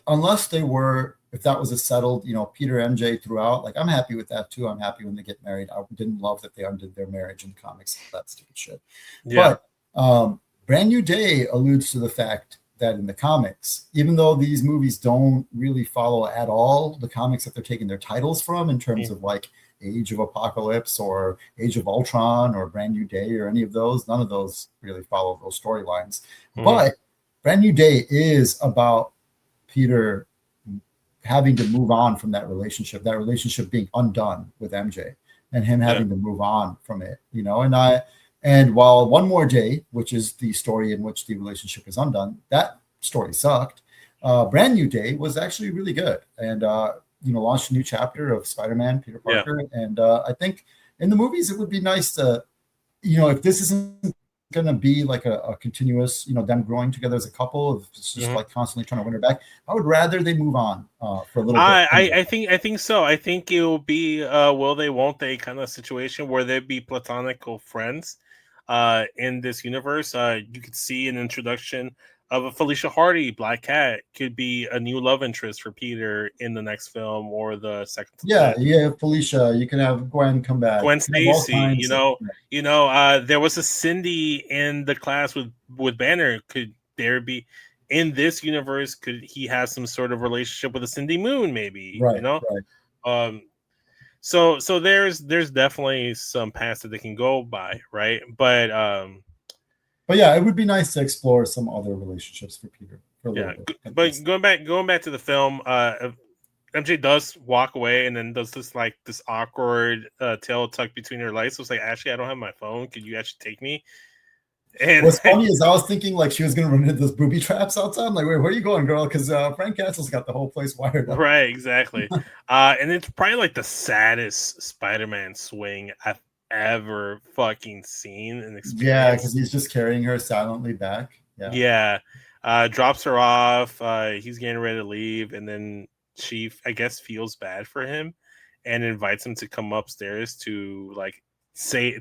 unless they were, if that was a settled, Peter MJ throughout, like, I'm happy with that too. I'm happy when they get married. I didn't love that they undid their marriage in the comics. That stupid shit. Yeah. But Brand New Day alludes to the fact that in the comics, even though these movies don't really follow at all the comics that they're taking their titles from in terms of like Age of Apocalypse or Age of Ultron or Brand New Day or any of those, none of those really follow those storylines. But Brand New Day is about Peter having to move on from that relationship being undone with MJ, and him having to move on from it, and while One More Day, which is the story in which the relationship is undone, that story sucked. Brand New Day was actually really good, and launched a new chapter of Spider-Man, Peter Parker, and I think in the movies it would be nice to, if this isn't going to be like a continuous, them growing together as a couple, if it's just like constantly trying to win her back, I would rather they move on for a little bit. I think so. I think it will be will they, won't they kind of situation where they'd be platonical friends in this universe. You could see an introduction of a Felicia Hardy, Black Cat, could be a new love interest for Peter in the next film or the second. Yeah, Felicia. You can have Gwen come back. Gwen Stacy. There was a Cindy in the class with Banner. Could there be in this universe? Could he have some sort of relationship with a Cindy Moon? Maybe. Right. Right. So there's definitely some paths that they can go by, right? But yeah, it would be nice to explore some other relationships for Peter. But going back to the film, MJ does walk away and then does this awkward tail tuck between her legs. So it's like, Ashley, I don't have my phone. Could you actually take me? And what's funny is I was thinking like she was going to run into those booby traps outside. I'm like, wait, where are you going, girl? Because Frank Castle's got the whole place wired up. Right, exactly. And it's probably like the saddest Spider-Man swing I've ever fucking seen and experienced. Yeah, because he's just carrying her silently back. Yeah. Drops her off. He's getting ready to leave, and then she, I guess, feels bad for him and invites him to come upstairs to like say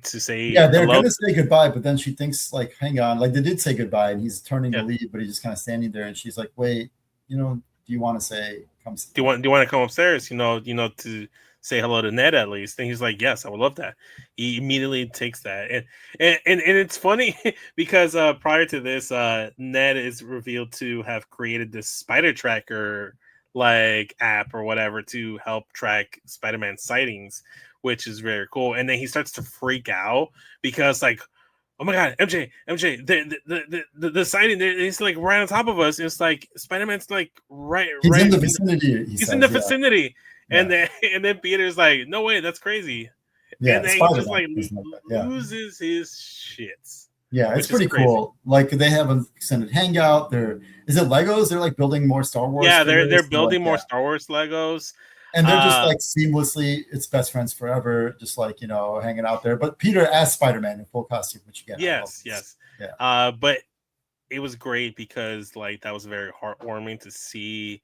Yeah, they're hello. gonna say goodbye, but then she thinks like, hang on, like they did say goodbye, and he's turning to Yeah. leave, but he's just kind of standing there, and she's like, wait, do you want to say come? Do you want to come upstairs? To say hello to Ned at least. And he's like, yes, I would love that. He immediately takes that, and it's funny because prior to this, Ned is revealed to have created this spider tracker like app or whatever to help track Spider-Man sightings, which is very cool. And then he starts to freak out because like, oh my god, MJ, the sighting, it's like right on top of us. It's like Spider-Man's like He's in the vicinity. He's in the vicinity, and then Peter's like, no way, that's crazy. Yeah, and then he just like loses his shits. Yeah, it's pretty cool. Like they have an extended hangout. Is it Legos? They're like building more Star Wars. Yeah, they're building more Star Wars Legos. And they're just like seamlessly, it's best friends forever, just like, hanging out there. But Peter as Spider-Man in full costume, which again, yes. Yeah. But it was great because like that was very heartwarming to see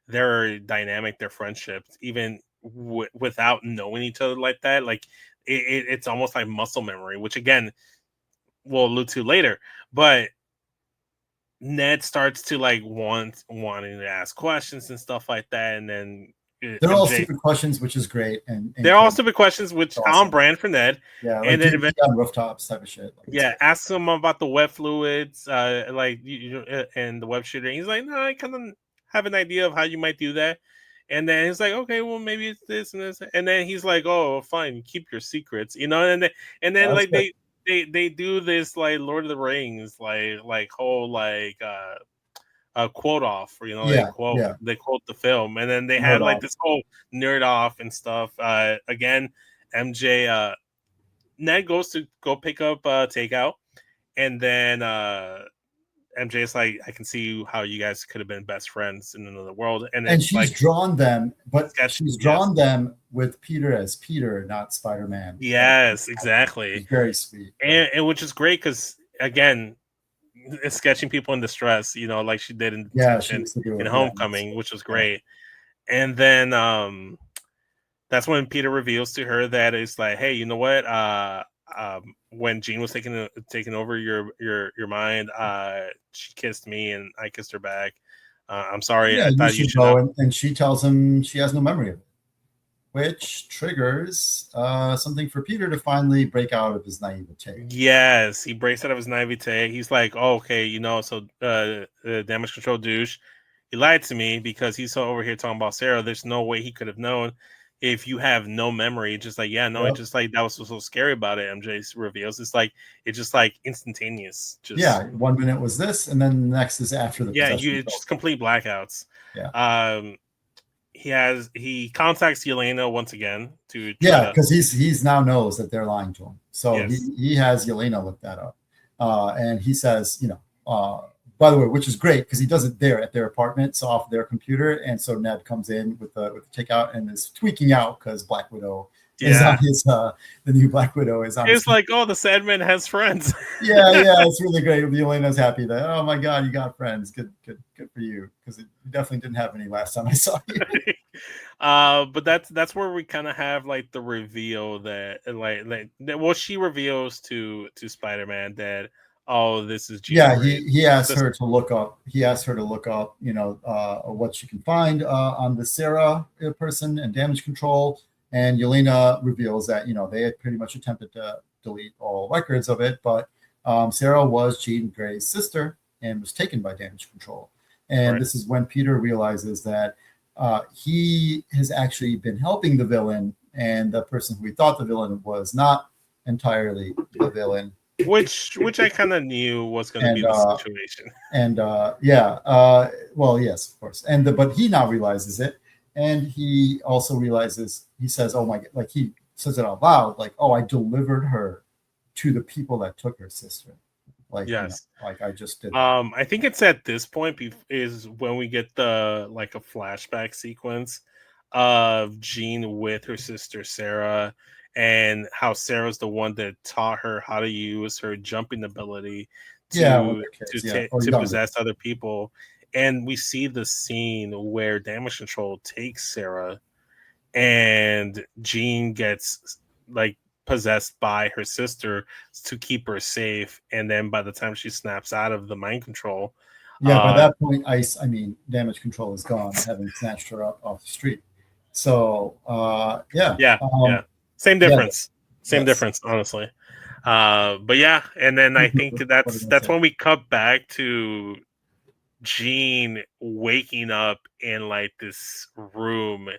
their dynamic, their friendships, even without knowing each other like that. Like it's almost like muscle memory, which again we'll allude to later. But Ned starts to like wanting to ask questions and stuff like that, and then they're all stupid questions, which is great. And they're all stupid questions, which on brand for Ned. Yeah, like and then eventually on rooftops type of shit. Like, ask him about the web fluids, and the web shooter. And he's like, no, I kind of have an idea of how you might do that. And then he's like, okay, well, maybe it's this and this. And then he's like, oh, fine, keep your secrets, And then like good. they do this like Lord of the Rings like whole like a quote off, or they quote the film, and then they had like this whole nerd off and stuff. Again, MJ Ned goes to go pick up takeout, and then MJ is like, I can see how you guys could have been best friends in another world, and she's like, drawn them, but she's drawn them with Peter as Peter, not Spider-Man. Yes, exactly. It's very sweet, and which is great because again, it's sketching people in distress, like she did in Homecoming, which was great. And then that's when Peter reveals to her that it's like, hey, you know what? When Jean was taking over your mind, she kissed me and I kissed her back. I'm sorry. I thought you should know. And she tells him she has no memory of it, which triggers something for Peter to finally break out of his naivete. Yes, he breaks out of his naivete. He's like, oh, okay, so damage control douche, he lied to me because he's over here talking about Sarah. There's no way he could have known if you have no memory. Just like, it's just like that was so scary about it. MJ reveals it's just like instantaneous. 1 minute was this, and then the next is after the it's just complete blackouts. He contacts Yelena once again to because he's now knows that they're lying to him, so he has Yelena look that up, and he says, by the way, which is great because he does it there at their apartment, so off their computer, and so Ned comes in with the takeout and is tweaking out because Black Widow is on his the new Black Widow is on. It's like, oh, the Sandman has friends. yeah, it's really great. Yelena's happy that, oh my god, you got friends. Good for you, because you definitely didn't have any last time I saw you. But that's where we kind of have like the reveal that she reveals to Spider-Man that, oh, this is Jean Grey. He asked her to look up. What she can find on the Sarah person and damage control. And Yelena reveals that they had pretty much attempted to delete all records of it, but Sarah was Jean Grey's sister and was taken by damage control. And This is when Peter realizes that he has actually been helping the villain, and the person who we thought the villain was not entirely the villain. Which I kind of knew was going to be the situation. And well, yes, of course. But he now realizes it, and he also realizes, he says, "Oh my God!" Like he says it out loud, like, "Oh, I delivered her to the people that took her sister." Like, yes, like I just did. I think it's at this point is when we get the like a flashback sequence of Jean with her sister Sarah, and how Sarah's the one that taught her how to use her jumping ability to possess other people. and we see the scene where Damage Control takes Sarah, and Jean gets like possessed by her sister to keep her safe, and then by the time she snaps out of the mind control, by that point, Damage Control is gone, having snatched her up off the street. So same difference, honestly. But yeah, and then I think that's when we cut back to Jean waking up in like this room,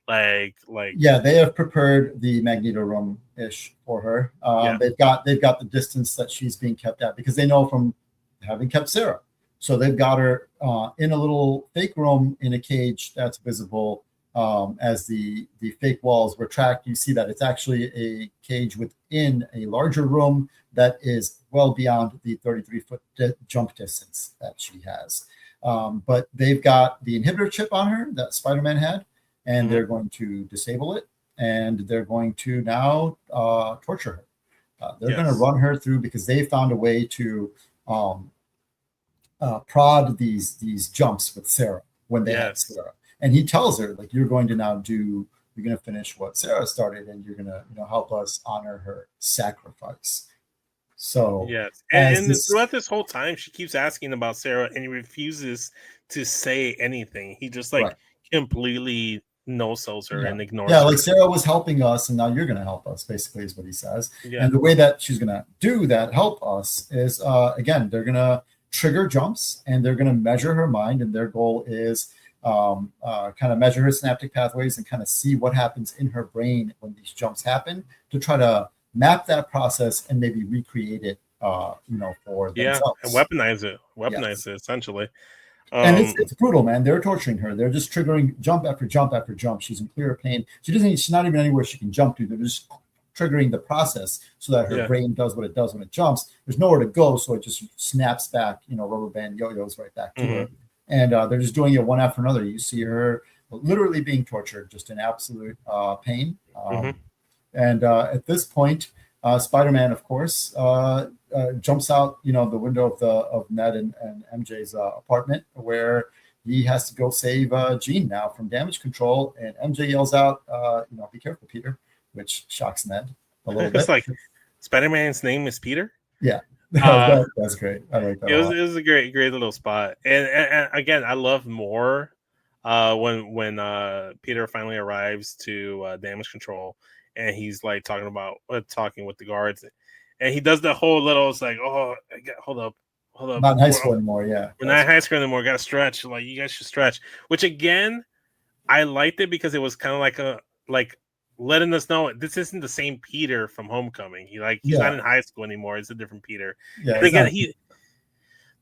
like they have prepared the Magneto room ish for her. They've got the distance that she's being kept at, because they know from having kept Sarah. So they've got her in a little fake room in a cage that's visible. As the fake walls retract, you see that it's actually a cage within a larger room that is well beyond the 33-foot jump distance that she has. But they've got the inhibitor chip on her that Spider-Man had, and they're going to disable it, and they're going to now torture her. They're going to run her through, because they found a way to prod these jumps with Sarah when they had Sarah. And he tells her, like, you're going to finish what Sarah started, and you're going to help us honor her sacrifice. So and throughout this whole time, she keeps asking about Sarah, and he refuses to say anything. He just completely no-sells her and ignores her. Yeah, like, Sarah was helping us, and now you're going to help us, basically, is what he says. Yeah. And the way that she's going to do that, help us, is, again, they're going to trigger jumps, and they're going to measure her mind, and their goal is kind of measure her synaptic pathways and kind of see what happens in her brain when these jumps happen, to try to map that process and maybe recreate it, for themselves. And weaponize it essentially. And it's brutal, man. They're torturing her. They're just triggering jump after jump after jump. She's in clear pain. She's not even anywhere she can jump to. They're just triggering the process so that her brain does what it does when it jumps. There's nowhere to go, so it just snaps back, rubber band yo-yos right back to her. And they're just doing it one after another. You see her literally being tortured, just in absolute pain. And at this point, Spider-Man, of course, jumps out, the window of Ned and MJ's apartment, where he has to go save Jean now from damage control. And MJ yells out, "Be careful, Peter," which shocks Ned a little bit. It's like, Spider-Man's name is Peter? Yeah. That's great. I like that. It was a great little spot. And again, I love more when Peter finally arrives to damage control, and he's like talking with the guards, and he does the whole little, it's like, hold up. Not in high school anymore. Yeah, we're not in high school anymore. Got to stretch. Like, you guys should stretch. Which, again, I liked it, because it was kind of like letting us know this isn't the same Peter from Homecoming. He's not in high school anymore. It's a different Peter. Yeah, and again,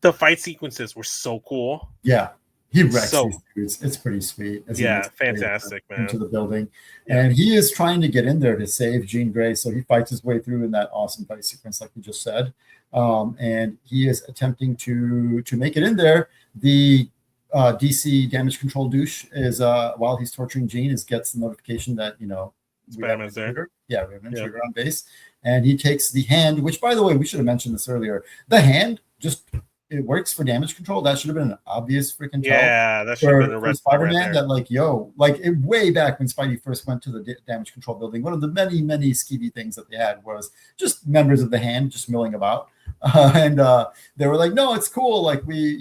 the fight sequences were so cool. Yeah, he wrecks these dudes. It's pretty sweet. Fantastic, man. Into the building, and he is trying to get in there to save Jean Grey. So he fights his way through in that awesome fight sequence, like you just said, and he is attempting to make it in there. The DC damage control douche is while he's torturing Jean, gets the notification that Spider-Man's there. Yeah, we have an intruder on base, and he takes the hand. Which, by the way, we should have mentioned this earlier. The hand it works for damage control. That should have been an obvious freaking tell. Yeah, that should have been a red Spider-Man. That way back when Spidey first went to the damage control building, one of the many skeevy things that they had was just members of the hand just milling about, and they were like, "No, it's cool. Like, we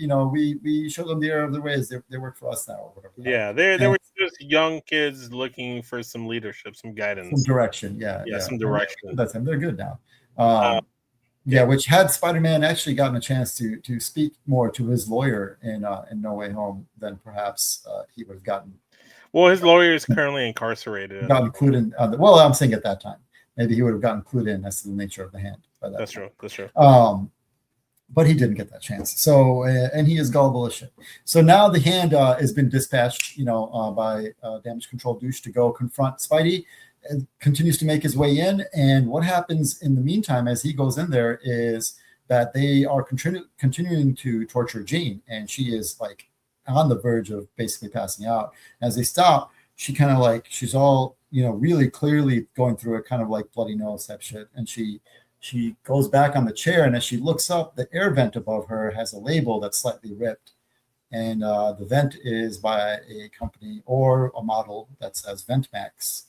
show them the error of the ways. They work for us now, or whatever." Yeah, they were just young kids looking for some leadership, some guidance, some direction. Yeah, some direction. That's them. They're good now. Which had Spider-Man actually gotten a chance to speak more to his lawyer in No Way Home than perhaps he would have gotten. Well, his lawyer is currently incarcerated. Got clued in. I'm saying at that time, maybe he would have gotten clued in as to the nature of the hand. That's true. But he didn't get that chance. So, and he is gullible as shit. So now the hand has been dispatched, by damage control douche to go confront Spidey. And continues to make his way in, and what happens in the meantime as he goes in there is that they are continuing to torture Jean, and she is like on the verge of basically passing out. As they stop, she's all really clearly going through it, kind of like bloody nose type shit, and she goes back on the chair, and as she looks up, the air vent above her has a label that's slightly ripped, And the vent is by a company or a model that says VentMax.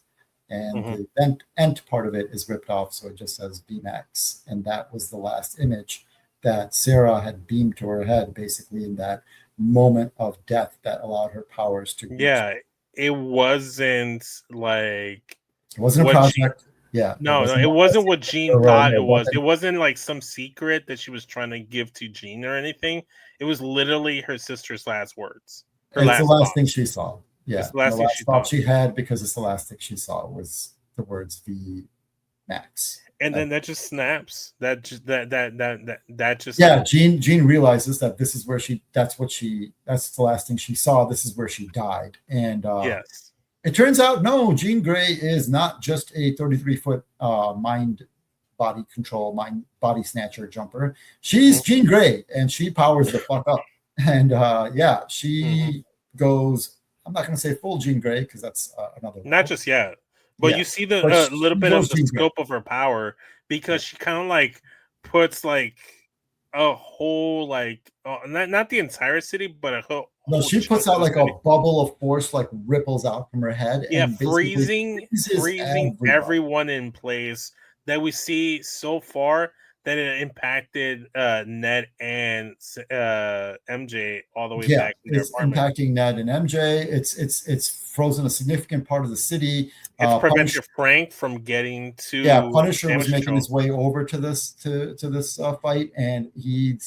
And the Ent part of it is ripped off, so it just says VMAX. And that was the last image that Sarah had beamed to her head, basically in that moment of death that allowed her powers to reach. Yeah, it wasn't like it wasn't a project. No, it wasn't what Jean thought it was. It wasn't like some secret that she was trying to give to Jean or anything. It was literally her sister's last words. It's the last thing she saw. Yeah, it's the last thing thought she had, because it's the last thing she saw was the words V Max. And then that just snaps. That just yeah. Jean realizes that this is where that's the last thing she saw. This is where she died. And yes, it turns out no, Jean Grey is not just a 33-foot mind body snatcher jumper. She's Jean Grey, and she powers the fuck up. And she goes. I'm not going to say full Jean Grey because that's another. Not just yet, but you see the little bit of the scope of her power, because she kind of like puts like a whole not the entire city, but a whole. No, she puts out like a bubble of force, like ripples out from her head. Yeah, and freezing everyone in place that we see so far. That it impacted Ned and MJ all the way back in their apartment. Impacting Ned and MJ. It's frozen a significant part of the city. It's prevented Frank from getting to. Yeah, Punisher was making his way over to this fight, and he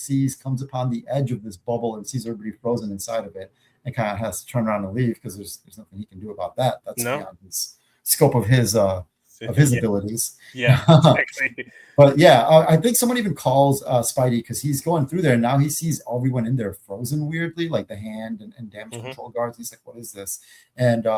comes upon the edge of this bubble and sees everybody frozen inside of it, and kind of has to turn around and leave because there's nothing he can do about that. That's beyond his scope of his abilities. Yeah, exactly. But I think someone even calls Spidey because he's going through there and now he sees everyone in there frozen weirdly, like the hand and damage control guards. He's like, what is this? And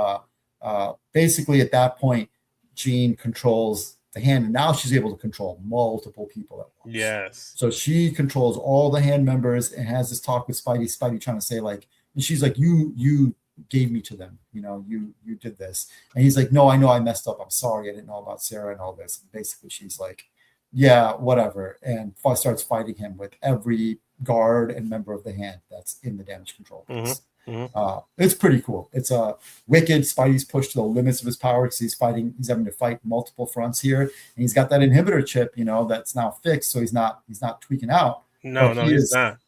basically at that point, Jean controls the hand, and now she's able to control multiple people at once. Yes. So she controls all the hand members and has this talk with Spidey. Spidey trying to say and she's like, you gave me to them, you did this. And he's like, no, I know I messed up. I'm sorry. I didn't know about Sarah and all this. And basically she's like, yeah, whatever. And starts fighting him with every guard and member of the hand that's in the damage control. It's pretty cool. It's a wicked. Spidey's pushed to the limits of his power because he's having to fight multiple fronts here. And he's got that inhibitor chip, that's now fixed. So he's not tweaking out. No, he's not.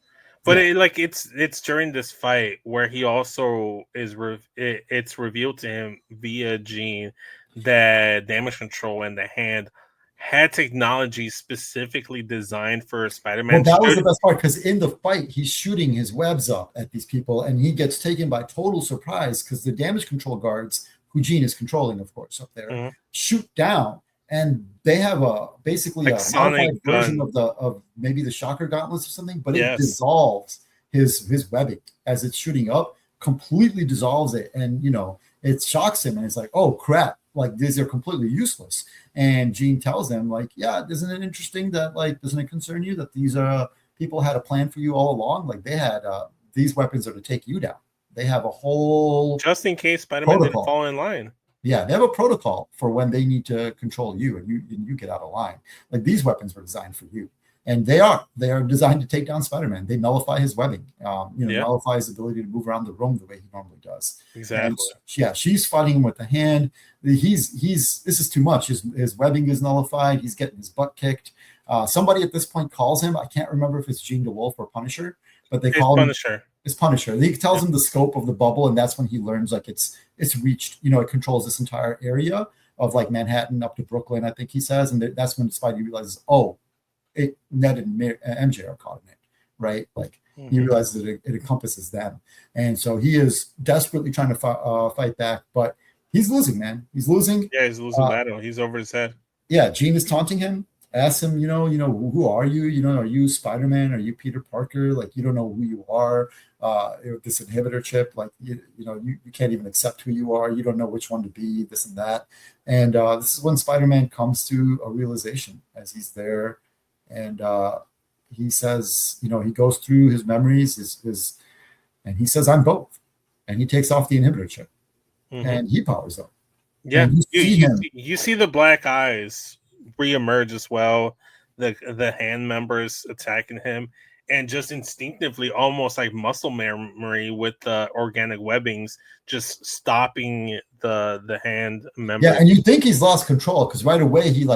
But it's during this fight where he also it's revealed to him via Jean that damage control and the hand had technology specifically designed for Spider-Man. Well, that was the best part, because in the fight, he's shooting his webs up at these people, and he gets taken by total surprise because the damage control guards, who Jean is controlling, of course, up there, shoot down, and they have basically a modified version of maybe the shocker gauntlets or something, but it dissolves his webbing as it's shooting up, completely dissolves it, and it shocks him, and it's like, oh crap. Like, these are completely useless. And Jean tells them, isn't it interesting that, doesn't it concern you that these people had a plan for you all along? Like, they had these weapons are to take you down. They have a whole just in case Spider-Man didn't fall in line. Yeah, they have a protocol for when they need to control you, and you get out of line. Like, these weapons were designed for you. And they are designed to take down Spider-Man. They nullify his webbing, nullify his ability to move around the room the way he normally does. Exactly. And, she's fighting him with the hand. This is too much. His webbing is nullified. He's getting his butt kicked. Somebody at this point calls him. I can't remember if it's Jean DeWolf or Punisher, but they call him Punisher. It's Punisher. He tells him the scope of the bubble, and that's when he learns it's reached. It controls this entire area of Manhattan up to Brooklyn, I think he says, and that's when Spidey realizes, Ned and MJ are caught in it, right? He realizes that it encompasses them, and so he is desperately trying to fight back, but he's losing, man. He's losing. Yeah, he's losing battle. He's over his head. Yeah, Jean is taunting him. Asks him, who are you? Are you Spider-Man? Are you Peter Parker? You don't know who you are. This inhibitor chip, you can't even accept who you are. You don't know which one to be. This and that, and this is when Spider-Man comes to a realization as he's there. And he says, he goes through his memories, and he says, I'm both. And he takes off the inhibitor chip, and he powers up. Yeah, you see the black eyes reemerge as well. The hand members attacking him, and just instinctively, almost like muscle memory with the organic webbings, just stopping the hand member. Yeah, and you think he's lost control because right away he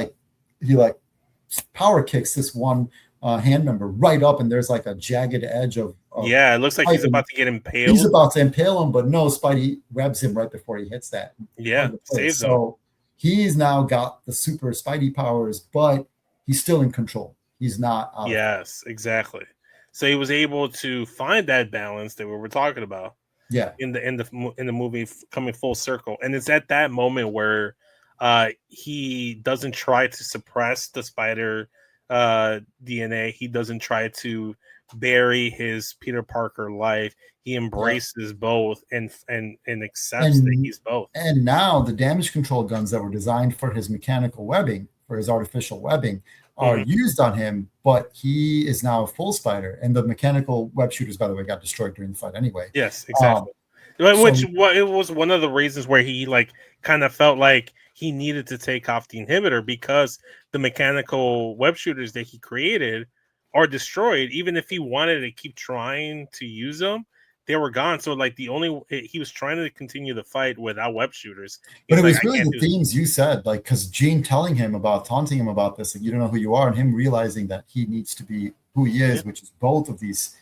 power kicks this one hand member right up, and there's like a jagged edge of yeah, it looks like he's about to get impaled. He's about to impale him, but no, Spidey webs him right before he hits that. Yeah, saves him. So he's now got the super Spidey powers, but he's still in control. He's not out. Yes, exactly. So he was able to find that balance that we were talking about. Yeah, in the movie coming full circle, and it's at that moment where he doesn't try to suppress the spider DNA. He doesn't try to bury his Peter Parker life. He embraces both and accepts that he's both. And now the damage control guns that were designed for his mechanical webbing, for his artificial webbing, are used on him, but he is now a full spider. And the mechanical web shooters, by the way, got destroyed during the fight anyway. Yes, exactly. It was one of the reasons where he like kind of felt like he needed to take off the inhibitor, because the mechanical web shooters that he created are destroyed. Even if he wanted to keep trying to use them, they were gone. So like he was trying to continue the fight without web shooters. But it was really the themes you said, like, because Jean taunting him about this, like, you don't know who you are, and him realizing that he needs to be who he is, which is both of these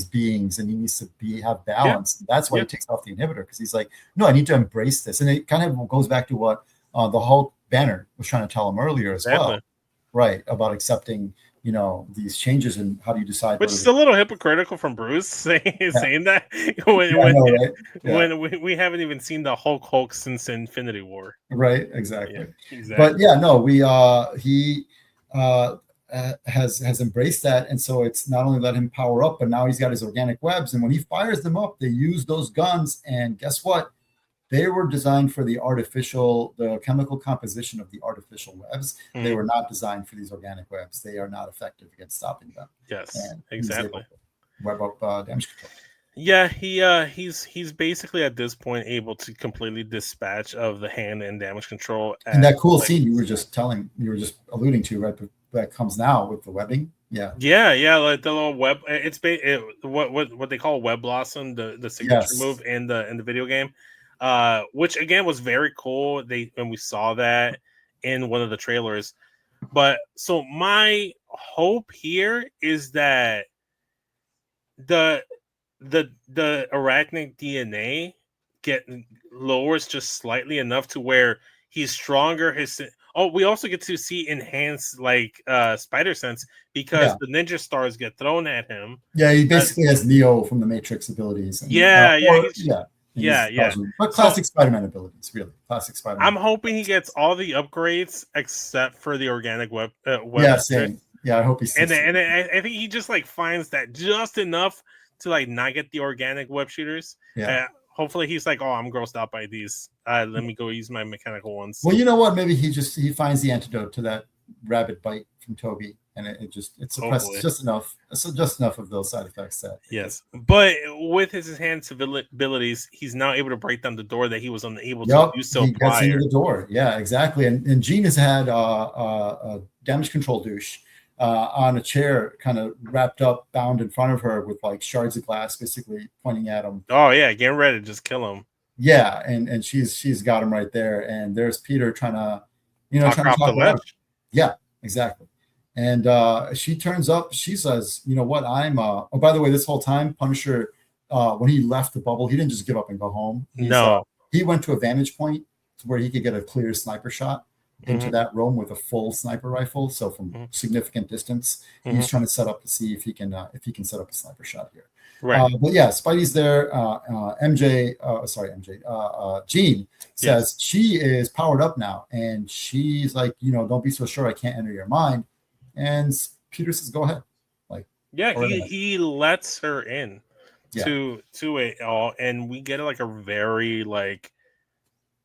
beings, and he needs to have balance. Yeah. That's why he takes off the inhibitor, because he's like, no, I need to embrace this. And it kind of goes back to what the Hulk Banner was trying to tell him earlier as well, right? About accepting, these changes, and how do you decide? Which is a little hypocritical from Bruce saying that when we haven't even seen the Hulk since Infinity War. Right, exactly. But he has embraced that, and so it's not only let him power up, but now he's got his organic webs, and when he fires them up, they use those guns, and guess what? They were designed for the chemical composition of the artificial webs. Mm-hmm. They were not designed for these organic webs. They are not effective against stopping them. Yes, exactly. Web up damage control. Yeah, he's basically at this point able to completely dispatch of the hand and damage control. And that cool scene you were just alluding to, right? That comes now with the webbing. Yeah, like the little web. It's what they call web blossom, the signature move in the video game. Which again was very cool. And we saw that in one of the trailers. But so my hope here is that the arachnid DNA lowers just slightly enough to where he's stronger. We also get to see enhanced spider sense, because the ninja stars get thrown at him. Yeah, he basically has Neo from the Matrix abilities. But classic Spider-Man abilities, really. Classic Spider-Man. I'm hoping he gets all the upgrades except for the organic web. Same. Yeah, I hope he sees and I think he just finds that just enough to not get the organic web shooters. Yeah. Hopefully he's like, oh, I'm grossed out by these. Let me go use my mechanical ones. Well, you know what? Maybe he finds the antidote to that rabbit bite from Toby, and it suppresses just enough. So just enough of those side effects. Yes, but with his enhanced abilities, he's now able to break down the door that he was unable to do so he prior. Gets into the door. Yeah, exactly. And Jean has had a damage control douche on a chair, kind of wrapped up, bound in front of her with shards of glass, basically pointing at him. Oh yeah, getting ready to just kill him. Yeah, and she's got him right there, and there's Peter trying to talk the ledge. Yeah, exactly. And she turns up. She says, "You know what? I'm." Oh, by the way, this whole time, Punisher, when he left the bubble, he didn't just give up and go home. He went to a vantage point where he could get a clear sniper shot into that room with a full sniper rifle. So from significant distance, he's trying to set up to see if he can set up a sniper shot here. Right. But yeah, Spidey's there. Jean says she is powered up now, and she's like, don't be so sure. I can't enter your mind. And Peter says, go ahead. He lets her in to it all, and we get a very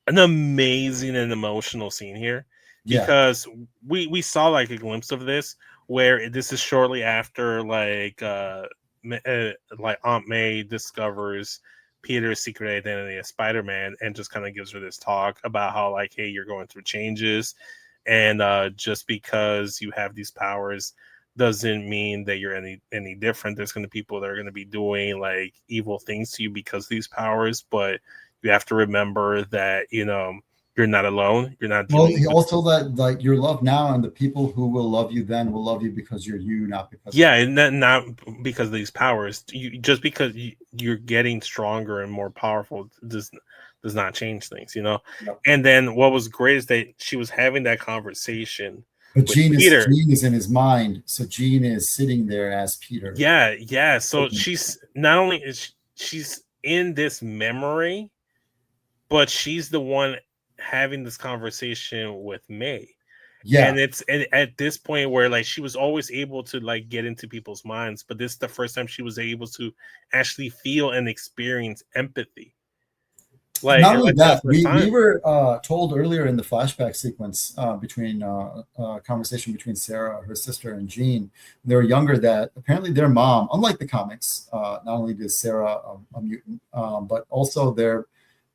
an amazing and emotional scene here, because we saw a glimpse of this, where this is shortly after Aunt May discovers Peter's secret identity as Spider-Man, and just kind of gives her this talk about how hey, you're going through changes, and just because you have these powers doesn't mean that you're any different. There's going to be people that are going to be doing like evil things to you because of these powers, but you have to remember that, you know, you're not alone. You're not Well, dealing with also that like you're loved now, and the people who will love you then will love you because you're you, not because and not because of these powers. Just because you're getting stronger and more powerful does not change things, you know. Yep. And then what was great is that she was having that conversation. But Gene Peter. is in his mind, so Gene is sitting there as Peter. Yeah. So she's not only she's in this memory, but she's the one having this conversation with May. Yeah. And it's at this point where like she was always able to like get into people's minds, but this is the first time she was able to actually feel and experience empathy. Like, not only that, we time. were told earlier in the flashback sequence between conversation between Sarah, her sister, and Jean, they were younger, that apparently their mom, unlike the comics, not only is Sarah a mutant, but also their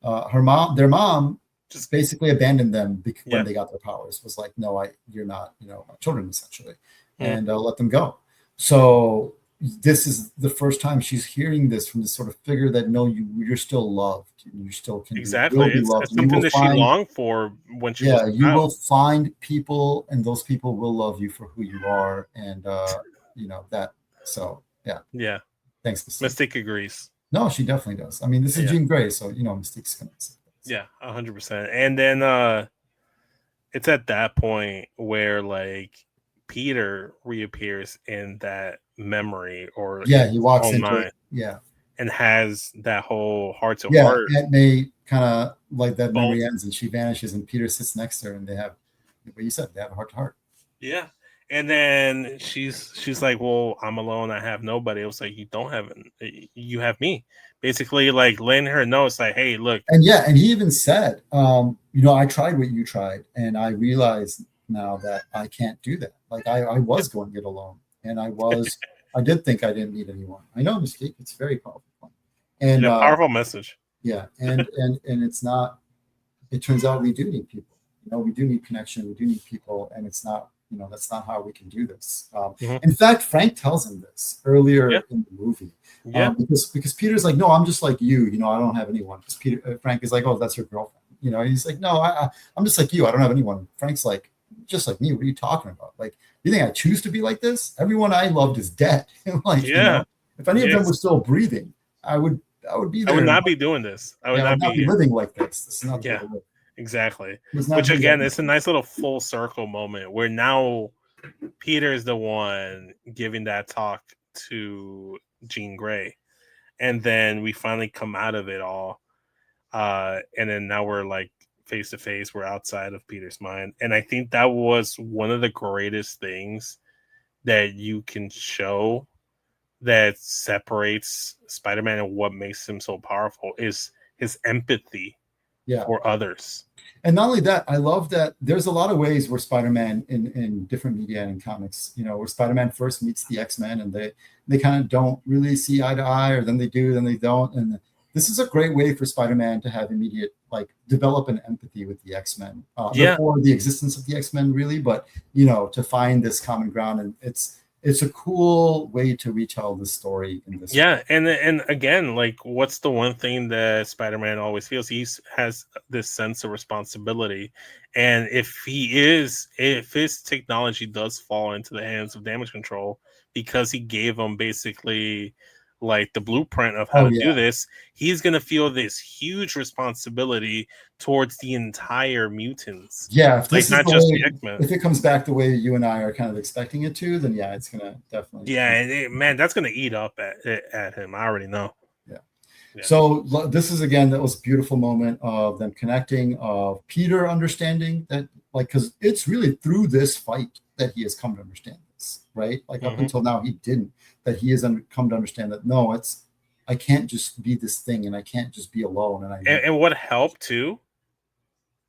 mom just basically abandoned them when they got their powers. Was like, no, you're not, you know, children, essentially, and let them go. So this is the first time she's hearing this from this sort of figure that you're still loved. You still can exactly. It's something that she longed for when she was you will find people, and those people will love you for who you are, and you know that. So yeah. Thanks, Mystique agrees. No, she definitely does. I mean, this is Jean Grey, so you know Mystique's gonna say that. Yeah, 100%. And then it's at that point where like Peter reappears in that memory, or he walks into mind, it. And has that whole heart to heart. And they kind of like that memory ends, and she vanishes, and Peter sits next to her, and they have what you said, they have a heart to heart. Yeah. And then she's like, well, I'm alone, I have nobody. It was like, you don't have you have me. Basically, like letting her know, it's like, hey, look. And he even said, you know, I tried what you tried, and I realized now that I can't do that. Like I was going it alone, and I did think I didn't need anyone. I know, Mystique, it's very powerful. And powerful message. Yeah, and it's not. It turns out we do need people. You know, we do need connection. We do need people, and it's not. You know, that's not how we can do this. In fact, Frank tells him this earlier in the movie. Because Peter's like, no, I'm just like you. You know, I don't have anyone. Because Frank is like, oh, that's your girlfriend. You know, he's like, no, I'm just like you. I don't have anyone. Frank's like, just like me. What are you talking about? Like, you think I choose to be like this? Everyone I loved is dead. Like, you know, if any of them were still breathing, I would be there. I would not be doing this. I would not be living like this. This is not exactly. Which again, it's a nice little full circle moment where now Peter is the one giving that talk to Jean Grey, and then we finally come out of it all, and then now we're like face to face. We're outside of Peter's mind, and I think that was one of the greatest things that you can show that separates Spider-Man and what makes him so powerful is his empathy for others. And not only that, I love that there's a lot of ways where Spider-Man in different media and comics, you know, where Spider-Man first meets the X-Men, and they kind of don't really see eye to eye, or then they do, then they don't. And this is a great way for Spider-Man to have immediate, like, develop an empathy with the X-Men before the existence of the X-Men, really, but, you know, to find this common ground. And it's a cool way to retell the story in this. Yeah, and again, like, what's the one thing that Spider-Man always feels? He has this sense of responsibility, and if his technology does fall into the hands of Damage Control, because he gave him basically like the blueprint of how to do this, he's gonna feel this huge responsibility towards the entire mutants. Yeah, if this like, is not just way, the X-Men. If it comes back the way you and I are kind of expecting it to, then it's gonna definitely. Yeah, and man, that's gonna eat up at him. I already know. Yeah. So this is again that was a beautiful moment of them connecting, of Peter understanding that, like, because it's really through this fight that he has come to understand this, right? Like up until now he didn't. That he has come to understand that no, I can't just be this thing, and I can't just be alone. And what helped too,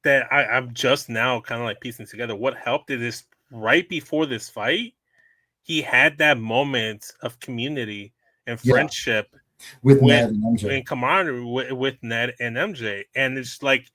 that I'm just now kind of like piecing together. What helped is right before this fight, he had that moment of community and friendship with Ned and MJ, and camaraderie with Ned and MJ, and it's like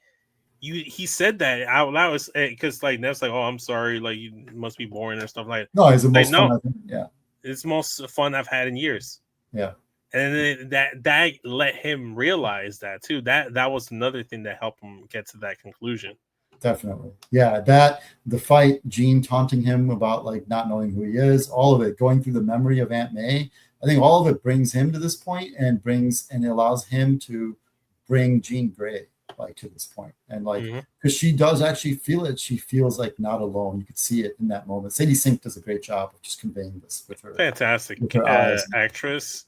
he said that out loud because like Nev's like, oh, I'm sorry, like you must be boring or stuff like. No, it's the Like, most no, fun. I think. Yeah, it's the most fun I've had in years. yeah. And then that let him realize that too. That was another thing that helped him get to that conclusion. Definitely. Yeah, that the fight, Jean taunting him about like not knowing who he is, all of it going through the memory of Aunt May. I think all of it brings him to this point and it allows him to bring Jean Grey like to this point. And like because she does actually feel it. She feels like not alone. You could see it in that moment. Sadie Sink does a great job of just conveying this with her. Fantastic with her eyes. Actress.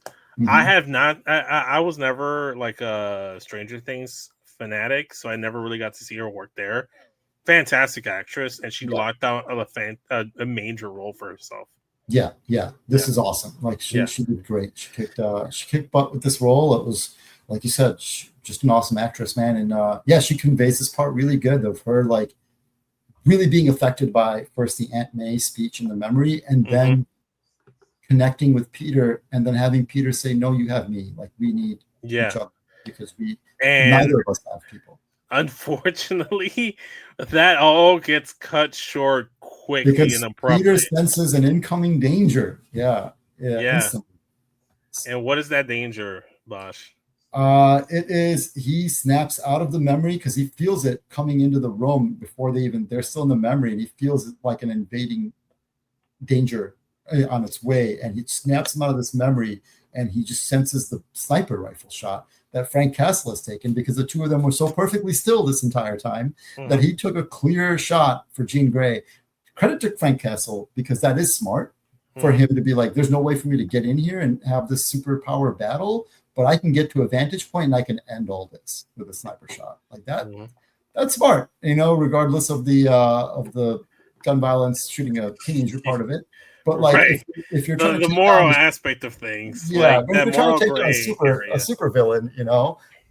I have not. I was never like a Stranger Things fanatic, so I never really got to see her work there. Fantastic actress, and she locked out a major role for herself. Yeah. This is awesome. Like she did great. She kicked butt with this role. It was like you said, just an awesome actress, man. And she conveys this part really good of her like really being affected by first the Aunt May speech and the memory, and then connecting with Peter, and then having Peter say, "No, you have me. Like we need each other because neither of us have people." Unfortunately, that all gets cut short quickly because and abruptly. Peter senses an incoming danger. Yeah. Instantly. And what is that danger, Bosch? It is he snaps out of the memory because he feels it coming into the room before they're still in the memory, and he feels it like an invading danger on its way, and he snaps him out of this memory, and he just senses the sniper rifle shot that Frank Castle has taken, because the two of them were so perfectly still this entire time that he took a clear shot for Jean Grey. Credit to Frank Castle, because that is smart for him to be like, there's no way for me to get in here and have this superpower battle, but I can get to a vantage point and I can end all this with a sniper shot like that. That's smart, regardless of the gun violence, shooting a teenager part of it. But like, if you're trying to the moral aspect of things, but if you're trying to take a super villain,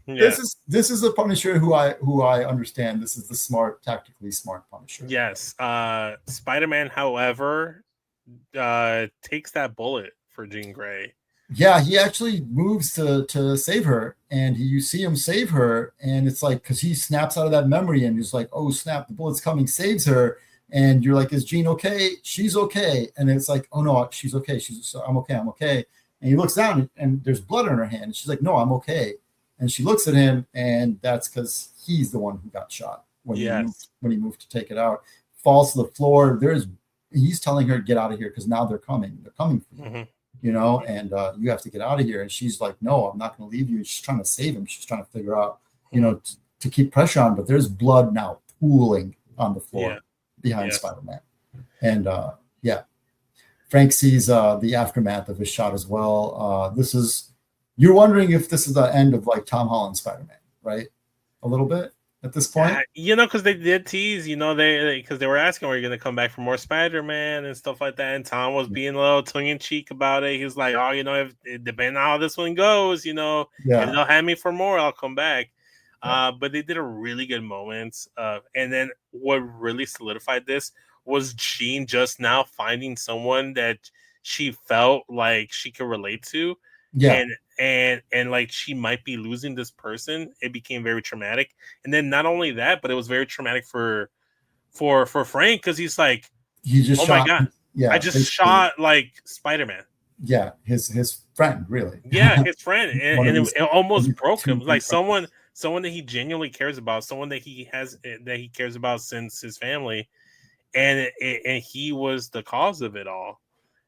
this is a Punisher who I understand. This is the tactically smart Punisher. Yes, Spider-Man, however, takes that bullet for Jean Grey. Yeah, he actually moves to save her, and you see him save her, and it's like because he snaps out of that memory, and he's like, "Oh snap, the bullet's coming!" Saves her. And you're like, is Jean okay? She's okay. And it's like, oh no, she's okay. I'm okay. And he looks down and there's blood on her hand. And she's like, no, I'm okay. And she looks at him, and that's because he's the one who got shot when he moved to take it out. Falls to the floor. He's telling her to get out of here because now they're coming. They're coming for you, and you have to get out of here. And she's like, no, I'm not going to leave you. She's trying to save him. She's trying to figure out, to keep pressure on. But there's blood now pooling on the floor. Behind Spider-Man. And Frank sees the aftermath of his shot as well. You're wondering if this is the end of like Tom Holland Spider-Man, right? A little bit at this point. Because they did tease, because they were asking, are you going to come back for more Spider-Man and stuff like that? And Tom was being a little tongue-in-cheek about it. He was like, oh, if it depends on how this one goes, if they'll have me for more, I'll come back. But they did a really good moment. And then what really solidified this was Jean just now finding someone that she felt like she could relate to. Yeah. And like she might be losing this person. It became very traumatic. And then not only that, but it was very traumatic for Frank, because he's like, he just my God. Yeah, I just shot like Spider-Man. Yeah, his friend, really. Yeah, his friend. And it almost broke him. Like someone that he genuinely cares about, someone that he cares about since his family, and he was the cause of it all.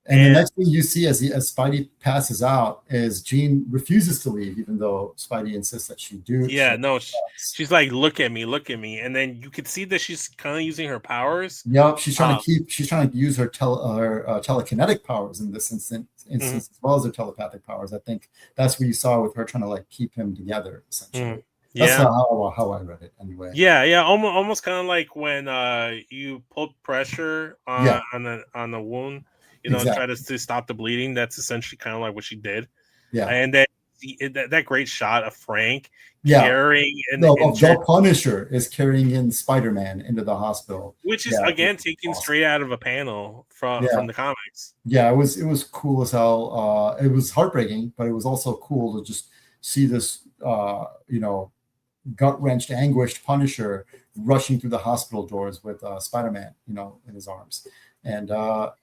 And the next thing you see as Spidey passes out is Jean refuses to leave, even though Spidey insists that she do. Yeah, she's like, look at me, and then you could see that she's kind of using her powers. Yep, she's trying to use her telekinetic powers in this instance as well as her telepathic powers. I think that's what you saw with her trying to like keep him together, essentially. That's how I read it anyway. Yeah, almost kind of like when you put pressure on the wound, try to stop the bleeding. That's essentially kind of like what she did. Yeah, and then that great shot of Frank carrying the Punisher is carrying in Spider-Man into the hospital, which is again taken straight out of a panel from the comics. Yeah, it was cool as hell. It was heartbreaking, but it was also cool to just see this gut-wrenched, anguished Punisher rushing through the hospital doors with Spider-Man, in his arms. And that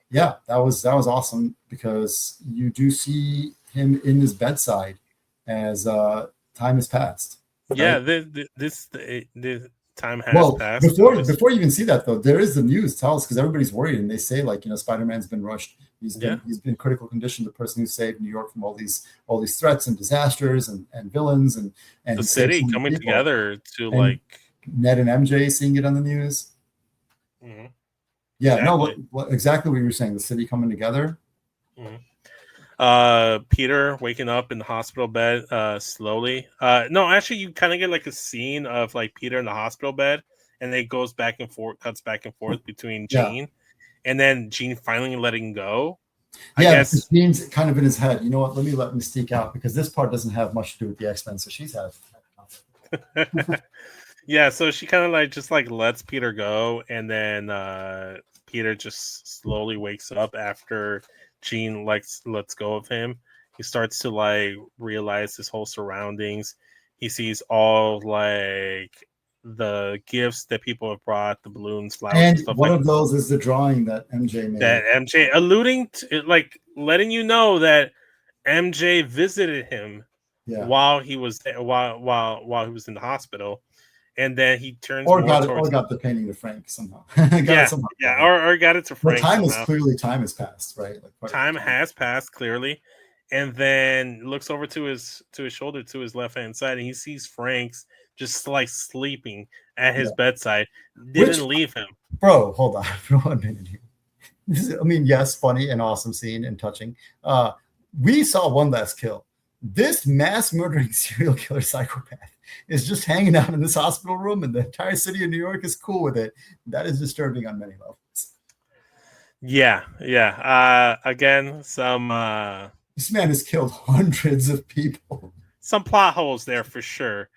was awesome, because you do see him in his bedside as time has passed. Right? Yeah, this time has passed. Before you even see that, though, there is the news tells, because everybody's worried, and they say, like, Spider-Man's been rushed. He's been in critical condition. The person who saved New York from all these threats and disasters and villains and the city coming together to Ned and MJ seeing it on the news. Mm-hmm. Yeah, exactly. Exactly what you were saying. The city coming together. Mm-hmm. Peter waking up in the hospital bed slowly. No, actually, you kind of get like a scene of like Peter in the hospital bed, and it goes back and forth, cuts back and forth between Jean, and then Jean finally letting go. I guess Jean's kind of in his head. You know what? Let Mystique out, because this part doesn't have much to do with the X-Men, so she's had. Yeah, so she kind of just lets Peter go, and then Peter just slowly wakes up after Jean lets go of him. He starts to realize his whole surroundings. He sees all the gifts that people have brought, the balloons, flowers, and stuff one of those is the drawing that MJ made. That MJ alluding to, letting you know that MJ visited him while he was while he was in the hospital. And then he turns got the painting to Frank somehow. Or got it to Frank. But time has passed, right? Time has passed clearly, and then looks over to his shoulder, to his left hand side, and he sees Frank's just sleeping at his bedside. Didn't leave him. Bro, hold on for 1 minute here. Yes, funny and awesome scene and touching. We saw one last kill. This mass murdering serial killer psychopath is just hanging out in this hospital room, and the entire city of New York is cool with it. That is disturbing on many levels. Yeah. Again, this man has killed hundreds of people. Some plot holes there for sure.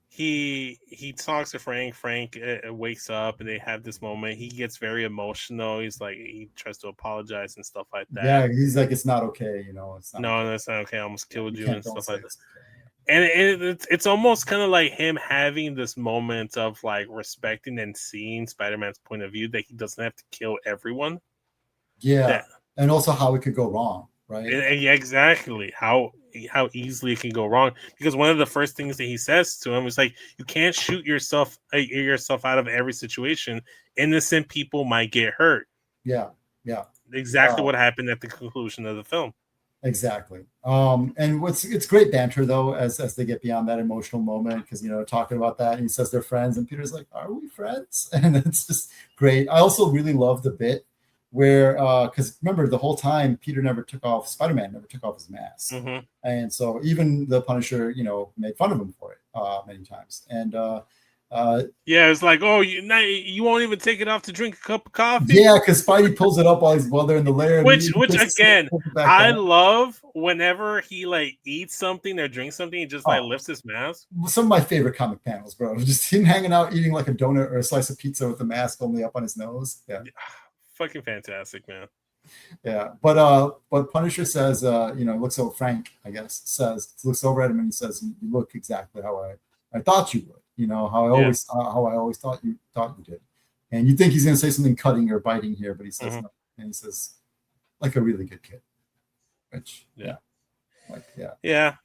He talks to Frank. Frank wakes up, and they have this moment. He gets very emotional. He's he tries to apologize and stuff like that. Yeah, he's like, it's not okay. It's not. No, that's not okay. I almost killed you and stuff like that. And it's almost kind of like him having this moment of respecting and seeing Spider-Man's point of view, that he doesn't have to kill everyone. Yeah, and also how it could go wrong, right? Yeah, exactly. How easily it can go wrong, because one of the first things that he says to him is you can't shoot yourself out of every situation. Innocent people might get hurt. Yeah. Exactly what happened at the conclusion of the film. Exactly. And it's great banter though, as they get beyond that emotional moment, because talking about that, and he says they're friends, and Peter's like, "Are we friends?" And it's just great. I also really love the bit where, because remember, the whole time Spider-Man never took off his mask, and so even the Punisher, made fun of him for it many times, and it's you won't even take it off to drink a cup of coffee. Yeah, because Spidey pulls it up while they're in the lair. Which again, I love whenever he eats something or drinks something, he just lifts his mask. Some of my favorite comic panels, bro. Just him hanging out eating like a donut or a slice of pizza with the mask only up on his nose. Yeah. Fucking fantastic, man. Yeah, but Punisher says, looks over Frank, I guess, looks over at him and he says, "You look exactly how I thought you would. How I always thought you did." And you think he's going to say something cutting or biting here, but he says no, and he says, "Like a really good kid." Which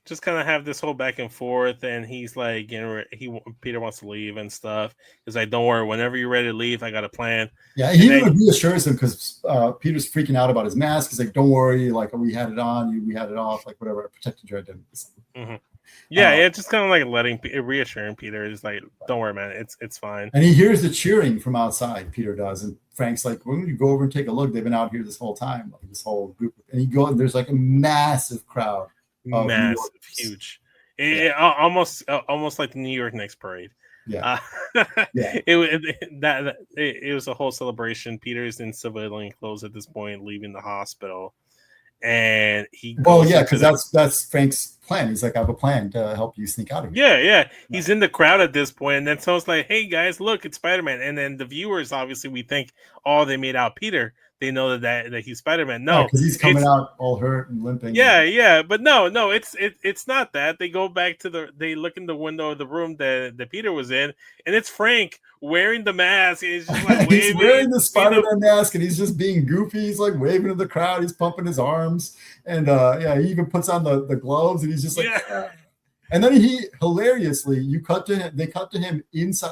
just kind of have this whole back and forth, and he's Peter wants to leave and stuff. He's like, "Don't worry, whenever you're ready to leave, I got a plan." Yeah, he even reassures him, because Peter's freaking out about his mask. He's like, "Don't worry, we had it on, we had it off, whatever, I protected your identity." Yeah, it's just kind of reassuring Peter. Is "Don't worry, man, it's fine." And he hears the cheering from outside. Peter does, and Frank's like, "Why don't you go over and take a look? They've been out here this whole time, this whole group." And and there's a massive crowd, huge, almost like the New York Knicks parade. Yeah, it was a whole celebration. Peter's in civilian clothes at this point, leaving the hospital. And he because that's Frank's plan. He's like, I have a plan to help you sneak out of here. Yeah. He's in the crowd at this point, and then someone's like, "Hey guys, look, it's Spider-Man." And then the viewers, obviously, we think, "Oh, they made out Peter." They know that he's Spider-Man. No, because he's coming out all hurt and limping. Yeah, but no, it's not that. They go back to they look in the window of the room that Peter was in, and it's Frank wearing the mask. And he's just like he's wearing the Spider-Man mask, and he's just being goofy. He's like waving to the crowd. He's pumping his arms, and he even puts on the gloves, and he's just like. Yeah. And then he hilariously, they cut to him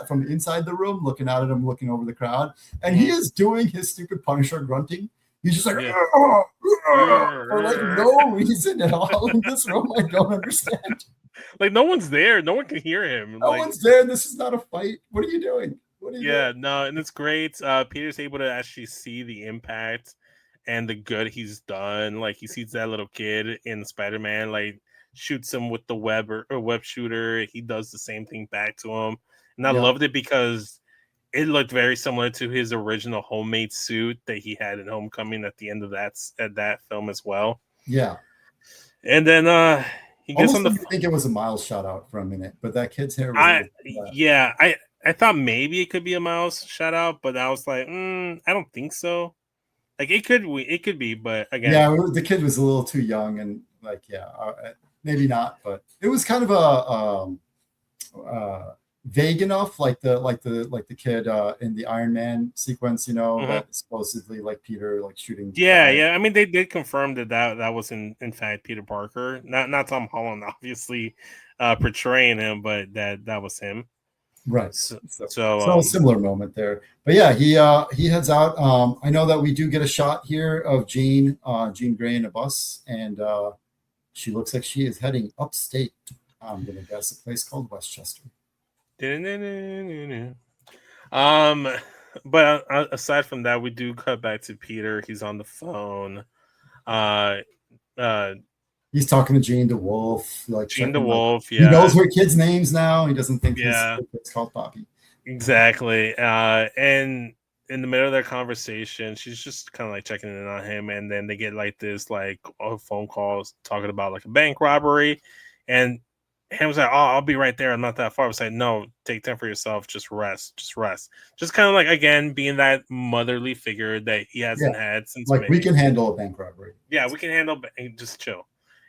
from inside the room, looking out at him, looking over the crowd, and he is doing his stupid Punisher grunting. He's just like, for like no reason at all in this room. I don't understand. Like no one's there. No one can hear him. No one's there. This is not a fight. What are you doing? Doing? No, and it's great. Peter's able to actually see the impact and the good he's done. Like he sees that little kid in Spider-Man, like shoots him with the web shooter. He does the same thing back to him, and I loved it because it looked very similar to his original homemade suit that he had in Homecoming at the end of that film as well. Yeah, and then he gets on the. I think it was a Miles shout out for a minute, but that kid's hair. Was I thought maybe it could be a Miles shout out, but I was like, I don't think so. Like it could be, but again, the kid was a little too young, and like maybe not, but it was kind of a vague enough, like the kid in the Iron Man sequence, that supposedly like Peter like shooting. Yeah. I mean, they did confirm that was in fact Peter Parker, not Tom Holland, obviously portraying him, but that was him. Right. So a similar moment there, but yeah, he heads out. I know that we do get a shot here of Jean Grey in a bus, and she looks like she is heading upstate. I'm gonna guess a place called Westchester. But aside from that, we do cut back to Peter. He's on the phone. He's talking to Jean DeWolf. Jean DeWolf, He knows her kids' names now. He doesn't think it's called Poppy. Exactly. And in the middle of their conversation, she's just kind of like checking in on him, and then they get like this like phone calls talking about like a bank robbery, and Ham's like, "Oh, I'll be right there. I'm not that far." I was like, "No, take time for yourself. Just rest. Just kind of like again being that motherly figure that he hasn't had since. Like we can handle a bank robbery. Yeah, we can handle. Just chill."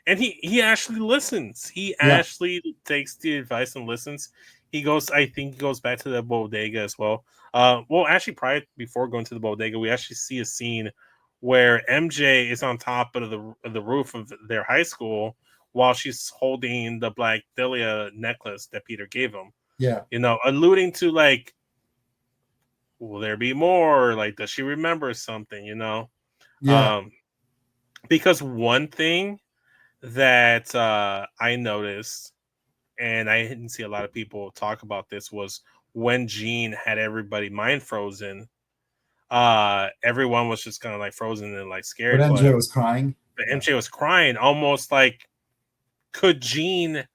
And he actually listens. He actually takes the advice and listens. He goes. I think he goes back to the bodega as well. Well, actually, probably before going to the bodega, we actually see a scene where MJ is on top of the roof of their high school while she's holding the Black Dahlia necklace that Peter gave him. Yeah, alluding to like, will there be more? Like, does she remember something? Yeah. Because one thing that I noticed, and I didn't see a lot of people talk about this, was when Jean had everybody mind frozen, everyone was just kind of like frozen and like scared. But MJ was crying. But MJ was crying, almost like could Jean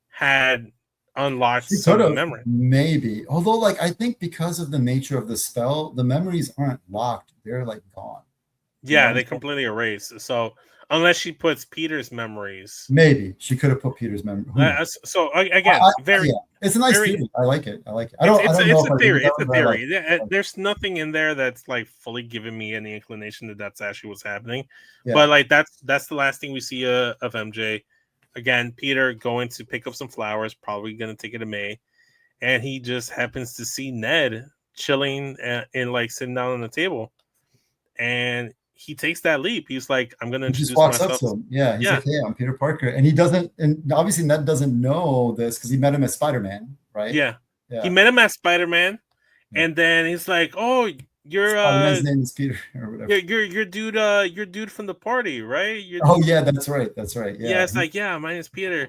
had unlocked some memory? Maybe. Although, like, I think because of the nature of the spell, the memories aren't locked. They're like gone. Yeah, they completely erase. So unless she puts Peter's memories, maybe she could have put Peter's memory. So again, it's a nice theory. I like it. It's a theory. It's a theory. There's nothing in there that's like fully giving me any inclination that that's actually what's happening. Yeah. But like that's the last thing we see of MJ. Again, Peter going to pick up some flowers, probably going to take it to May, and he just happens to see Ned chilling and like sitting down on the table, and he takes that leap. He's like, I'm going to introduce myself. Up to him. Yeah, he's like, hey, I'm Peter Parker. And he doesn't, and obviously Ned doesn't know this because he met him as Spider-Man, right? Yeah. He met him as Spider-Man. Yeah. And then he's like, oh, you're Spider-Man's name is Peter or whatever. You're dude from the party, right? Yeah, that's right. Yeah, it's like, yeah, my name's Peter.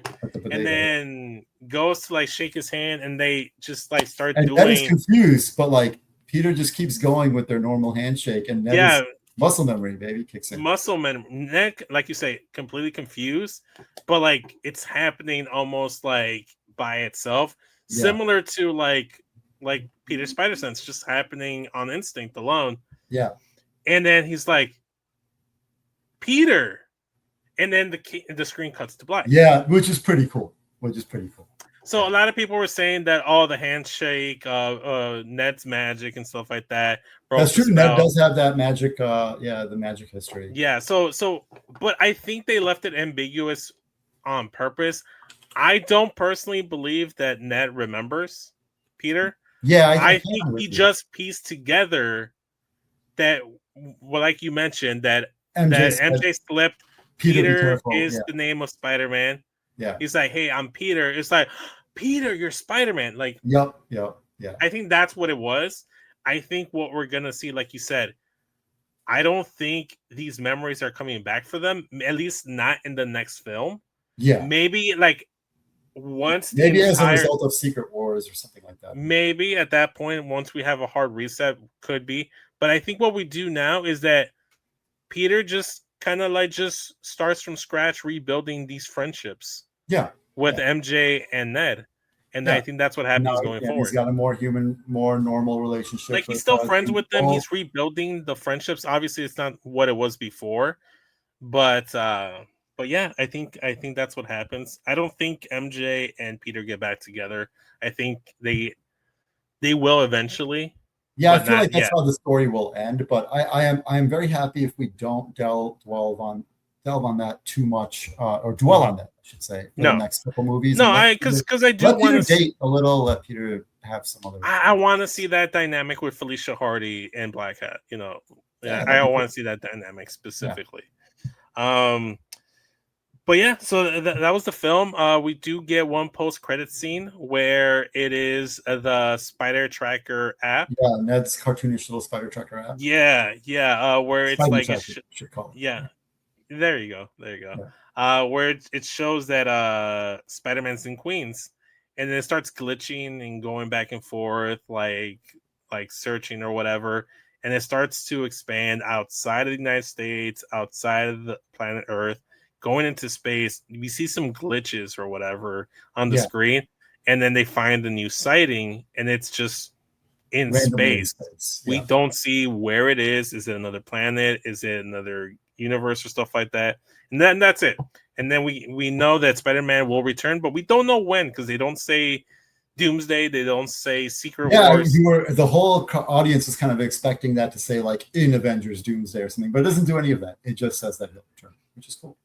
And then goes to like shake his hand, and they just like start doing. Ned is confused, but like Peter just keeps going with their normal handshake, and Ned is muscle memory, baby, kicks in. Muscle memory. Nick, like you say, completely confused, but like it's happening almost like by itself, similar to like Peter's spider sense, just happening on instinct alone. Yeah. And then he's like, Peter, and then the screen cuts to black. Yeah, which is pretty cool. So a lot of people were saying that the handshake, Ned's magic and stuff like that. That's true. Ned does have that magic. The magic history. Yeah. So, but I think they left it ambiguous on purpose. I don't personally believe that Ned remembers Peter. Yeah, I think he just pieced together that, well, like you mentioned, that MJ slipped. Peter is the name of Spider-Man. Yeah. He's like, hey, I'm Peter. It's like, Peter, you're Spider-Man. Like, yep. I think that's what it was. I think what we're gonna see, like you said, I don't think these memories are coming back for them. At least not in the next film. Yeah. Maybe like once as a result of Secret Wars or something like that. Maybe at that point, once we have a hard reset, could be. But I think what we do now is that Peter just kind of like just starts from scratch, rebuilding these friendships. Yeah. With MJ and Ned. And I think that's what happens going forward. He's got a more human, more normal relationship. Like he's still friends with them. He's rebuilding the friendships. Obviously, it's not what it was before, but yeah, I think that's what happens. I don't think MJ and Peter get back together. I think they will eventually. Yeah, I feel like that's how the story will end. But I am very happy if we don't delve on that too much, or dwell on that, I should say, for the next couple movies. No, because I do want to date a little. Let Peter have some other. I want to see that dynamic with Felicia Hardy and Black Hat. You know, I want to see that dynamic specifically. Yeah. But yeah, so that was the film. We do get one post-credit scene where it is the Spider Tracker app. Yeah, Ned's cartoonish little Spider Tracker app. Yeah. Where it's Spider like Tracker, should call it. Yeah. There you go. Yeah. Where it shows that Spider-Man's in Queens, and then it starts glitching and going back and forth, like searching or whatever, and it starts to expand outside of the United States, outside of the planet Earth, going into space. We see some glitches or whatever on the screen, and then they find a new sighting, and it's just in space. We don't see where it is. Is it another planet? Is it another universe or stuff like that? And then that's it. And then we know that Spider-Man will return, but we don't know when, because they don't say Doomsday, they don't say Secret Wars. The whole audience is kind of expecting that to say like in Avengers Doomsday or something, but it doesn't do any of that. It just says that he'll return, which is cool.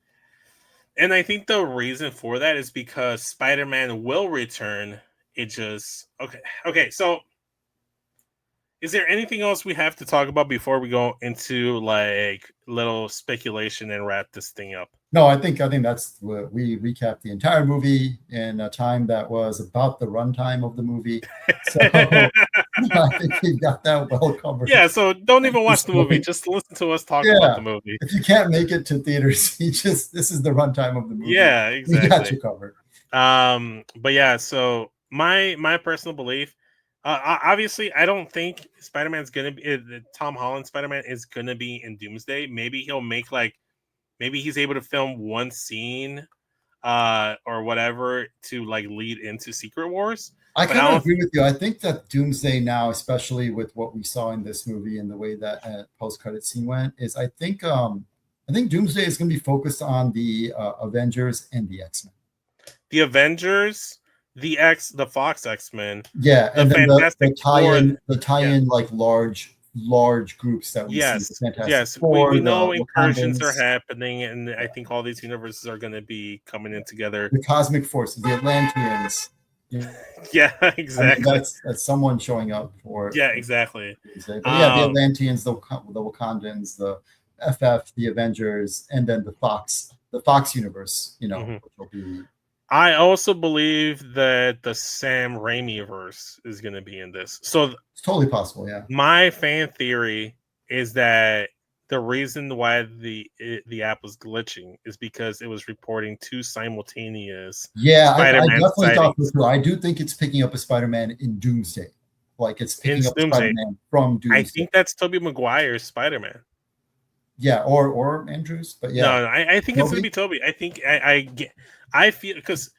And I think the reason for that is because Spider-Man will return. It just okay. So, is there anything else we have to talk about before we go into like little speculation and wrap this thing up? No, I think that's what we recapped the entire movie in a time that was about the runtime of the movie. So I think we got that well covered. Yeah, so don't even watch the movie. Just listen to us talk about the movie. If you can't make it to theaters, this is the runtime of the movie. Yeah, exactly. We got you covered. But yeah, so my personal belief, obviously, I don't think Spider-Man's gonna be Tom Holland. Spider-Man is gonna be in Doomsday. Maybe he'll make maybe he's able to film one scene, or whatever to like lead into Secret Wars. I kind of agree with you. I think that Doomsday now, especially with what we saw in this movie and the way that post-credit scene went, is I think Doomsday is going to be focused on the Avengers and the X-Men. The Avengers, the Fox X-Men, and then the tie-in like large groups that we see. Yes, we know incursions are happening, and I think all these universes are going to be coming in together. The cosmic forces, the Atlanteans. Yeah, exactly. I mean, that's someone showing up for. Yeah, exactly. But the Atlanteans, the Wakandans, the FF, the Avengers, and then the Fox universe. Which will be. I also believe that the Sam Raimi verse is going to be in this. So it's totally possible, yeah. My fan theory is that the reason why the app was glitching is because it was reporting two simultaneous Spider-Man I definitely thought this through. I do think it's picking up a Spider-Man in Doomsday. Like it's picking up Spider-Man from Doomsday. I think that's Tobey Maguire's Spider-Man. Yeah, or Andrews, but yeah. No, I think it's going to be Tobey. I think I feel because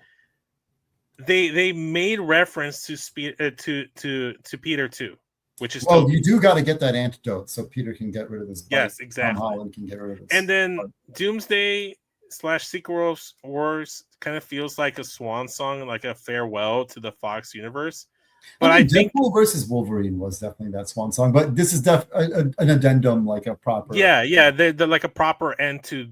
they made reference to Peter too, which is Tobey. You do got to get that antidote so Peter can get rid of his bite. Yes, exactly. Tom Holland can get rid of his and then Doomsday / Secret Wars kind of feels like a swan song, like a farewell to the Fox universe. But I think Deadpool versus Wolverine was definitely that swan song. But this is an addendum, like a proper. Yeah, they're like a proper end to.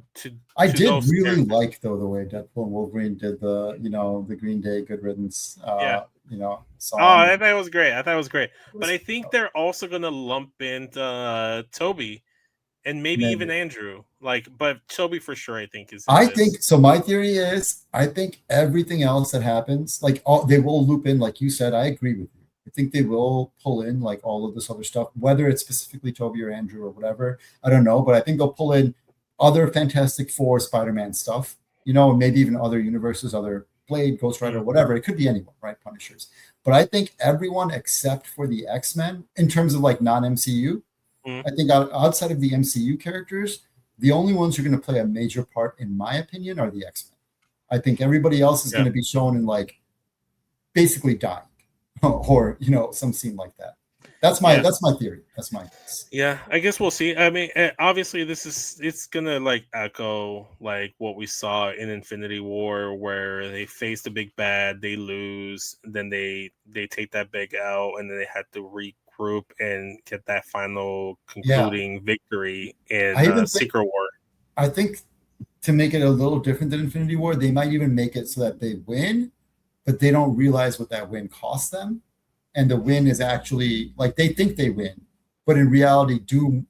I did those really characters. like though the way Deadpool and Wolverine did the Green Day Good Riddance song. I thought it was great. But I think they're also gonna lump in Toby and maybe even Andrew. But Toby for sure, I think is. I think so. My theory is, I think everything else that happens, they will loop in, like you said. I agree with you. I think they will pull in like all of this other stuff, whether it's specifically Toby or Andrew or whatever. I don't know, but I think they'll pull in other Fantastic Four, Spider-Man stuff. Maybe even other universes, other Blade, Ghost Rider, whatever. It could be anyone, right? Punishers. But I think everyone except for the X-Men, in terms of like non-MCU, I think outside of the MCU characters, the only ones who are going to play a major part, in my opinion, are the X-Men. I think everybody else is going to be shown in like basically dying or some scene like that. That's my theory. That's my guess. Yeah, I guess we'll see. I mean, obviously, it's gonna like echo like what we saw in Infinity War, where they face the big bad, they lose, then they take that big L, and then they had to regroup and get that final concluding victory in Secret War. I think to make it a little different than Infinity War, they might even make it so that they win, but they don't realize what that win cost them. And the win is actually like they think they win, but in reality, Doom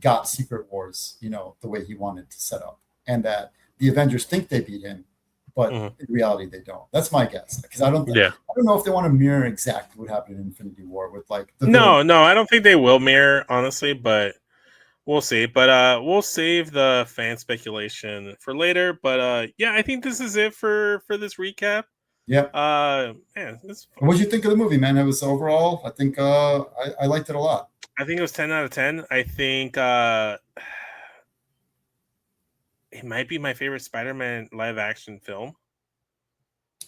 got Secret Wars, the way he wanted to set up, and that the Avengers think they beat him, but in reality they don't. That's my guess, because I don't know if they want to mirror exactly what happened in Infinity War with like the No, I don't think they will mirror, honestly, but we'll see. But we'll save the fan speculation for later. But I think this is it for this recap. Yeah. What did you think of the movie, man? It was overall, I think I liked it a lot. I think it was 10 out of 10. I think it might be my favorite Spider-Man live action film.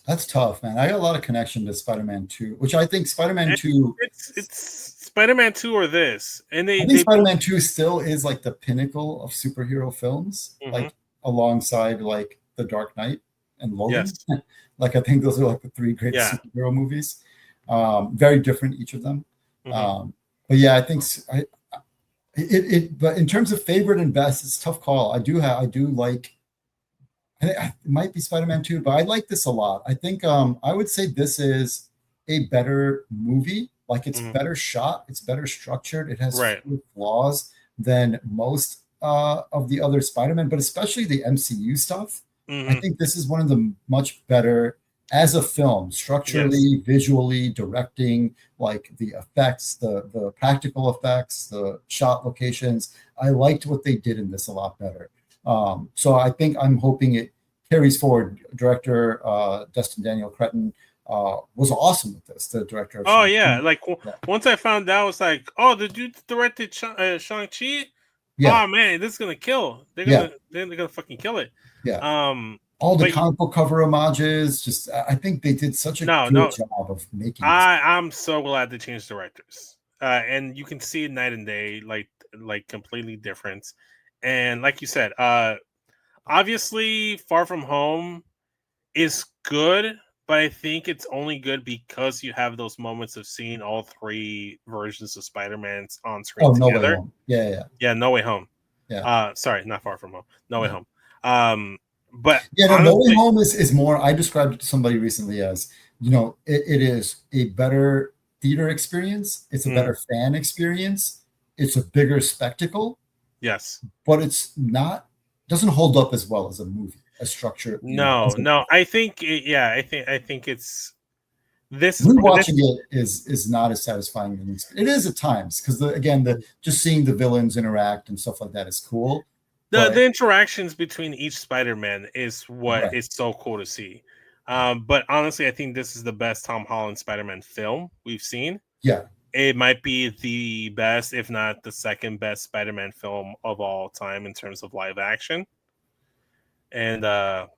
That's tough, man. I got a lot of connection to Spider-Man 2, which I think Spider-Man 2 it's Spider-Man 2 or this. And I think Spider-Man 2 still is like the pinnacle of superhero films, like alongside like The Dark Knight and Logan. Yes. Like I think those are like the three great superhero movies. Very different, each of them. But yeah, I think but in terms of favorite and best, it's a tough call. I do like, it might be Spider-Man 2, but I like this a lot. I think I would say this is a better movie. Like it's better shot, it's better structured, it has fewer flaws than most of the other Spider-Man, but especially the MCU stuff. I think this is one of the much better as a film, structurally, visually, directing, like the effects, the practical effects, the shot locations. I liked what they did in this a lot better. So I think I'm hoping it carries forward. Director Destin Daniel Cretton was awesome with this, the director of Shang-Chi. Once I found out, it's like, oh, the dude directed Shang-Chi? Yeah. Oh man, this is gonna kill. They're gonna fucking kill it. Yeah. All the comic book cover homages, just I think they did such a good job of making this. I'm so glad they changed directors. And you can see night and day, like completely different. And like you said, obviously Far From Home is good, but I think it's only good because you have those moments of seeing all three versions of Spider-Man's on screen together. No Way Home. Yeah, No Way Home. Yeah. Sorry, not Far From Home. No Way Home. But honestly, No Way Home is more. I described it to somebody recently as, it is a better theater experience. It's a better fan experience. It's a bigger spectacle. Yes, but it's doesn't hold up as well as a movie, a structure. No. I think it's this. Rewatching it is not as satisfying as it is at times, because just seeing the villains interact and stuff like that is cool. The interactions between each Spider-Man is what is so cool to see. But honestly, I think this is the best Tom Holland Spider-Man film we've seen. Yeah. It might be the best, if not the second best Spider-Man film of all time in terms of live action. And 10 out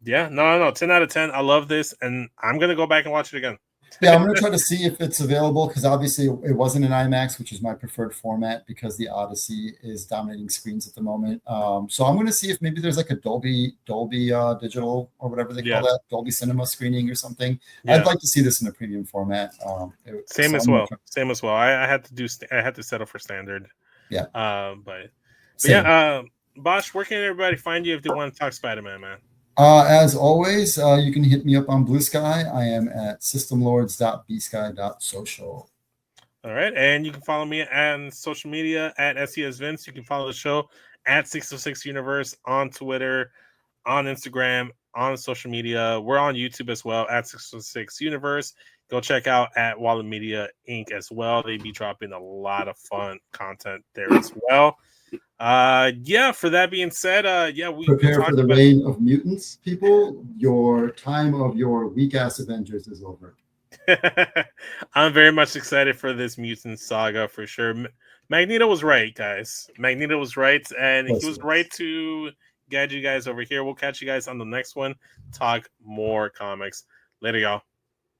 of 10. I love this, and I'm gonna go back and watch it again. Yeah, I'm going to try to see if it's available because obviously it wasn't an IMAX, which is my preferred format because the Odyssey is dominating screens at the moment. So I'm going to see if maybe there's like a Dolby digital or whatever they call that, Dolby Cinema screening or something. Yeah. I'd like to see this in a premium format. Same as well. I had to settle for standard. Yeah. But yeah, Bosch, where can everybody find you if they want to talk Spider-Man, man? As always, you can hit me up on Blue Sky. I am at systemlords.bsky.social. All right. And you can follow me on social media at SESvince. You can follow the show at 606 Universe on Twitter, on Instagram, on social media. We're on YouTube as well at 606 Universe. Go check out at Wallop Media Inc. as well. They be dropping a lot of fun content there as well. For that being said, we prepare for the reign of mutants, people. Your time of your weak ass Avengers is over. I'm very much excited for this mutant saga for sure. Magneto was right, guys. Magneto was right, and he was right to guide you guys over here. We'll catch you guys on the next one. Talk more comics. Later, y'all.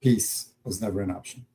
Peace was never an option.